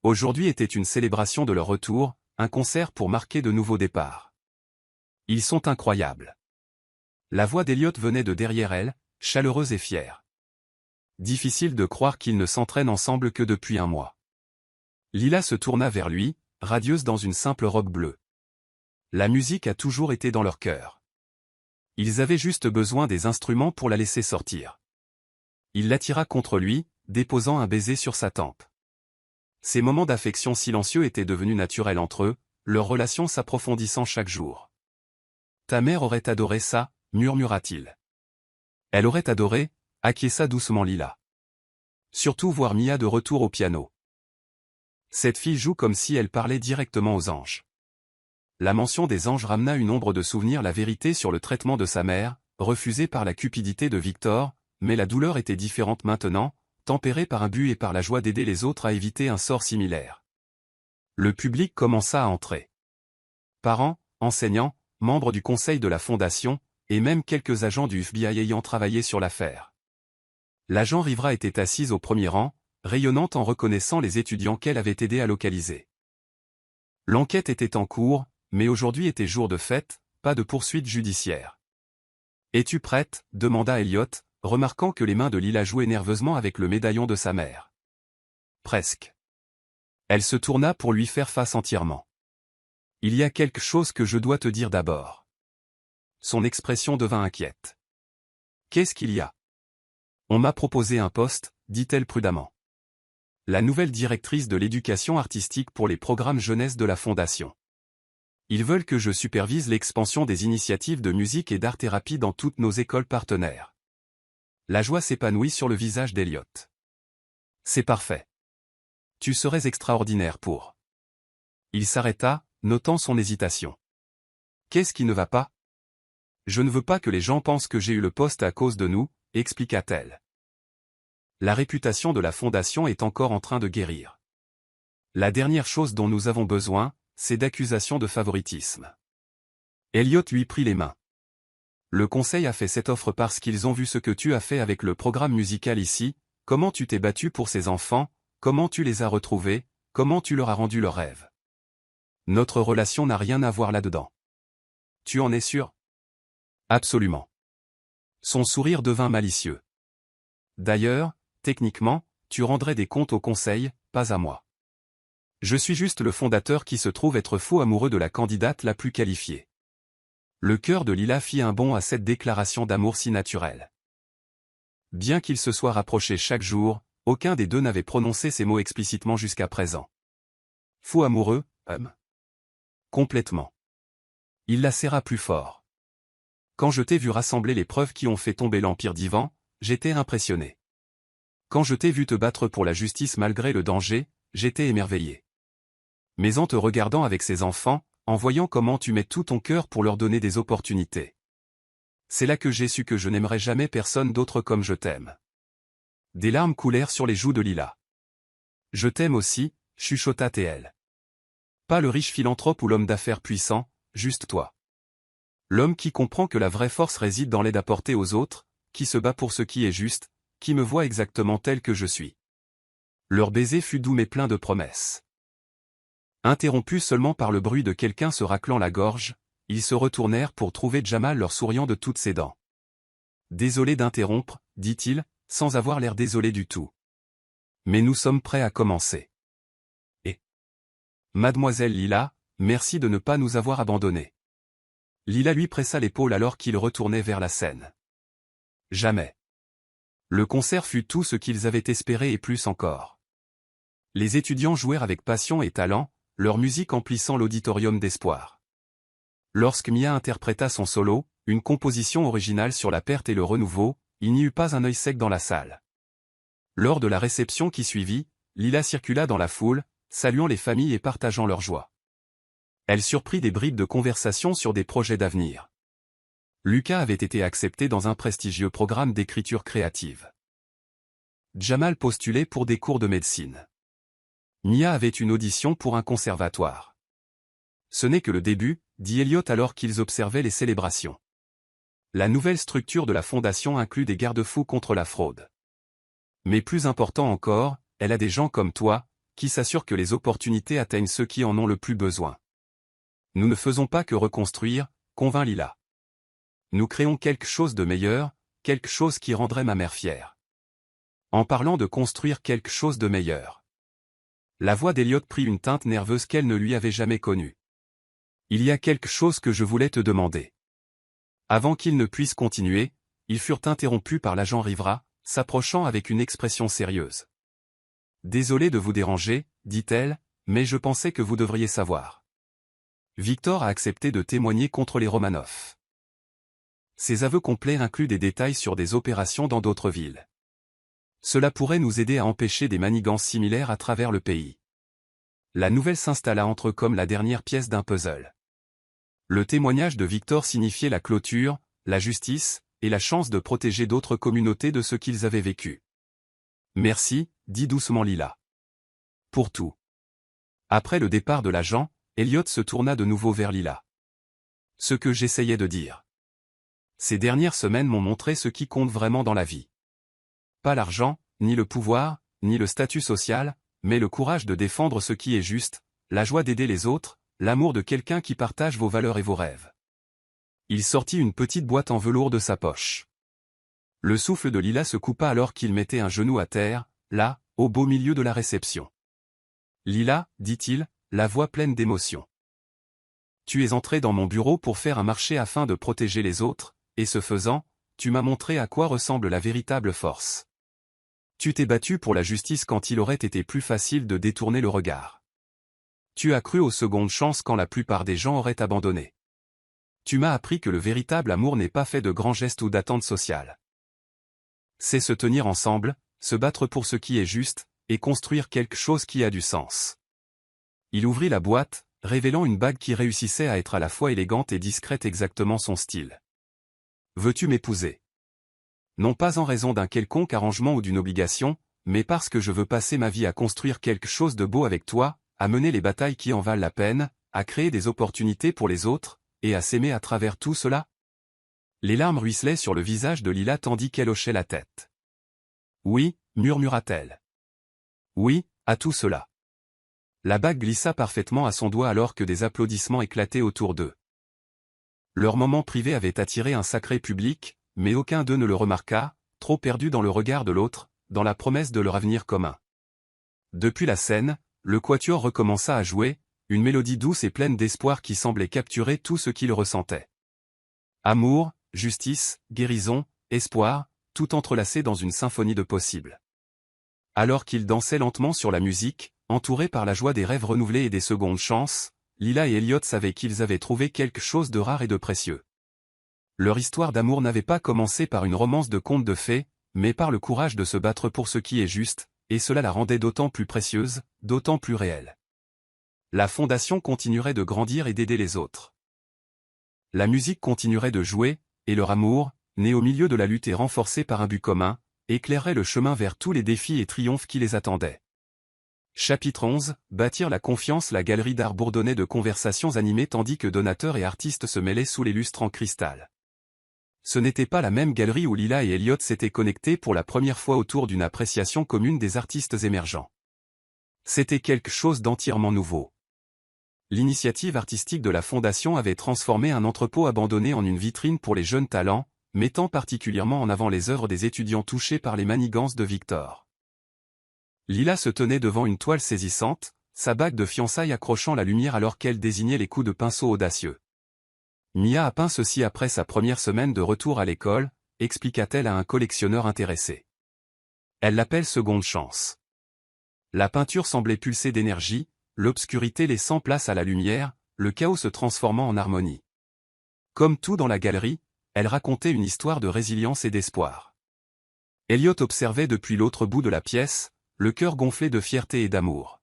Aujourd'hui était une célébration de leur retour, un concert pour marquer de nouveaux départs. Ils sont incroyables. La voix d'Elliot venait de derrière elle, chaleureuse et fière. Difficile de croire qu'ils ne s'entraînent ensemble que depuis un mois. Lila se tourna vers lui, radieuse dans une simple robe bleue. La musique a toujours été dans leur cœur. Ils avaient juste besoin des instruments pour la laisser sortir. Il l'attira contre lui, déposant un baiser sur sa tempe. Ces moments d'affection silencieux étaient devenus naturels entre eux, leur relation s'approfondissant chaque jour. Ta mère aurait adoré ça, murmura-t-il. Elle aurait adoré, acquiesça doucement Lila. Surtout voir Mia de retour au piano. Cette fille joue comme si elle parlait directement aux anges. La mention des anges ramena une ombre de souvenir, la vérité sur le traitement de sa mère, refusée par la cupidité de Victor, mais la douleur était différente maintenant, tempérée par un but et par la joie d'aider les autres à éviter un sort similaire. Le public commença à entrer. Parents, enseignants, membres du conseil de la fondation, et même quelques agents du FBI ayant travaillé sur l'affaire. L'agent Rivera était assise au premier rang, rayonnante en reconnaissant les étudiants qu'elle avait aidé à localiser. L'enquête était en cours, mais aujourd'hui était jour de fête, pas de poursuite judiciaire. « Es-tu prête » demanda Elliot, remarquant que les mains de Lila jouaient nerveusement avec le médaillon de sa mère. Presque. Elle se tourna pour lui faire face entièrement. « Il y a quelque chose que je dois te dire d'abord. » Son expression devint inquiète. « Qu'est-ce qu'il y a ? » On m'a proposé un poste, dit-elle prudemment. La nouvelle directrice de l'éducation artistique pour les programmes jeunesse de la Fondation. Ils veulent que je supervise l'expansion des initiatives de musique et d'art-thérapie dans toutes nos écoles partenaires. La joie s'épanouit sur le visage d'Elliot. C'est parfait. Tu serais extraordinaire pour. Il s'arrêta, notant son hésitation. Qu'est-ce qui ne va pas ? Je ne veux pas que les gens pensent que j'ai eu le poste à cause de nous, expliqua-t-elle. La réputation de la Fondation est encore en train de guérir. La dernière chose dont nous avons besoin, c'est d'accusations de favoritisme. Elliot lui prit les mains. Le conseil a fait cette offre parce qu'ils ont vu ce que tu as fait avec le programme musical ici, comment tu t'es battu pour ces enfants, comment tu les as retrouvés, comment tu leur as rendu leurs rêves. Notre relation n'a rien à voir là-dedans. Tu en es sûr ? Absolument. Son sourire devint malicieux. D'ailleurs, techniquement, tu rendrais des comptes au conseil, pas à moi. Je suis juste le fondateur qui se trouve être fou amoureux de la candidate la plus qualifiée. Le cœur de Lila fit un bond à cette déclaration d'amour si naturelle. Bien qu'ils se soient rapprochés chaque jour, aucun des deux n'avait prononcé ces mots explicitement jusqu'à présent. Fou amoureux, Complètement. Il la serra plus fort. Quand je t'ai vu rassembler les preuves qui ont fait tomber l'Empire d'Ivan, j'étais impressionné. Quand je t'ai vu te battre pour la justice malgré le danger, j'étais émerveillé. Mais en te regardant avec ces enfants, en voyant comment tu mets tout ton cœur pour leur donner des opportunités. C'est là que j'ai su que je n'aimerais jamais personne d'autre comme je t'aime. Des larmes coulèrent sur les joues de Lila. Je t'aime aussi, chuchota TL. Pas le riche philanthrope ou l'homme d'affaires puissant, juste toi. L'homme qui comprend que la vraie force réside dans l'aide apportée aux autres, qui se bat pour ce qui est juste, qui me voit exactement tel que je suis. Leur baiser fut doux mais plein de promesses. Interrompus seulement par le bruit de quelqu'un se raclant la gorge, ils se retournèrent pour trouver Jamal leur souriant de toutes ses dents. Désolé d'interrompre, dit-il, sans avoir l'air désolé du tout. Mais nous sommes prêts à commencer. Et Mademoiselle Lila, merci de ne pas nous avoir abandonnés. Lila lui pressa l'épaule alors qu'il retournait vers la scène. Jamais. Le concert fut tout ce qu'ils avaient espéré et plus encore. Les étudiants jouèrent avec passion et talent, leur musique emplissant l'auditorium d'espoir. Lorsque Mia interpréta son solo, une composition originale sur la perte et le renouveau, il n'y eut pas un œil sec dans la salle. Lors de la réception qui suivit, Lila circula dans la foule, saluant les familles et partageant leur joie. Elle surprit des bribes de conversation sur des projets d'avenir. Lucas avait été accepté dans un prestigieux programme d'écriture créative. Jamal postulait pour des cours de médecine. Mia avait une audition pour un conservatoire. Ce n'est que le début, dit Elliot alors qu'ils observaient les célébrations. La nouvelle structure de la fondation inclut des garde-fous contre la fraude. Mais plus important encore, elle a des gens comme toi, qui s'assurent que les opportunités atteignent ceux qui en ont le plus besoin. Nous ne faisons pas que reconstruire, convint Lila. Nous créons quelque chose de meilleur, quelque chose qui rendrait ma mère fière. En parlant de construire quelque chose de meilleur. La voix d'Elliot prit une teinte nerveuse qu'elle ne lui avait jamais connue. Il y a quelque chose que je voulais te demander. Avant qu'ils ne puissent continuer, ils furent interrompus par l'agent Rivera, s'approchant avec une expression sérieuse. Désolé de vous déranger, dit-elle, mais je pensais que vous devriez savoir. Victor a accepté de témoigner contre les Romanov. Ses aveux complets incluent des détails sur des opérations dans d'autres villes. Cela pourrait nous aider à empêcher des manigances similaires à travers le pays. La nouvelle s'installa entre eux comme la dernière pièce d'un puzzle. Le témoignage de Victor signifiait la clôture, la justice, et la chance de protéger d'autres communautés de ce qu'ils avaient vécu. Merci, dit doucement Lila. Pour tout. Après le départ de l'agent, Elliot se tourna de nouveau vers Lila. Ce que j'essayais de dire. Ces dernières semaines m'ont montré ce qui compte vraiment dans la vie. Pas l'argent, ni le pouvoir, ni le statut social, mais le courage de défendre ce qui est juste, la joie d'aider les autres, l'amour de quelqu'un qui partage vos valeurs et vos rêves. Il sortit une petite boîte en velours de sa poche. Le souffle de Lila se coupa alors qu'il mettait un genou à terre, là, au beau milieu de la réception. Lila, dit-il, la voix pleine d'émotion. Tu es entré dans mon bureau pour faire un marché afin de protéger les autres, et ce faisant, tu m'as montré à quoi ressemble la véritable force. Tu t'es battu pour la justice quand il aurait été plus facile de détourner le regard. Tu as cru aux secondes chances quand la plupart des gens auraient abandonné. Tu m'as appris que le véritable amour n'est pas fait de grands gestes ou d'attentes sociales. C'est se tenir ensemble, se battre pour ce qui est juste, et construire quelque chose qui a du sens. Il ouvrit la boîte, révélant une bague qui réussissait à être à la fois élégante et discrète, exactement son style. Veux-tu m'épouser? Non pas en raison d'un quelconque arrangement ou d'une obligation, mais parce que je veux passer ma vie à construire quelque chose de beau avec toi, à mener les batailles qui en valent la peine, à créer des opportunités pour les autres, et à s'aimer à travers tout cela. Les larmes ruisselaient sur le visage de Lila tandis qu'elle hochait la tête. Oui, murmura-t-elle. Oui, à tout cela. La bague glissa parfaitement à son doigt alors que des applaudissements éclataient autour d'eux. Leur moment privé avait attiré un sacré public, mais aucun d'eux ne le remarqua, trop perdu dans le regard de l'autre, dans la promesse de leur avenir commun. Depuis la scène, le quatuor recommença à jouer, une mélodie douce et pleine d'espoir qui semblait capturer tout ce qu'ils ressentaient. Amour, justice, guérison, espoir, tout entrelacé dans une symphonie de possibles. Alors qu'ils dansaient lentement sur la musique, entourés par la joie des rêves renouvelés et des secondes chances, Lila et Elliot savaient qu'ils avaient trouvé quelque chose de rare et de précieux. Leur histoire d'amour n'avait pas commencé par une romance de conte de fées, mais par le courage de se battre pour ce qui est juste, et cela la rendait d'autant plus précieuse, d'autant plus réelle. La fondation continuerait de grandir et d'aider les autres. La musique continuerait de jouer, et leur amour, né au milieu de la lutte et renforcé par un but commun, éclairerait le chemin vers tous les défis et triomphes qui les attendaient. Chapitre 11, bâtir la confiance. La galerie d'art bourdonnait de conversations animées tandis que donateurs et artistes se mêlaient sous les lustres en cristal. Ce n'était pas la même galerie où Lila et Elliot s'étaient connectés pour la première fois autour d'une appréciation commune des artistes émergents. C'était quelque chose d'entièrement nouveau. L'initiative artistique de la Fondation avait transformé un entrepôt abandonné en une vitrine pour les jeunes talents, mettant particulièrement en avant les œuvres des étudiants touchés par les manigances de Victor. Lila se tenait devant une toile saisissante, sa bague de fiançailles accrochant la lumière alors qu'elle désignait les coups de pinceau audacieux. Mia a peint ceci après sa première semaine de retour à l'école, expliqua-t-elle à un collectionneur intéressé. Elle l'appelle seconde chance. La peinture semblait pulser d'énergie, l'obscurité laissant place à la lumière, le chaos se transformant en harmonie. Comme tout dans la galerie, elle racontait une histoire de résilience et d'espoir. Elliot observait depuis l'autre bout de la pièce, le cœur gonflé de fierté et d'amour.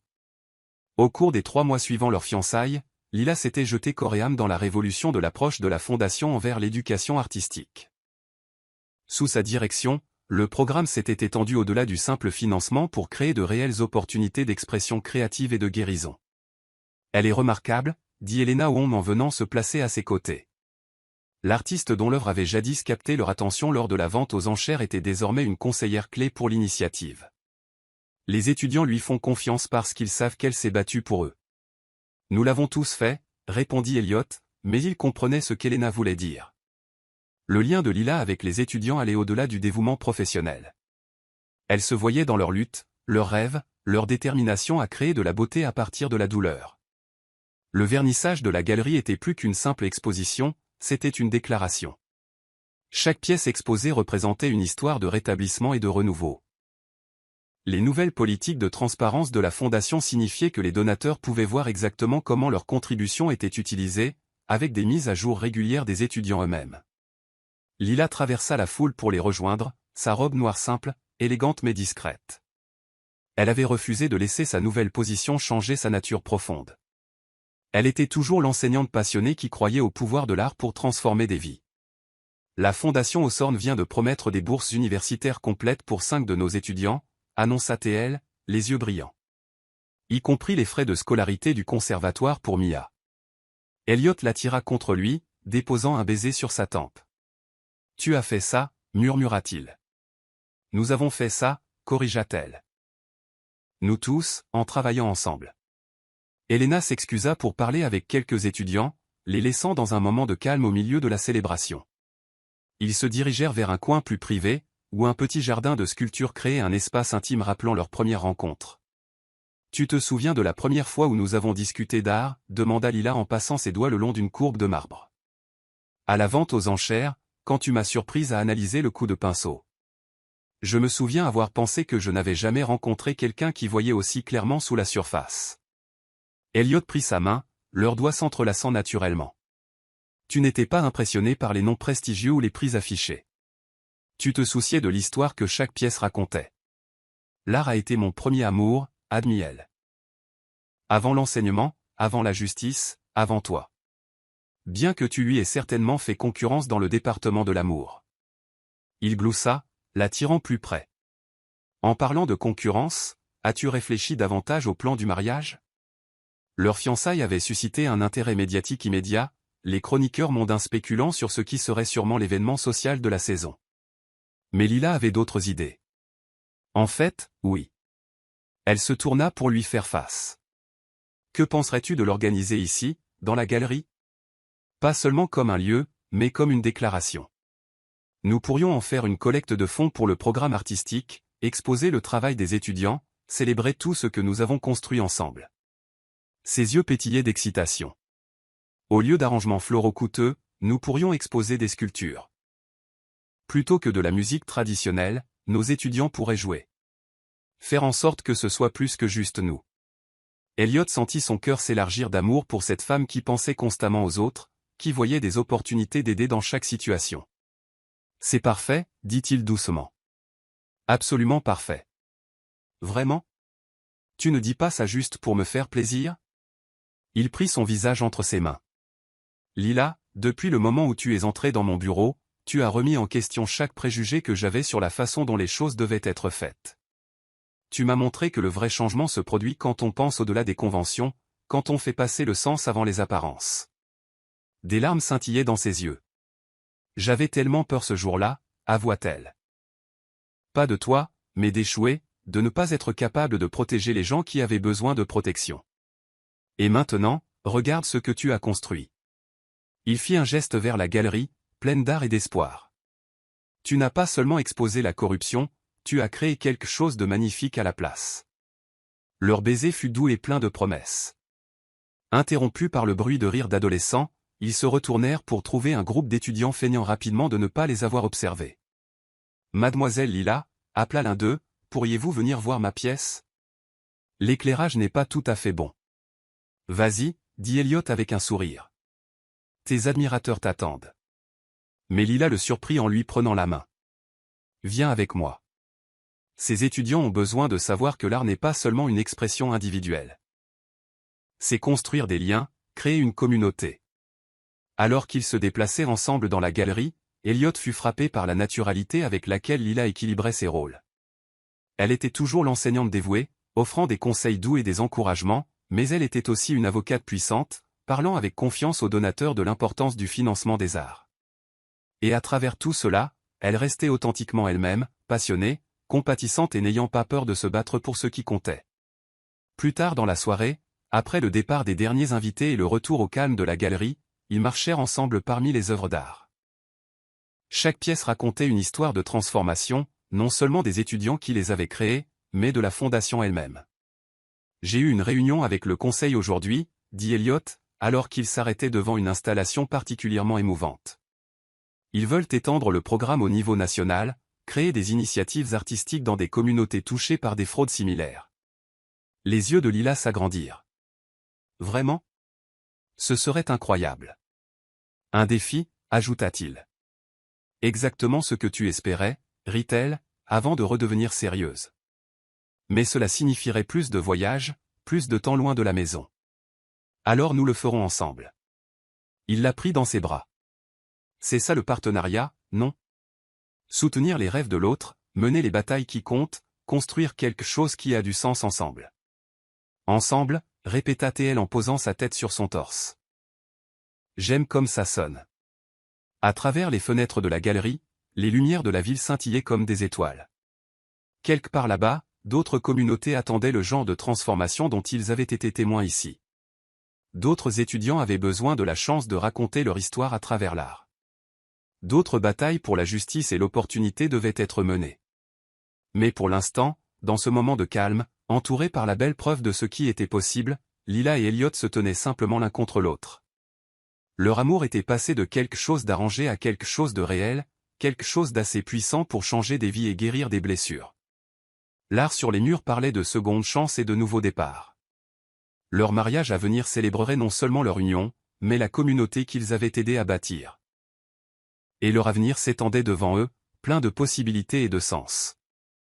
Au cours des 3 mois suivant leur fiançailles, Lila s'était jetée corps et âme dans la révolution de l'approche de la Fondation envers l'éducation artistique. Sous sa direction, le programme s'était étendu au-delà du simple financement pour créer de réelles opportunités d'expression créative et de guérison. Elle est remarquable, dit Elena Wong en venant se placer à ses côtés. L'artiste dont l'œuvre avait jadis capté leur attention lors de la vente aux enchères était désormais une conseillère clé pour l'initiative. Les étudiants lui font confiance parce qu'ils savent qu'elle s'est battue pour eux. Nous l'avons tous fait, répondit Elliot, mais il comprenait ce qu'Elena voulait dire. Le lien de Lila avec les étudiants allait au-delà du dévouement professionnel. Elle se voyait dans leur lutte, leurs rêves, leur détermination à créer de la beauté à partir de la douleur. Le vernissage de la galerie était plus qu'une simple exposition, c'était une déclaration. Chaque pièce exposée représentait une histoire de rétablissement et de renouveau. Les nouvelles politiques de transparence de la Fondation signifiaient que les donateurs pouvaient voir exactement comment leurs contributions étaient utilisées, avec des mises à jour régulières des étudiants eux-mêmes. Lila traversa la foule pour les rejoindre, sa robe noire simple, élégante mais discrète. Elle avait refusé de laisser sa nouvelle position changer sa nature profonde. Elle était toujours l'enseignante passionnée qui croyait au pouvoir de l'art pour transformer des vies. La Fondation Hawthorne vient de promettre des bourses universitaires complètes pour 5 de nos étudiants, annonça-t-elle, les yeux brillants. Y compris les frais de scolarité du conservatoire pour Mia. Elliot l'attira contre lui, déposant un baiser sur sa tempe. « Tu as fait ça » murmura-t-il. « Nous avons fait ça » corrigea-t-elle. « Nous tous, en travaillant ensemble. » Elena s'excusa pour parler avec quelques étudiants, les laissant dans un moment de calme au milieu de la célébration. Ils se dirigèrent vers un coin plus privé, où un petit jardin de sculptures créait un espace intime rappelant leur première rencontre. « Tu te souviens de la première fois où nous avons discuté d'art » demanda Lila en passant ses doigts le long d'une courbe de marbre. « À la vente aux enchères, quand tu m'as surprise à analyser le coup de pinceau. Je me souviens avoir pensé que je n'avais jamais rencontré quelqu'un qui voyait aussi clairement sous la surface. » Elliot prit sa main, leurs doigts s'entrelaçant naturellement. « Tu n'étais pas impressionné par les noms prestigieux ou les prix affichés. Tu te souciais de l'histoire que chaque pièce racontait. L'art a été mon premier amour, admit-elle. Avant l'enseignement, avant la justice, avant toi. Bien que tu lui aies certainement fait concurrence dans le département de l'amour. » Il gloussa, l'attirant plus près. « En parlant de concurrence, as-tu réfléchi davantage au plan du mariage ?» Leur fiançailles avait suscité un intérêt médiatique immédiat, les chroniqueurs mondains spéculant sur ce qui serait sûrement l'événement social de la saison. Mais Lila avait d'autres idées. En fait, oui. Elle se tourna pour lui faire face. « Que penserais-tu de l'organiser ici, dans la galerie ? Pas seulement comme un lieu, mais comme une déclaration. Nous pourrions en faire une collecte de fonds pour le programme artistique, exposer le travail des étudiants, célébrer tout ce que nous avons construit ensemble. » Ses yeux pétillaient d'excitation. « Au lieu d'arrangements floraux coûteux, nous pourrions exposer des sculptures. Plutôt que de la musique traditionnelle, nos étudiants pourraient jouer. Faire en sorte que ce soit plus que juste nous. » Elliot sentit son cœur s'élargir d'amour pour cette femme qui pensait constamment aux autres, qui voyait des opportunités d'aider dans chaque situation. « C'est parfait, dit-il doucement. Absolument parfait. Vraiment ? Tu ne dis pas ça juste pour me faire plaisir ? Il prit son visage entre ses mains. Lila, depuis le moment où tu es entrée dans mon bureau, tu as remis en question chaque préjugé que j'avais sur la façon dont les choses devaient être faites. Tu m'as montré que le vrai changement se produit quand on pense au-delà des conventions, quand on fait passer le sens avant les apparences. Des larmes scintillaient dans ses yeux. J'avais tellement peur ce jour-là, avoua-t-elle. Pas de toi, mais d'échouer, de ne pas être capable de protéger les gens qui avaient besoin de protection. Et maintenant, regarde ce que tu as construit. Il fit un geste vers la galerie, pleine d'art et d'espoir. Tu n'as pas seulement exposé la corruption, tu as créé quelque chose de magnifique à la place. Leur baiser fut doux et plein de promesses. Interrompus par le bruit de rire d'adolescents, ils se retournèrent pour trouver un groupe d'étudiants feignant rapidement de ne pas les avoir observés. « Mademoiselle Lila » appela l'un d'eux, « pourriez-vous venir voir ma pièce ? L'éclairage n'est pas tout à fait bon. »« Vas-y, » dit Elliot avec un sourire. « Tes admirateurs t'attendent. » Mais Lila le surprit en lui prenant la main. « Viens avec moi. » Ces étudiants ont besoin de savoir que l'art n'est pas seulement une expression individuelle. C'est construire des liens, créer une communauté. Alors qu'ils se déplaçaient ensemble dans la galerie, Elliot fut frappé par la naturalité avec laquelle Lila équilibrait ses rôles. Elle était toujours l'enseignante dévouée, offrant des conseils doux et des encouragements, mais elle était aussi une avocate puissante, parlant avec confiance aux donateurs de l'importance du financement des arts. Et à travers tout cela, elle restait authentiquement elle-même, passionnée, compatissante et n'ayant pas peur de se battre pour ce qui comptait. Plus tard dans la soirée, après le départ des derniers invités et le retour au calme de la galerie, ils marchèrent ensemble parmi les œuvres d'art. Chaque pièce racontait une histoire de transformation, non seulement des étudiants qui les avaient créées, mais de la fondation elle-même. « J'ai eu une réunion avec le conseil aujourd'hui, » dit Elliot, alors qu'il s'arrêtait devant une installation particulièrement émouvante. Ils veulent étendre le programme au niveau national, créer des initiatives artistiques dans des communautés touchées par des fraudes similaires. Les yeux de Lila s'agrandirent. « Vraiment ? Ce serait incroyable. »« Un défi, » ajouta-t-il. « Exactement ce que tu espérais, » rit-elle, avant de redevenir sérieuse. « Mais cela signifierait plus de voyages, plus de temps loin de la maison. Alors nous le ferons ensemble. » Il la prit dans ses bras. « C'est ça le partenariat, » non. Soutenir les rêves de l'autre, mener les batailles qui comptent, construire quelque chose qui a du sens ensemble. Ensemble, répéta TL en posant sa tête sur son torse. J'aime comme ça sonne. À travers les fenêtres de la galerie, les lumières de la ville scintillaient comme des étoiles. Quelque part là-bas, d'autres communautés attendaient le genre de transformation dont ils avaient été témoins ici. D'autres étudiants avaient besoin de la chance de raconter leur histoire à travers l'art. D'autres batailles pour la justice et l'opportunité devaient être menées. Mais pour l'instant, dans ce moment de calme, entourés par la belle preuve de ce qui était possible, Lila et Elliot se tenaient simplement l'un contre l'autre. Leur amour était passé de quelque chose d'arrangé à quelque chose de réel, quelque chose d'assez puissant pour changer des vies et guérir des blessures. L'art sur les murs parlait de seconde chance et de nouveaux départs. Leur mariage à venir célébrerait non seulement leur union, mais la communauté qu'ils avaient aidé à bâtir. Et leur avenir s'étendait devant eux, plein de possibilités et de sens.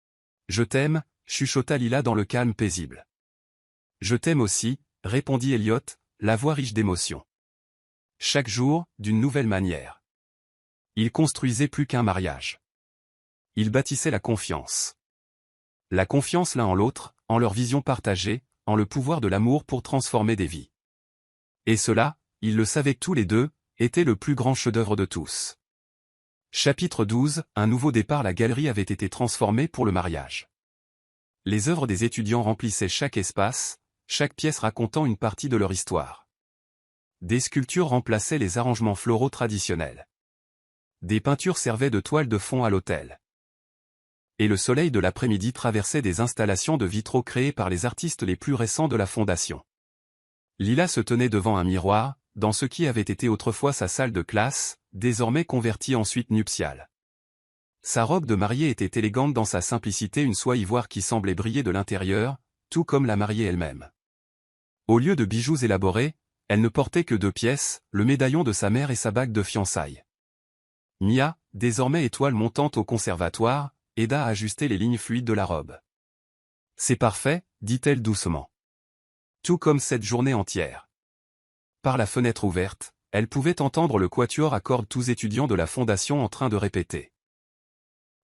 « Je t'aime », chuchota Lila dans le calme paisible. « Je t'aime aussi », répondit Elliot, la voix riche d'émotion. Chaque jour, d'une nouvelle manière. Ils construisaient plus qu'un mariage. Ils bâtissaient la confiance. La confiance l'un en l'autre, en leur vision partagée, en le pouvoir de l'amour pour transformer des vies. Et cela, ils le savaient tous les deux, était le plus grand chef-d'œuvre de tous. Chapitre 12, un nouveau départ. La galerie avait été transformée pour le mariage. Les œuvres des étudiants remplissaient chaque espace, chaque pièce racontant une partie de leur histoire. Des sculptures remplaçaient les arrangements floraux traditionnels. Des peintures servaient de toile de fond à l'hôtel. Et le soleil de l'après-midi traversait des installations de vitraux créées par les artistes les plus récents de la fondation. Lila se tenait devant un miroir, dans ce qui avait été autrefois sa salle de classe, désormais convertie ensuite nuptiale. Sa robe de mariée était élégante dans sa simplicité, une soie ivoire qui semblait briller de l'intérieur, tout comme la mariée elle-même. Au lieu de bijoux élaborés, elle ne portait que 2 pièces, le médaillon de sa mère et sa bague de fiançailles. Mia, désormais étoile montante au conservatoire, aida à ajuster les lignes fluides de la robe. « C'est parfait », dit-elle doucement. Tout comme cette journée entière. Par la fenêtre ouverte, elle pouvait entendre le quatuor à cordes tous étudiants de la fondation en train de répéter.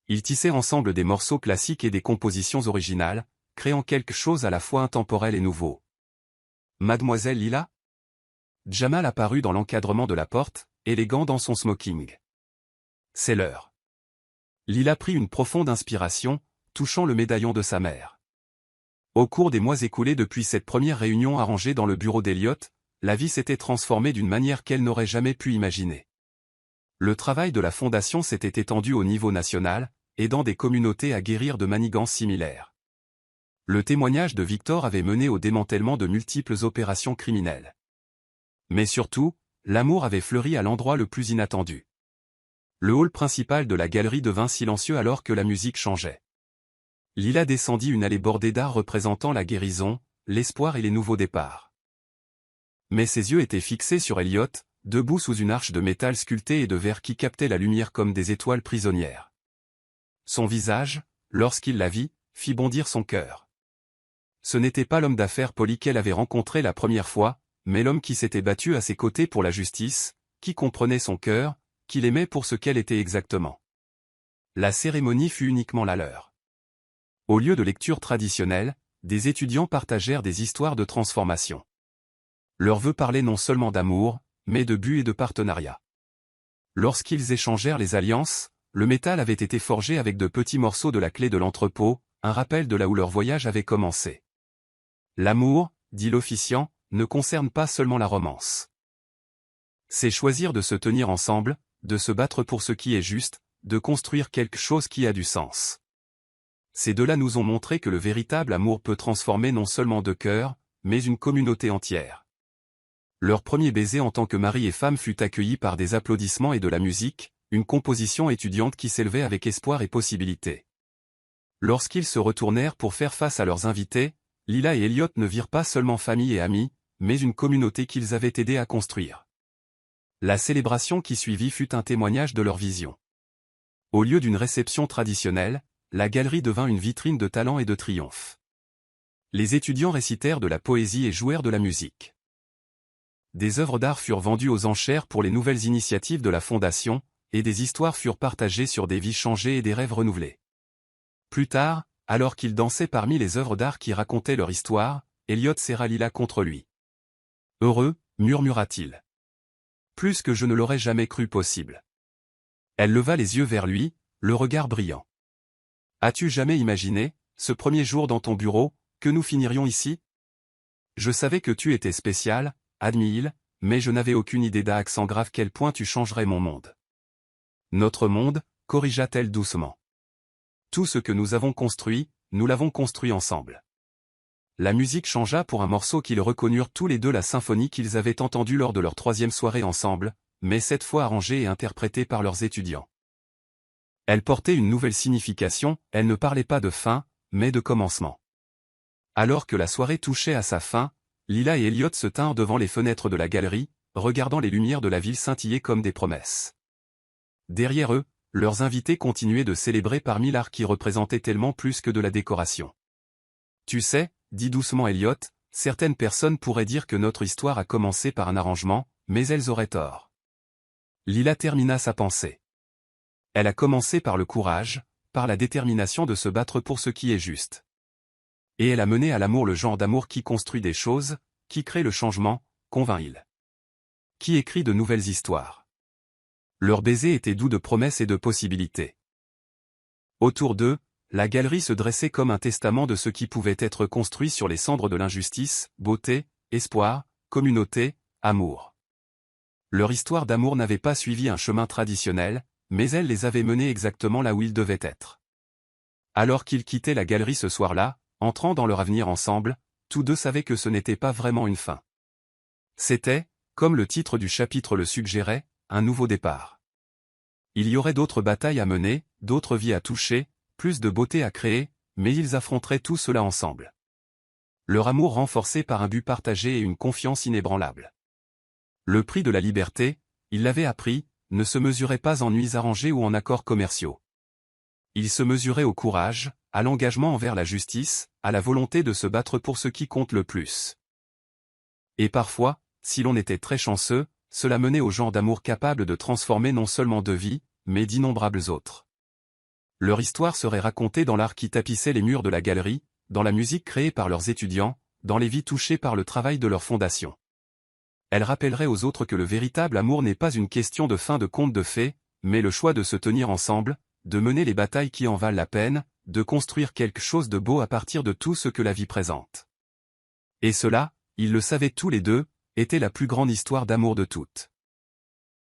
Ils tissaient ensemble des morceaux classiques et des compositions originales, créant quelque chose à la fois intemporel et nouveau. « Mademoiselle Lila ?» Jamal apparut dans l'encadrement de la porte, élégant dans son smoking. « C'est l'heure. » Lila prit une profonde inspiration, touchant le médaillon de sa mère. Au cours des mois écoulés depuis cette première réunion arrangée dans le bureau d'Elliot, la vie s'était transformée d'une manière qu'elle n'aurait jamais pu imaginer. Le travail de la fondation s'était étendu au niveau national, aidant des communautés à guérir de manigances similaires. Le témoignage de Victor avait mené au démantèlement de multiples opérations criminelles. Mais surtout, l'amour avait fleuri à l'endroit le plus inattendu. Le hall principal de la galerie devint silencieux alors que la musique changeait. Lila descendit une allée bordée d'art représentant la guérison, l'espoir et les nouveaux départs. Mais ses yeux étaient fixés sur Elliot, debout sous une arche de métal sculpté et de verre qui captait la lumière comme des étoiles prisonnières. Son visage, lorsqu'il la vit, fit bondir son cœur. Ce n'était pas l'homme d'affaires poli qu'elle avait rencontré la première fois, mais l'homme qui s'était battu à ses côtés pour la justice, qui comprenait son cœur, qui l'aimait pour ce qu'elle était exactement. La cérémonie fut uniquement la leur. Au lieu de lecture traditionnelle, des étudiants partagèrent des histoires de transformation. Leurs vœux parlaient non seulement d'amour, mais de but et de partenariat. Lorsqu'ils échangèrent les alliances, le métal avait été forgé avec de petits morceaux de la clé de l'entrepôt, un rappel de là où leur voyage avait commencé. L'amour, dit l'officiant, ne concerne pas seulement la romance. C'est choisir de se tenir ensemble, de se battre pour ce qui est juste, de construire quelque chose qui a du sens. Ces deux-là nous ont montré que le véritable amour peut transformer non seulement 2 cœurs, mais une communauté entière. Leur premier baiser en tant que mari et femme fut accueilli par des applaudissements et de la musique, une composition étudiante qui s'élevait avec espoir et possibilité. Lorsqu'ils se retournèrent pour faire face à leurs invités, Lila et Elliot ne virent pas seulement famille et amis, mais une communauté qu'ils avaient aidé à construire. La célébration qui suivit fut un témoignage de leur vision. Au lieu d'une réception traditionnelle, la galerie devint une vitrine de talent et de triomphe. Les étudiants récitèrent de la poésie et jouèrent de la musique. Des œuvres d'art furent vendues aux enchères pour les nouvelles initiatives de la fondation, et des histoires furent partagées sur des vies changées et des rêves renouvelés. Plus tard, alors qu'ils dansaient parmi les œuvres d'art qui racontaient leur histoire, Elliot serra Lila contre lui. « Heureux » murmura-t-il. « Plus que je ne l'aurais jamais cru possible. » Elle leva les yeux vers lui, le regard brillant. « As-tu jamais imaginé, ce premier jour dans ton bureau, que nous finirions ici? Je savais que tu étais spécial, admire, mais je n'avais aucune idée d'à accent grave quel point tu changerais mon monde. » Notre monde, corrigea-t-elle doucement. Tout ce que nous avons construit, nous l'avons construit ensemble. La musique changea pour un morceau qu'ils reconnurent tous les deux, la symphonie qu'ils avaient entendue lors de leur 3e soirée ensemble, mais cette fois arrangée et interprétée par leurs étudiants. Elle portait une nouvelle signification, elle ne parlait pas de fin, mais de commencement. Alors que la soirée touchait à sa fin, Lila et Elliot se tinrent devant les fenêtres de la galerie, regardant les lumières de la ville scintiller comme des promesses. Derrière eux, leurs invités continuaient de célébrer parmi l'art qui représentait tellement plus que de la décoration. « Tu sais, » dit doucement Elliot, « certaines personnes pourraient dire que notre histoire a commencé par un arrangement, mais elles auraient tort. » Lila termina sa pensée. Elle a commencé par le courage, par la détermination de se battre pour ce qui est juste. Et elle a mené à l'amour, le genre d'amour qui construit des choses, qui crée le changement, convainc-il. Qui écrit de nouvelles histoires. Leur baiser était doux de promesses et de possibilités. Autour d'eux, la galerie se dressait comme un testament de ce qui pouvait être construit sur les cendres de l'injustice, beauté, espoir, communauté, amour. Leur histoire d'amour n'avait pas suivi un chemin traditionnel, mais elle les avait menés exactement là où ils devaient être. Alors qu'ils quittaient la galerie ce soir-là, entrant dans leur avenir ensemble, tous deux savaient que ce n'était pas vraiment une fin. C'était, comme le titre du chapitre le suggérait, un nouveau départ. Il y aurait d'autres batailles à mener, d'autres vies à toucher, plus de beauté à créer, mais ils affronteraient tout cela ensemble. Leur amour renforcé par un but partagé et une confiance inébranlable. Le prix de la liberté, ils l'avaient appris, ne se mesurait pas en nuits arrangées ou en accords commerciaux. Il se mesurait au courage, à l'engagement envers la justice, à la volonté de se battre pour ce qui compte le plus. Et parfois, si l'on était très chanceux, cela menait au genre d'amour capable de transformer non seulement deux vies, mais d'innombrables autres. Leur histoire serait racontée dans l'art qui tapissait les murs de la galerie, dans la musique créée par leurs étudiants, dans les vies touchées par le travail de leur fondation. Elle rappellerait aux autres que le véritable amour n'est pas une question de fin de conte de fées, mais le choix de se tenir ensemble, de mener les batailles qui en valent la peine, de construire quelque chose de beau à partir de tout ce que la vie présente. Et cela, ils le savaient tous les deux, était la plus grande histoire d'amour de toutes.